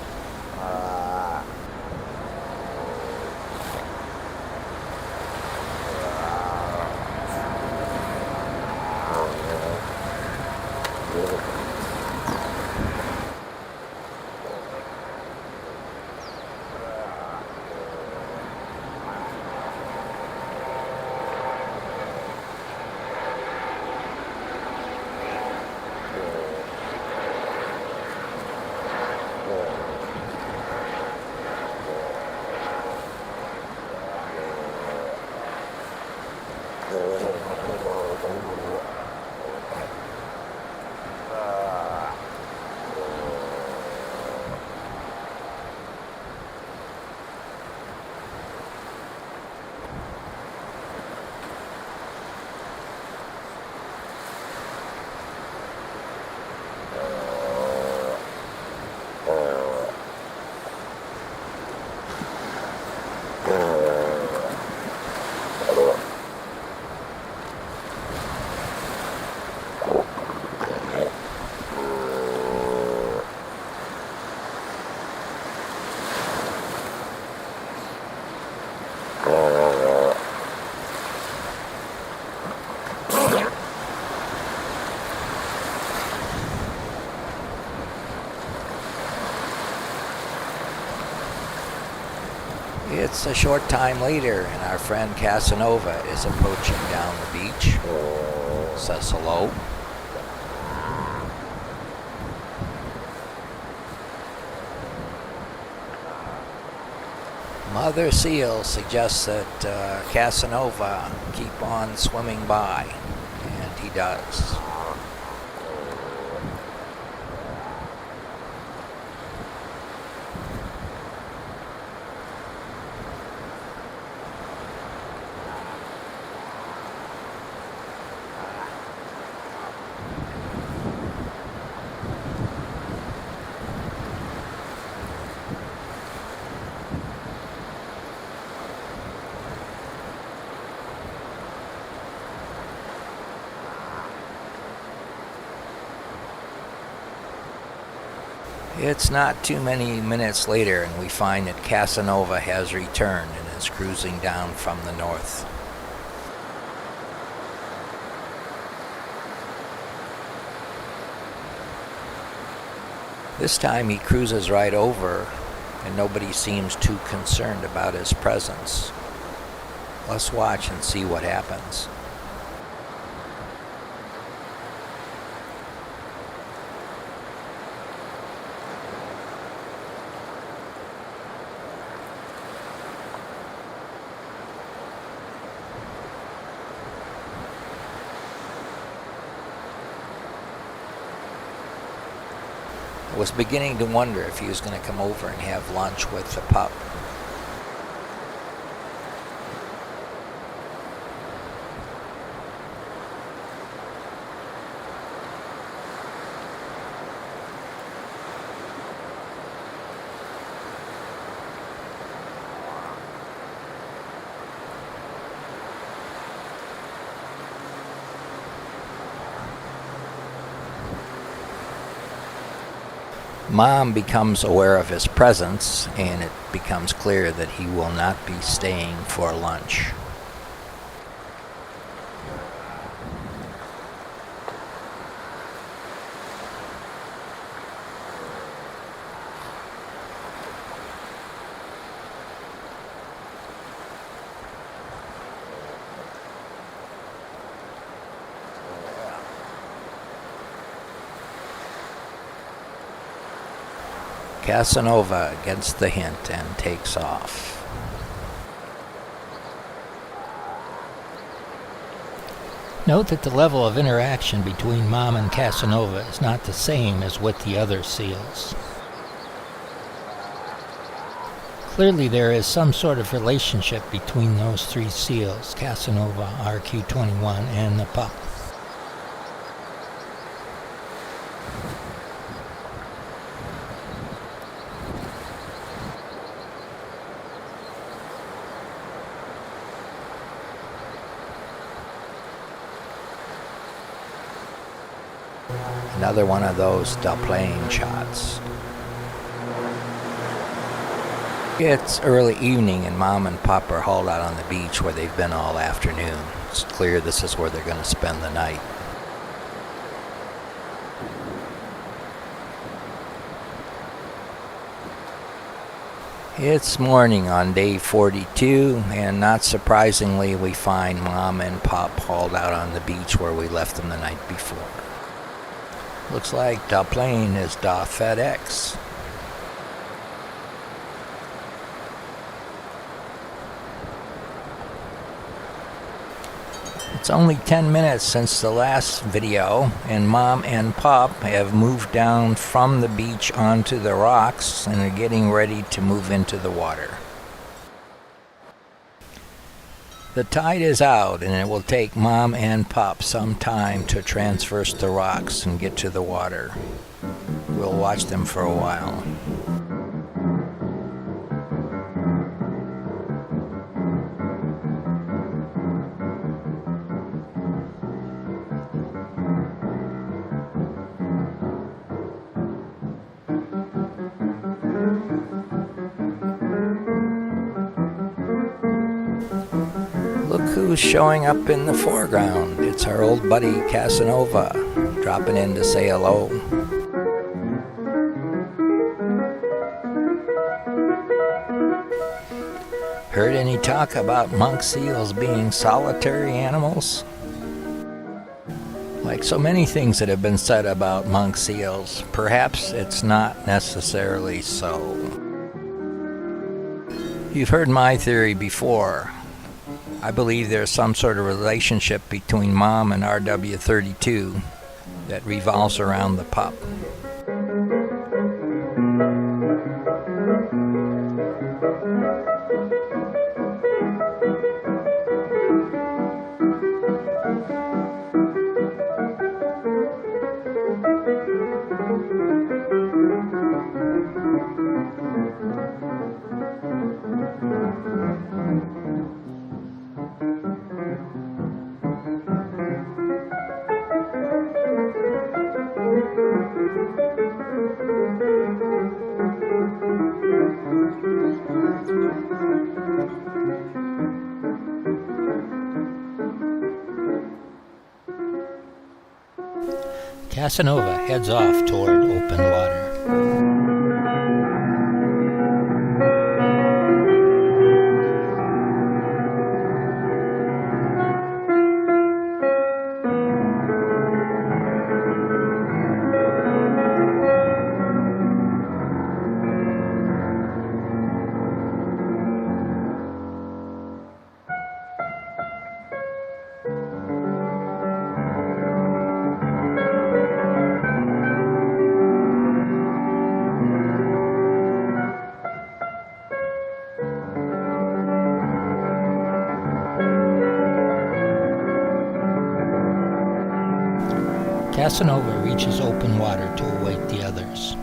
It's a short time later, and our friend Casanova is approaching down the beach. Says hello. Mother Seal suggests that Casanova keep on swimming by, and he does. It's not too many minutes later, and we find that Casanova has returned and is cruising down from the north. This time he cruises right over, and nobody seems too concerned about his presence. Let's watch and see what happens. I was beginning to wonder if he was going to come over and have lunch with the pup. Mom becomes aware of his presence, and it becomes clear that he will not be staying for lunch. Casanova gets the hint and takes off. Note that the level of interaction between Mom and Casanova is not the same as with the other seals. Clearly there is some sort of relationship between those three seals, Casanova, RQ-21, and the pup. Another one of those double shots. It's early evening and Mom and Pup are hauled out on the beach where they've been all afternoon. It's clear this is where they're going to spend the night. It's morning on day 42, and not surprisingly we find Mom and Pup hauled out on the beach where we left them the night before. Looks like da plane is da FedEx. It's only 10 minutes since the last video, and Mom and Pup have moved down from the beach onto the rocks and are getting ready to move into the water. The tide is out, and it will take Mom and Pup some time to traverse the rocks and get to the water. We'll watch them for a while. Look who's showing up in the foreground. It's our old buddy Casanova, dropping in to say hello. Heard any talk about monk seals being solitary animals? Like so many things that have been said about monk seals, perhaps it's not necessarily so. You've heard my theory before. I believe there's some sort of relationship between Mom and RW32 that revolves around the pup. Casanova heads off toward open water. Casanova reaches open water to await the others.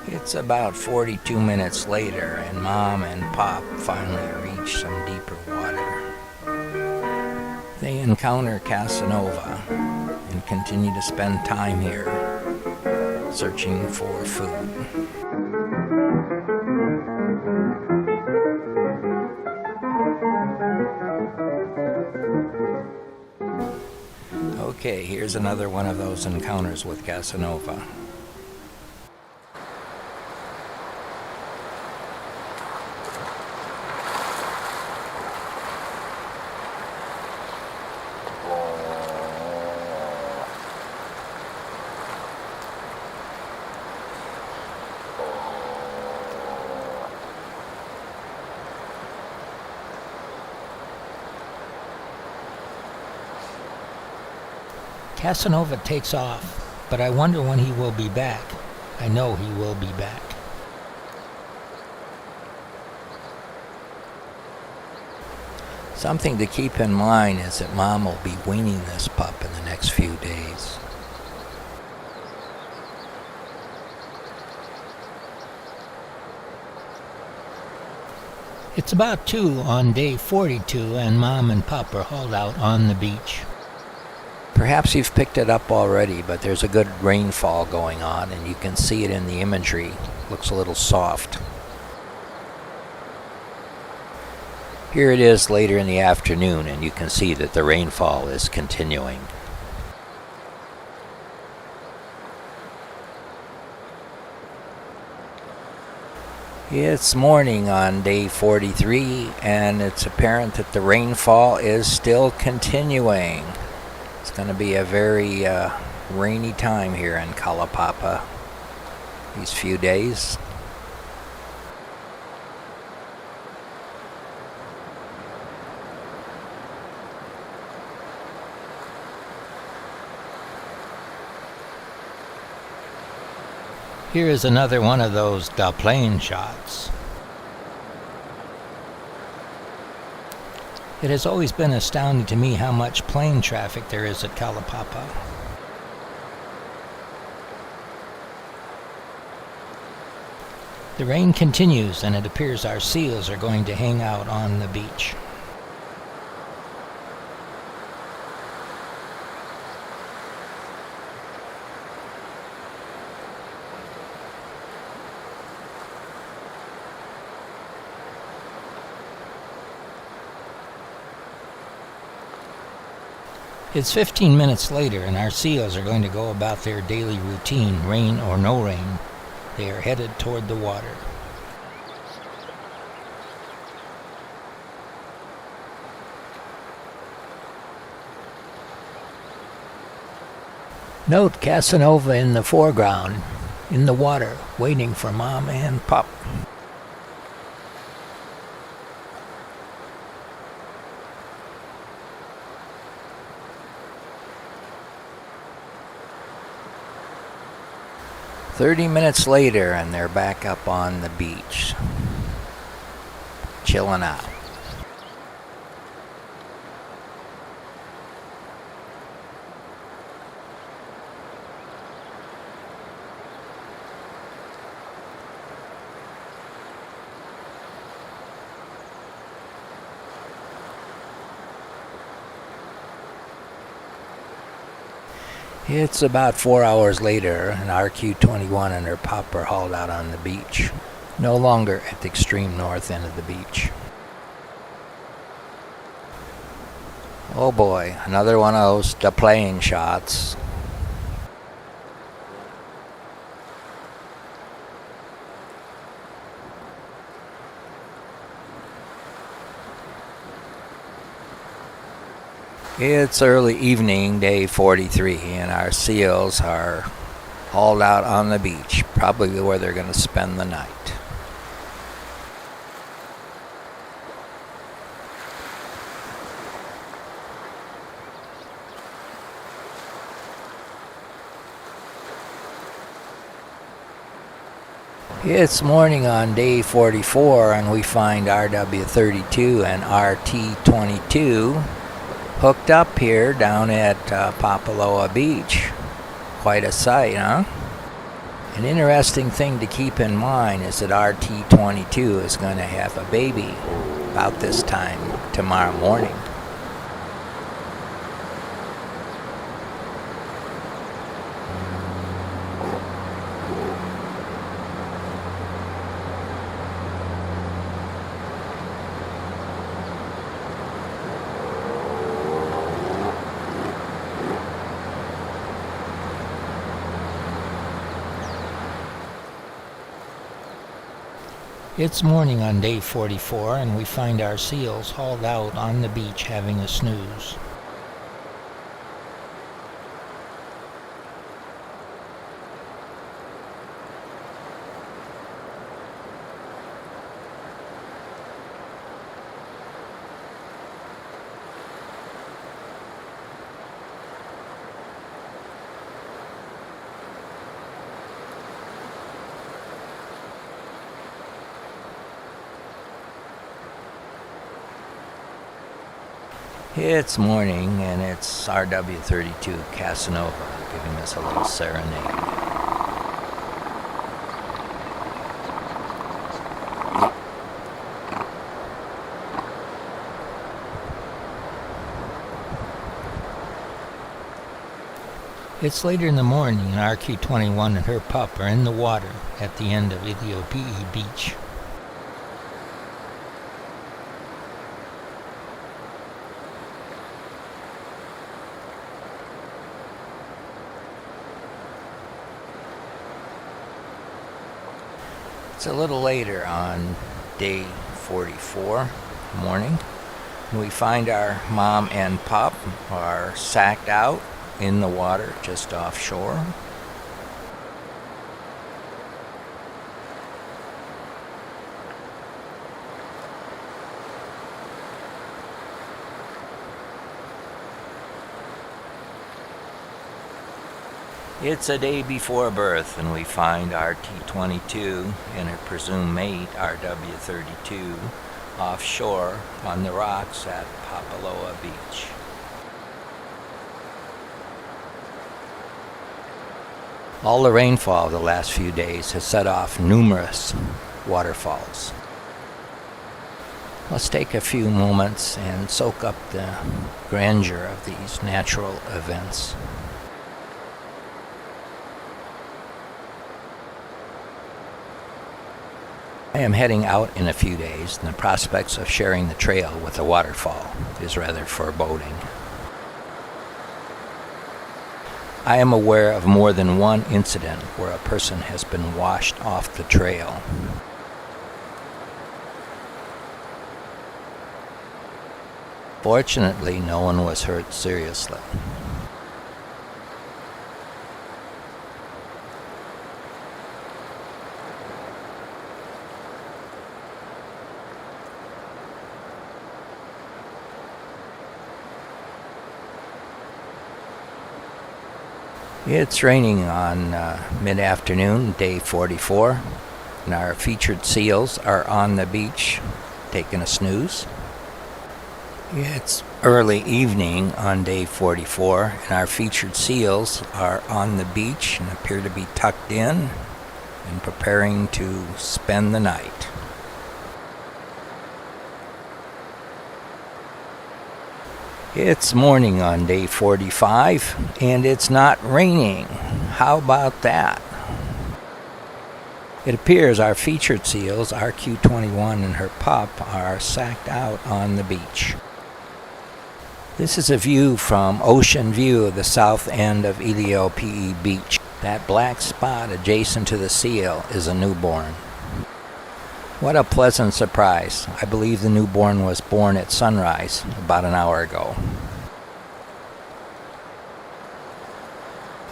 It's about 42 minutes later, and Mom and Pop finally reach some deeper water. They encounter Casanova and continue to spend time here, searching for food. Okay, here's another one of those encounters with Casanova. Casanova takes off, but I wonder when he will be back. I know he will be back. Something to keep in mind is that Mom will be weaning this pup in the next few days. It's about 2 on day 42, and Mom and Pup are hauled out on the beach. Perhaps you've picked it up already, but there's a good rainfall going on, and you can see it in the imagery. Looks a little soft. Here it is later in the afternoon, and you can see that the rainfall is continuing. It's morning on day 43, and it's apparent that the rainfall is still continuing. It's going to be a very rainy time here in Kalaupapa these few days. Here is another one of those plane shots. It has always been astounding to me how much plane traffic there is at Kalaupapa. The rain continues, and it appears our seals are going to hang out on the beach. It's 15 minutes later, and our seals are going to go about their daily routine, rain or no rain. They are headed toward the water. Note Casanova in the foreground, in the water, waiting for Mom and Pup. "30 minutes later, and they're back up on the beach. chilling out. It's about 4 hours later, and RQ-21 and her pup are hauled out on the beach, no longer at the extreme north end of the beach. Oh boy, another one of those playing shots. It's early evening, day 43, and our seals are hauled out on the beach, probably where they're going to spend the night. It's morning on day 44, and we find RW32 and RT22 hooked up here down at Papaloa Beach. Quite a sight, huh? An interesting thing to keep in mind is that RT22 is going to have a baby about this time tomorrow morning. It's morning on day 44, and we find our seals hauled out on the beach having a snooze. It's morning, and it's RW32 Casanova giving us a little serenade. It's later in the morning, and RQ-21 and her pup are in the water at the end of Iliopi'i Beach. It's a little later on day 44 morning. We find our mom and pup are sacked out in the water just offshore. It's a day before birth, and we find RT-22 and her presumed mate, RW-32, offshore on the rocks at Papaloa Beach. All the rainfall of the last few days has set off numerous waterfalls. Let's take a few moments and soak up the grandeur of these natural events. I am heading out in a few days, and the prospects of sharing the trail with a waterfall is rather foreboding. I am aware of more than one incident where a person has been washed off the trail. Fortunately, no one was hurt seriously. It's raining on mid-afternoon, day 44, and our featured seals are on the beach taking a snooze. It's early evening on day 44, and our featured seals are on the beach and appear to be tucked in and preparing to spend the night. It's morning on day 45, and it's not raining. How about that? It appears our featured seals, RQ21 and her pup, are sacked out on the beach. This is a view from Ocean View of the south end of Elio-Pe Beach. That black spot adjacent to the seal is a newborn. What a pleasant surprise. I believe the newborn was born at sunrise about an hour ago.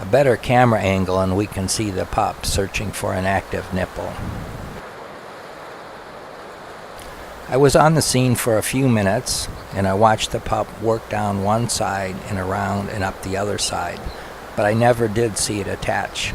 A better camera angle and we can see the pup searching for an active nipple. I was on the scene for a few minutes, and I watched the pup work down one side and around and up the other side, but I never did see it attach.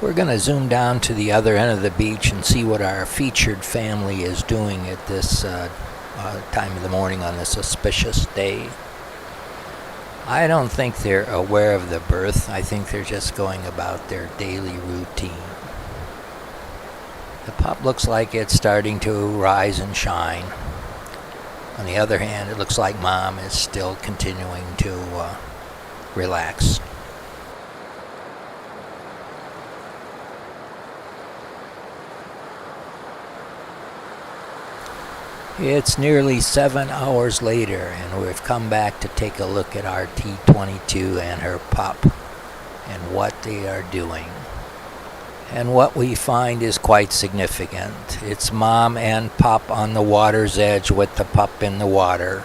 We're going to zoom down to the other end of the beach and see what our featured family is doing at this time of the morning on this auspicious day. I don't think they're aware of the birth. I think they're just going about their daily routine. The pup looks like it's starting to rise and shine. On the other hand, it looks like mom is still continuing to relax. It's nearly 7 hours later, and we've come back to take a look at our T22 and her pup and what they are doing. And what we find is quite significant. It's mom and pup on the water's edge with the pup in the water.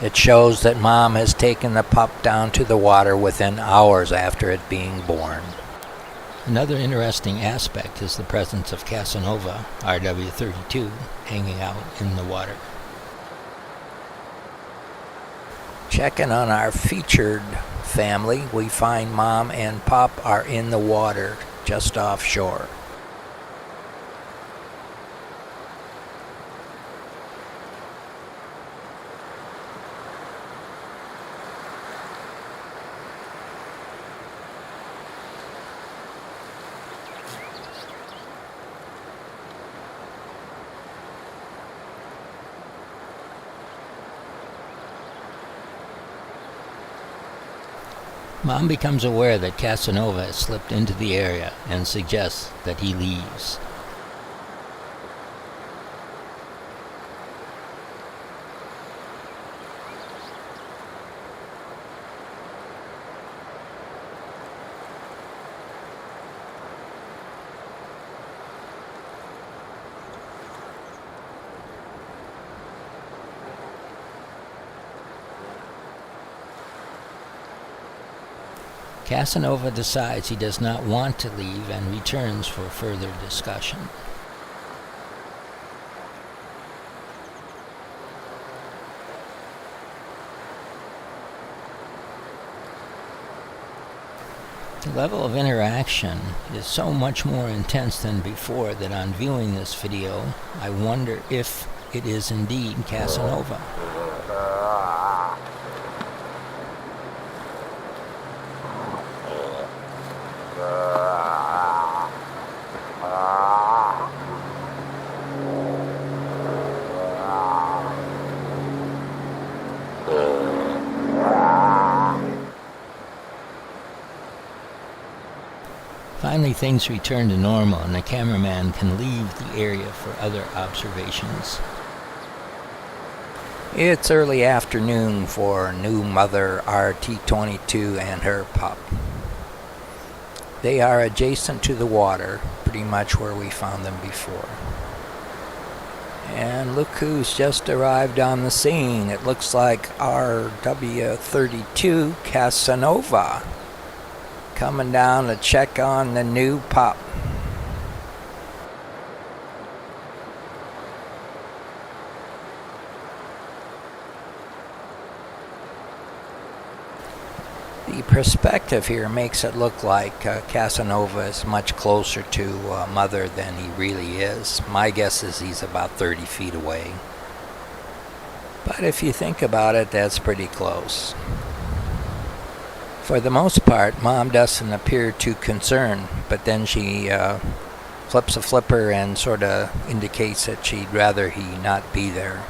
It shows that mom has taken the pup down to the water within hours after it being born. Another interesting aspect is the presence of Casanova, RW32, hanging out in the water. Checking on our featured family, we find mom and pup are in the water just offshore. Mom becomes aware that Casanova has slipped into the area and suggests that he leaves. Casanova decides he does not want to leave and returns for further discussion. The level of interaction is so much more intense than before that on viewing this video, I wonder if it is indeed Casanova. Finally, things return to normal and the cameraman can leave the area for other observations. It's early afternoon for new mother RT22 and her pup. They are adjacent to the water, pretty much where we found them before. And look who's just arrived on the scene. It looks like RW32 Casanova coming down to check on the new pup. The perspective here makes it look like Casanova is much closer to mother than he really is. My guess is he's about 30 feet away. But if you think about it, that's pretty close. For the most part, Mom doesn't appear too concerned, but then she flips a flipper and sort of indicates that she'd rather he not be there.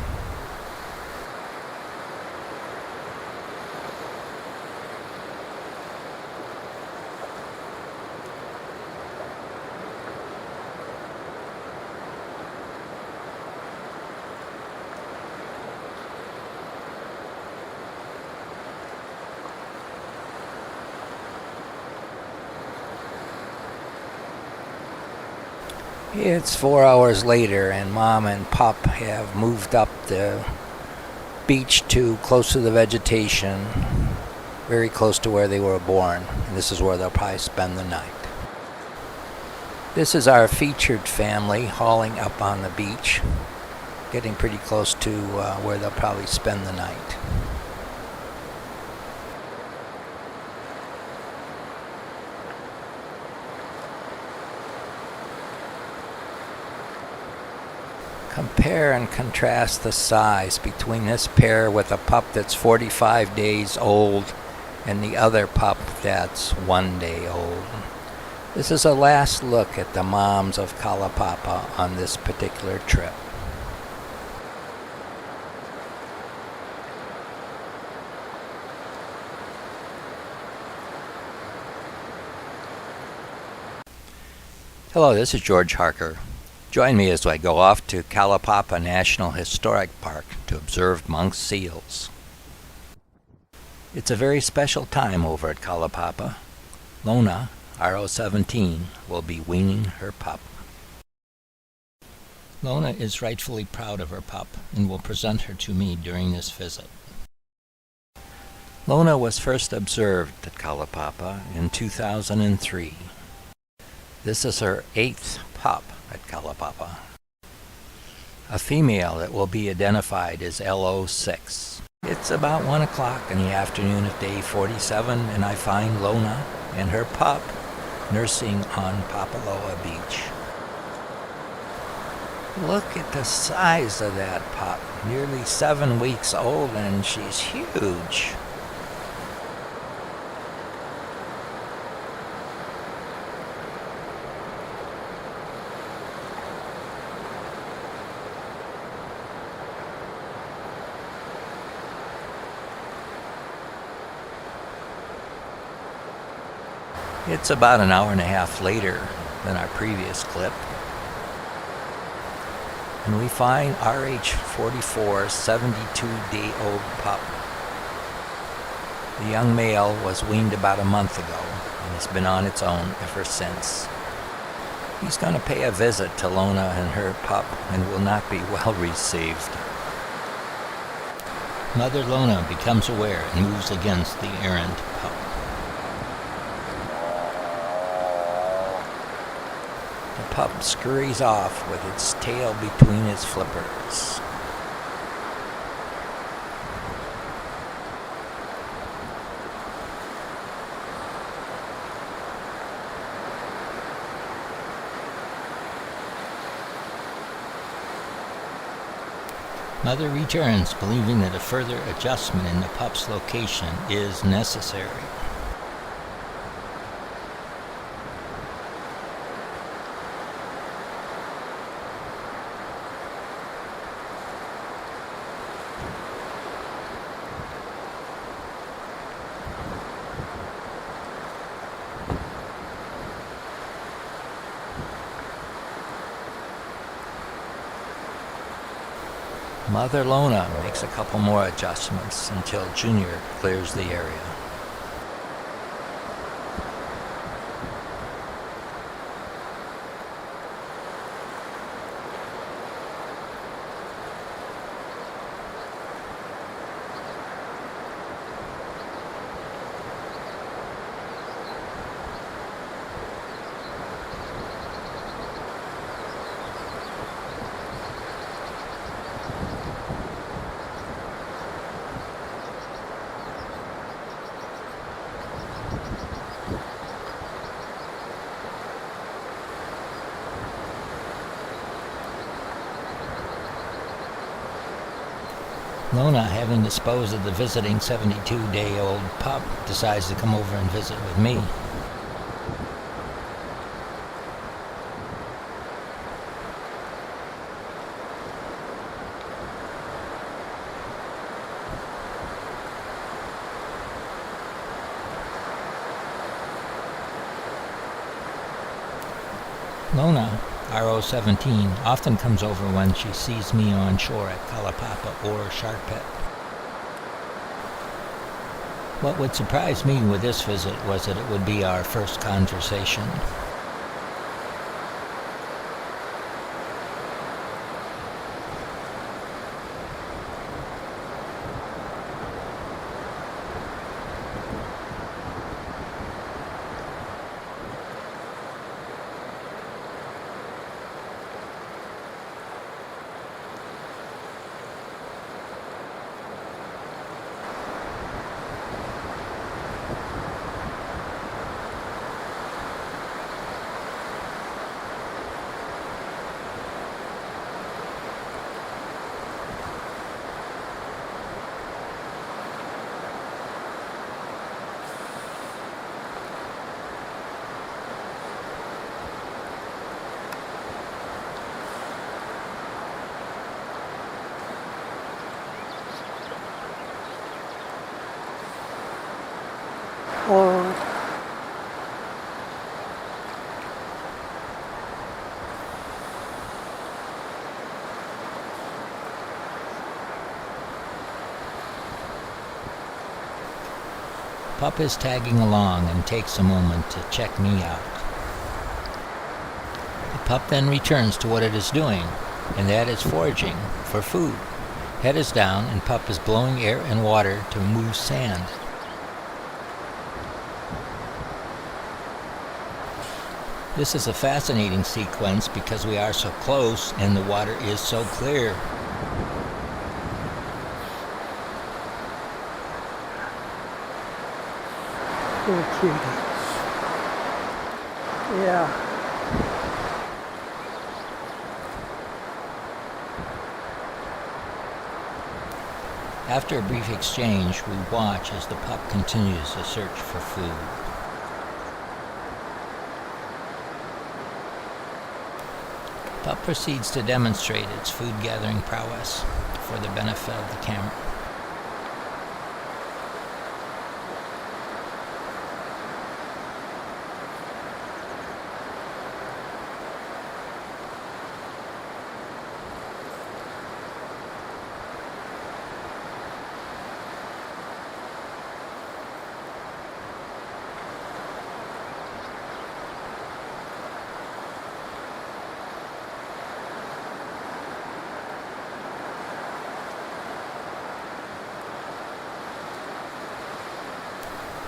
It's 4 hours later and Mom and Pup have moved up the beach to close to the vegetation, very close to where they were born, and this is where they'll probably spend the night. This is our featured family hauling up on the beach, getting pretty close to where they'll probably spend the night. Compare and contrast the size between this pair with a pup that's 45 days old and the other pup that's 1 day old. This is a last look at the moms of Kalaupapa on this particular trip. Hello, this is George Harker. Join me as I go off to Kalaupapa National Historic Park to observe monk seals. It's a very special time over at Kalaupapa. Lona, RO17, will be weaning her pup. Lona is rightfully proud of her pup and will present her to me during this visit. Lona was first observed at Kalaupapa in 2003. This is her 8th pup at Kalaupapa. A female that will be identified as LO6. It's about 1 o'clock in the afternoon of day 47 and I find Lona and her pup nursing on Papaloa Beach. Look at the size of that pup, nearly 7 weeks old and she's huge. It's about an hour and a half later than our previous clip, and we find RH44 72-day-old pup. The young male was weaned about a month ago and has been on its own ever since. He's going to pay a visit to Lona and her pup and will not be well received. Mother Lona becomes aware and moves against the errant pup. The pup scurries off with its tail between its flippers. Mother returns, believing that a further adjustment in the pup's location is necessary. Mother Lona makes a couple more adjustments until Junior clears the area. Lona, having disposed of the visiting 72-day-old pup, decides to come over and visit with me. Lona, RO17, often comes over when she sees me on shore at Kalapapa or Shark Pit. What would surprise me with this visit was that it would be our first conversation. Pup is tagging along and takes a moment to check me out. The pup then returns to what it is doing, and that is foraging for food. Head is down and pup is blowing air and water to move sand. This is a fascinating sequence because we are so close and the water is so clear. Poor cutie. Yeah. After a brief exchange, we watch as the pup continues to search for food. Pup proceeds to demonstrate its food-gathering prowess for the benefit of the camera.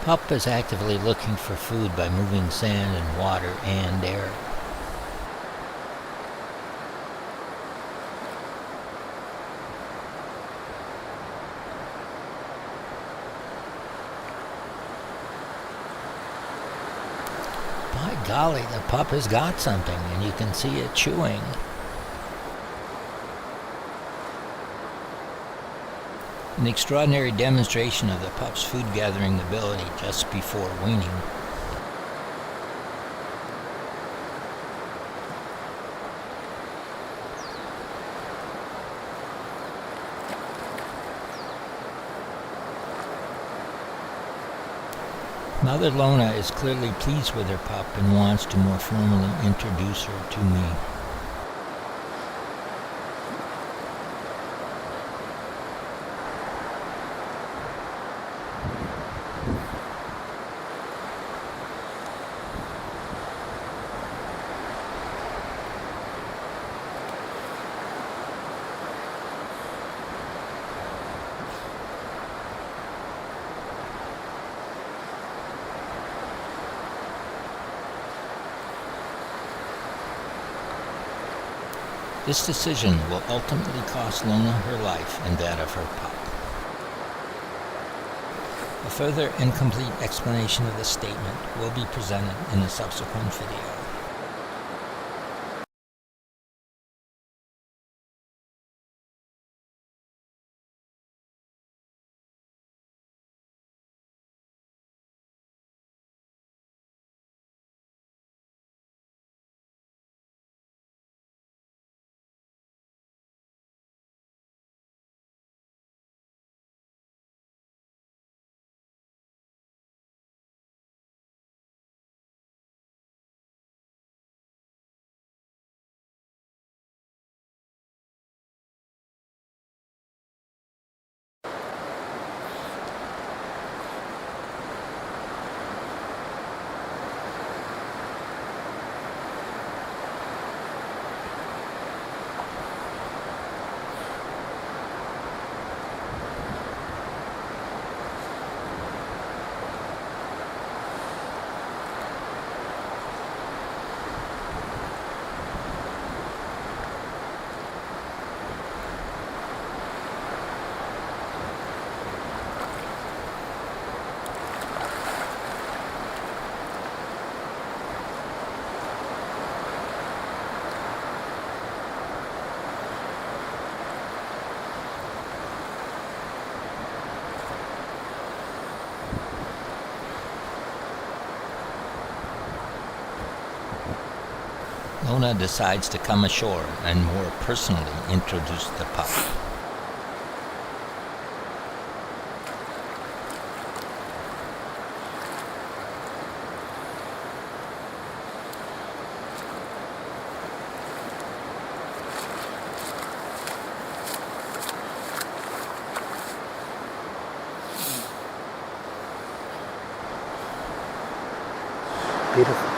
Pup is actively looking for food by moving sand and water and air. By golly, the pup has got something, and you can see it chewing. An extraordinary demonstration of the pup's food-gathering ability just before weaning. Mother Lona is clearly pleased with her pup and wants to more formally introduce her to me. This decision will ultimately cost Lona her life and that of her pup. A further incomplete explanation of this statement will be presented in a subsequent video. Lona decides to come ashore and more personally introduce the pup. Beautiful.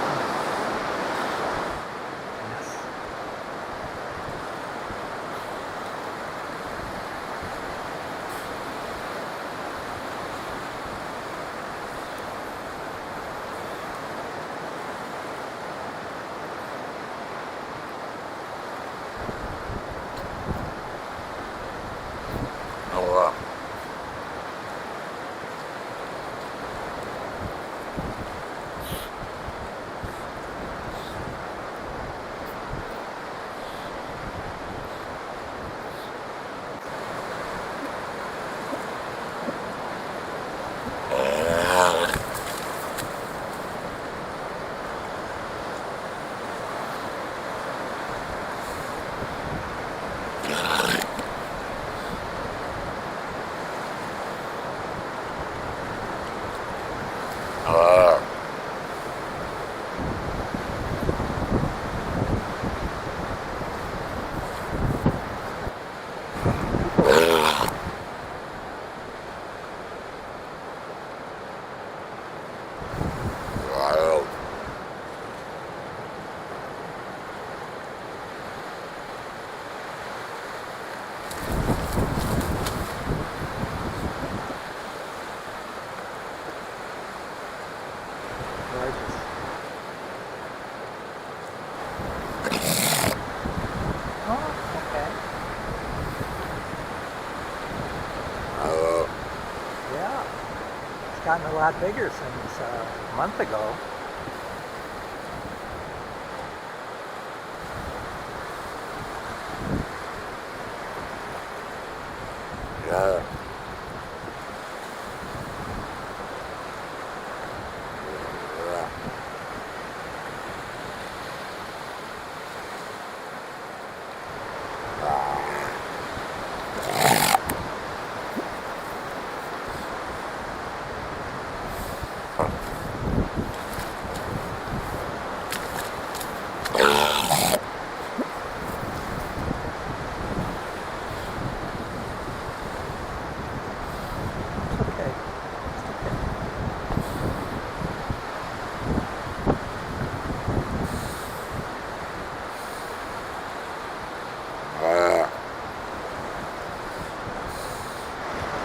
Gotten a lot bigger since a month ago. Yeah.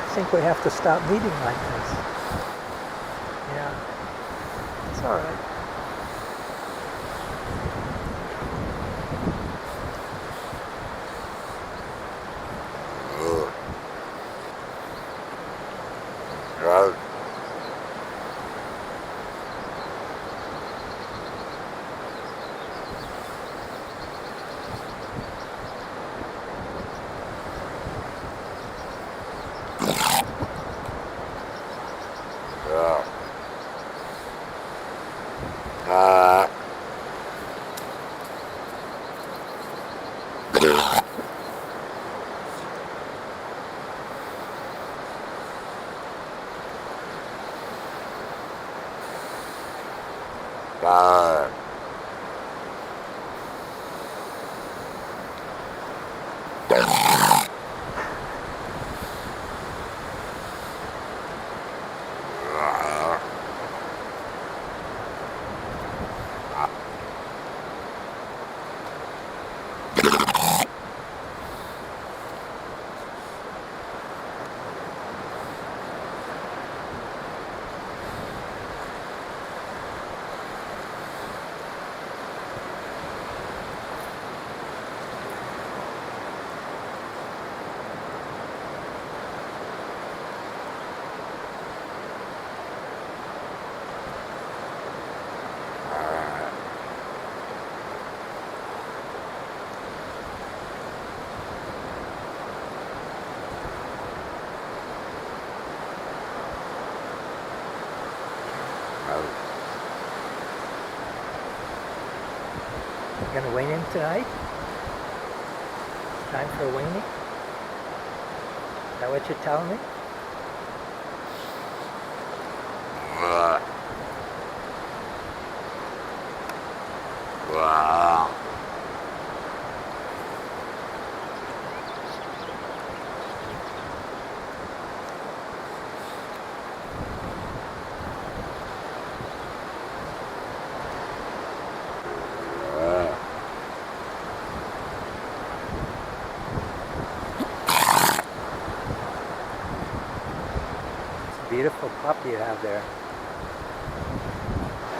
I think we have to stop meeting like this. Yeah, it's all right. You gonna wean him tonight? Time for a weaning? Is that what you're telling me? Beautiful pup you have there.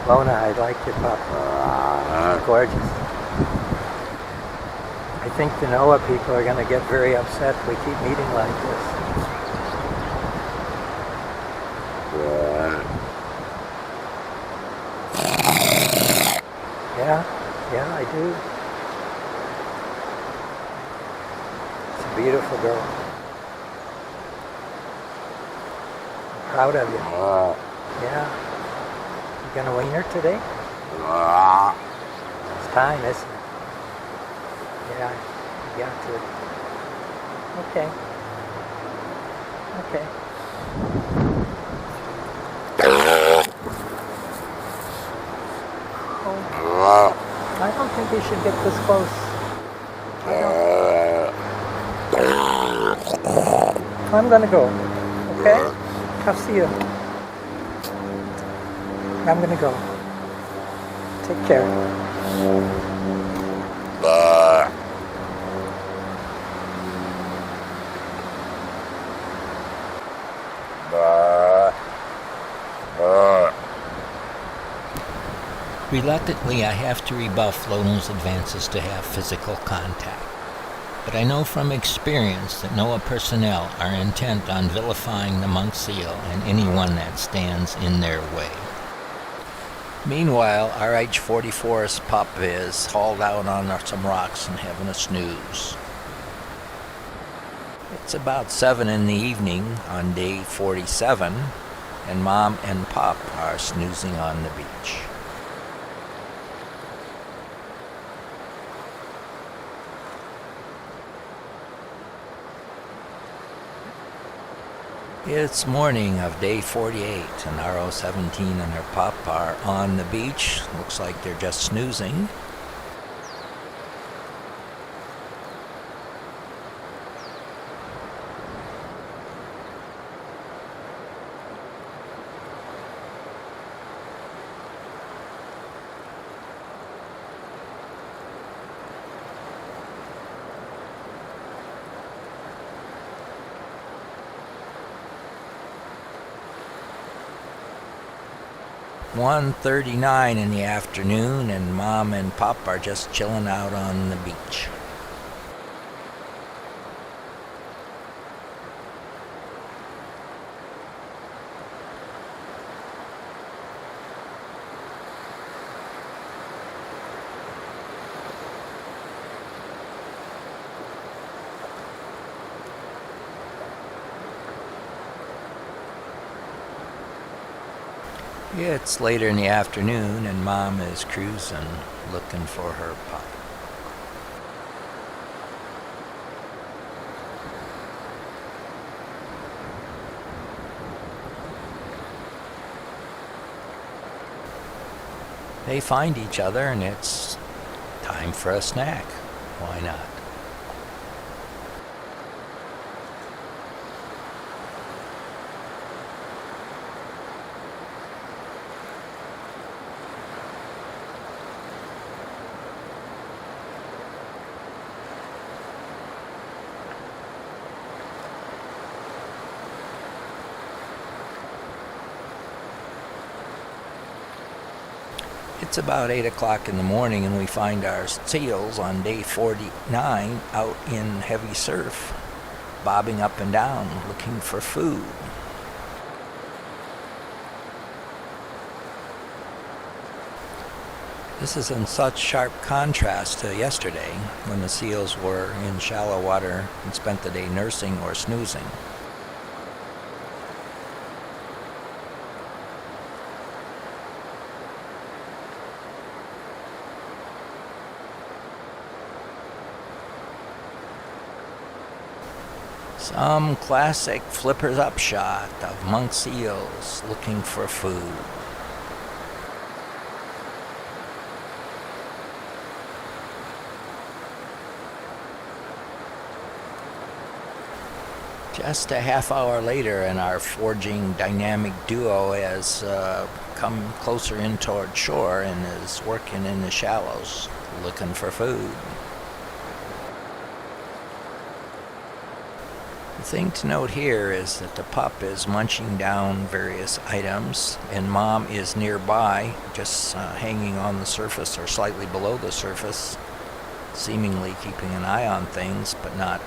Lona, I like your pup. Gorgeous. I think the NOAA people are going to get very upset if we keep meeting like this. Yeah, I do. It's a beautiful girl. Proud of you. Yeah. You gonna wean her today? It's time, isn't it? Yeah, you got to. Okay. Okay. Oh, I don't think you should get this close. I'm gonna go. Okay? I'll see you. I'm gonna go. Take care. Reluctantly, I have to rebuff Lono's advances to have physical contact. But I know from experience that NOAA personnel are intent on vilifying the monk seal and anyone that stands in their way. Meanwhile, RH-44's pup is hauled out on some rocks and having a snooze. It's about 7 in the evening on day 47, and Mom and Pop are snoozing on the beach. It's morning of day 48, and RO-17 and her pup are on the beach. Looks like they're just snoozing. It's 1:39 in the afternoon, and Mom and Pop are just chilling out on the beach. It's later in the afternoon, and Mom is cruising, looking for her pup. They find each other and it's time for a snack. Why not? It's about 8 o'clock in the morning and we find our seals on day 49 out in heavy surf, bobbing up and down looking for food. This is in such sharp contrast to yesterday when the seals were in shallow water and spent the day nursing or snoozing. Some classic flippers up shot of monk seals looking for food. Just a half hour later and our foraging dynamic duo has come closer in toward shore and is working in the shallows looking for food. The thing to note here is that the pup is munching down various items and mom is nearby, just hanging on the surface or slightly below the surface, seemingly keeping an eye on things but not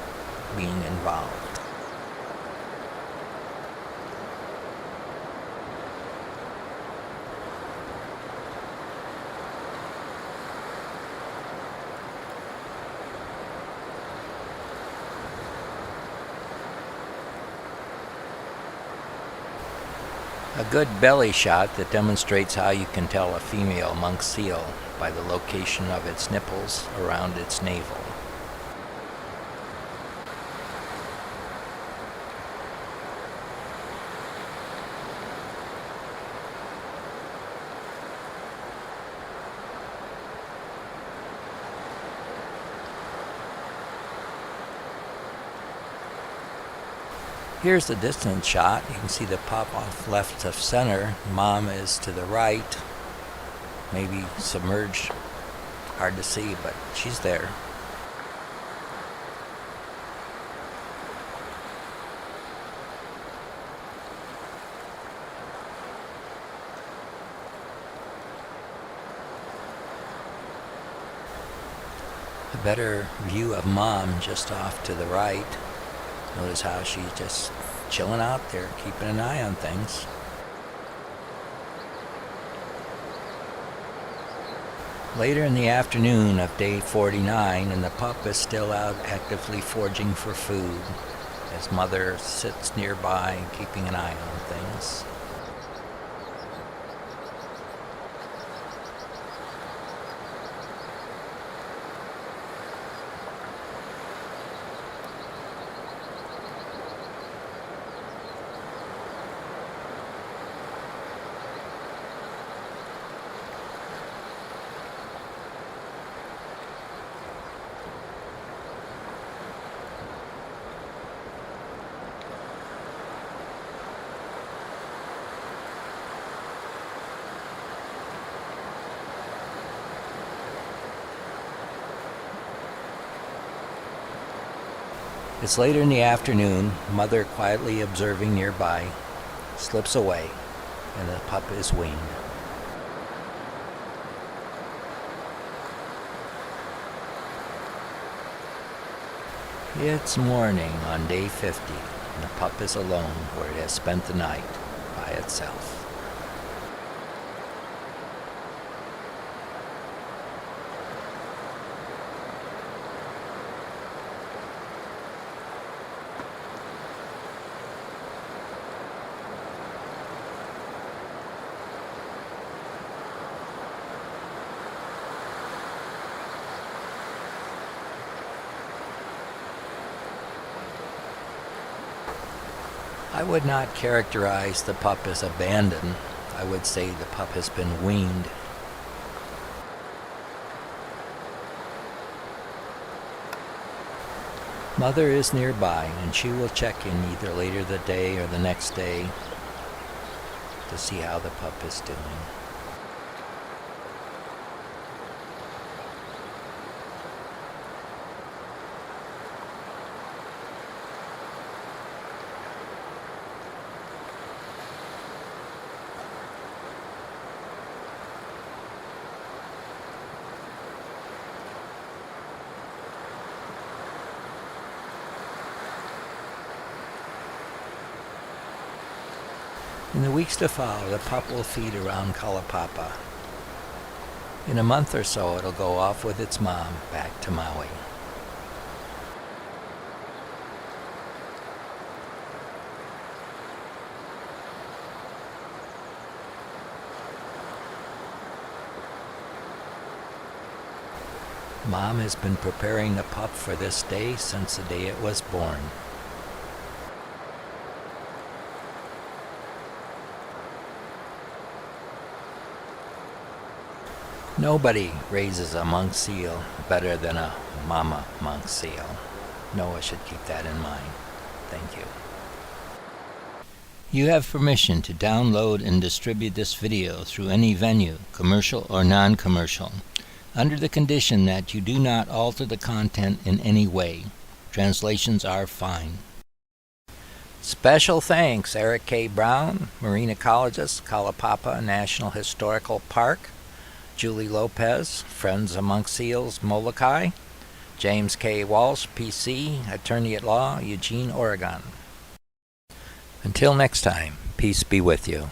being involved. A good belly shot that demonstrates how you can tell a female monk seal by the location of its nipples around its navel. Here's the distance shot. You can see the pup off left of center. Mom is to the right, maybe submerged. Hard to see, but she's there. A better view of mom just off to the right. Notice how she's just chilling out there, keeping an eye on things. Later in the afternoon of day 49, and the pup is still out actively foraging for food, as mother sits nearby, keeping an eye on things. It's later in the afternoon, mother quietly observing nearby, slips away, and the pup is weaned. It's morning on day 50, and the pup is alone where it has spent the night by itself. I would not characterize the pup as abandoned. I would say the pup has been weaned Mother is nearby, and she will check in either later the day or the next day to see how the pup is doing. In the weeks to follow, the pup will feed around Kalapapa. In a month or so, it'll go off with its mom back to Maui. Mom has been preparing the pup for this day since the day it was born. Nobody raises a monk seal better than a mama monk seal. NOAA should keep that in mind. Thank you. You have permission to download and distribute this video through any venue, commercial or non-commercial, under the condition that you do not alter the content in any way. Translations are fine. Special thanks, Eric K. Brown, marine ecologist, Kalapapa National Historical Park, Julie Lopez, Friends of Monk Seals, Molokai, James K. Walsh, PC, Attorney at Law, Eugene, Oregon. Until next time, peace be with you.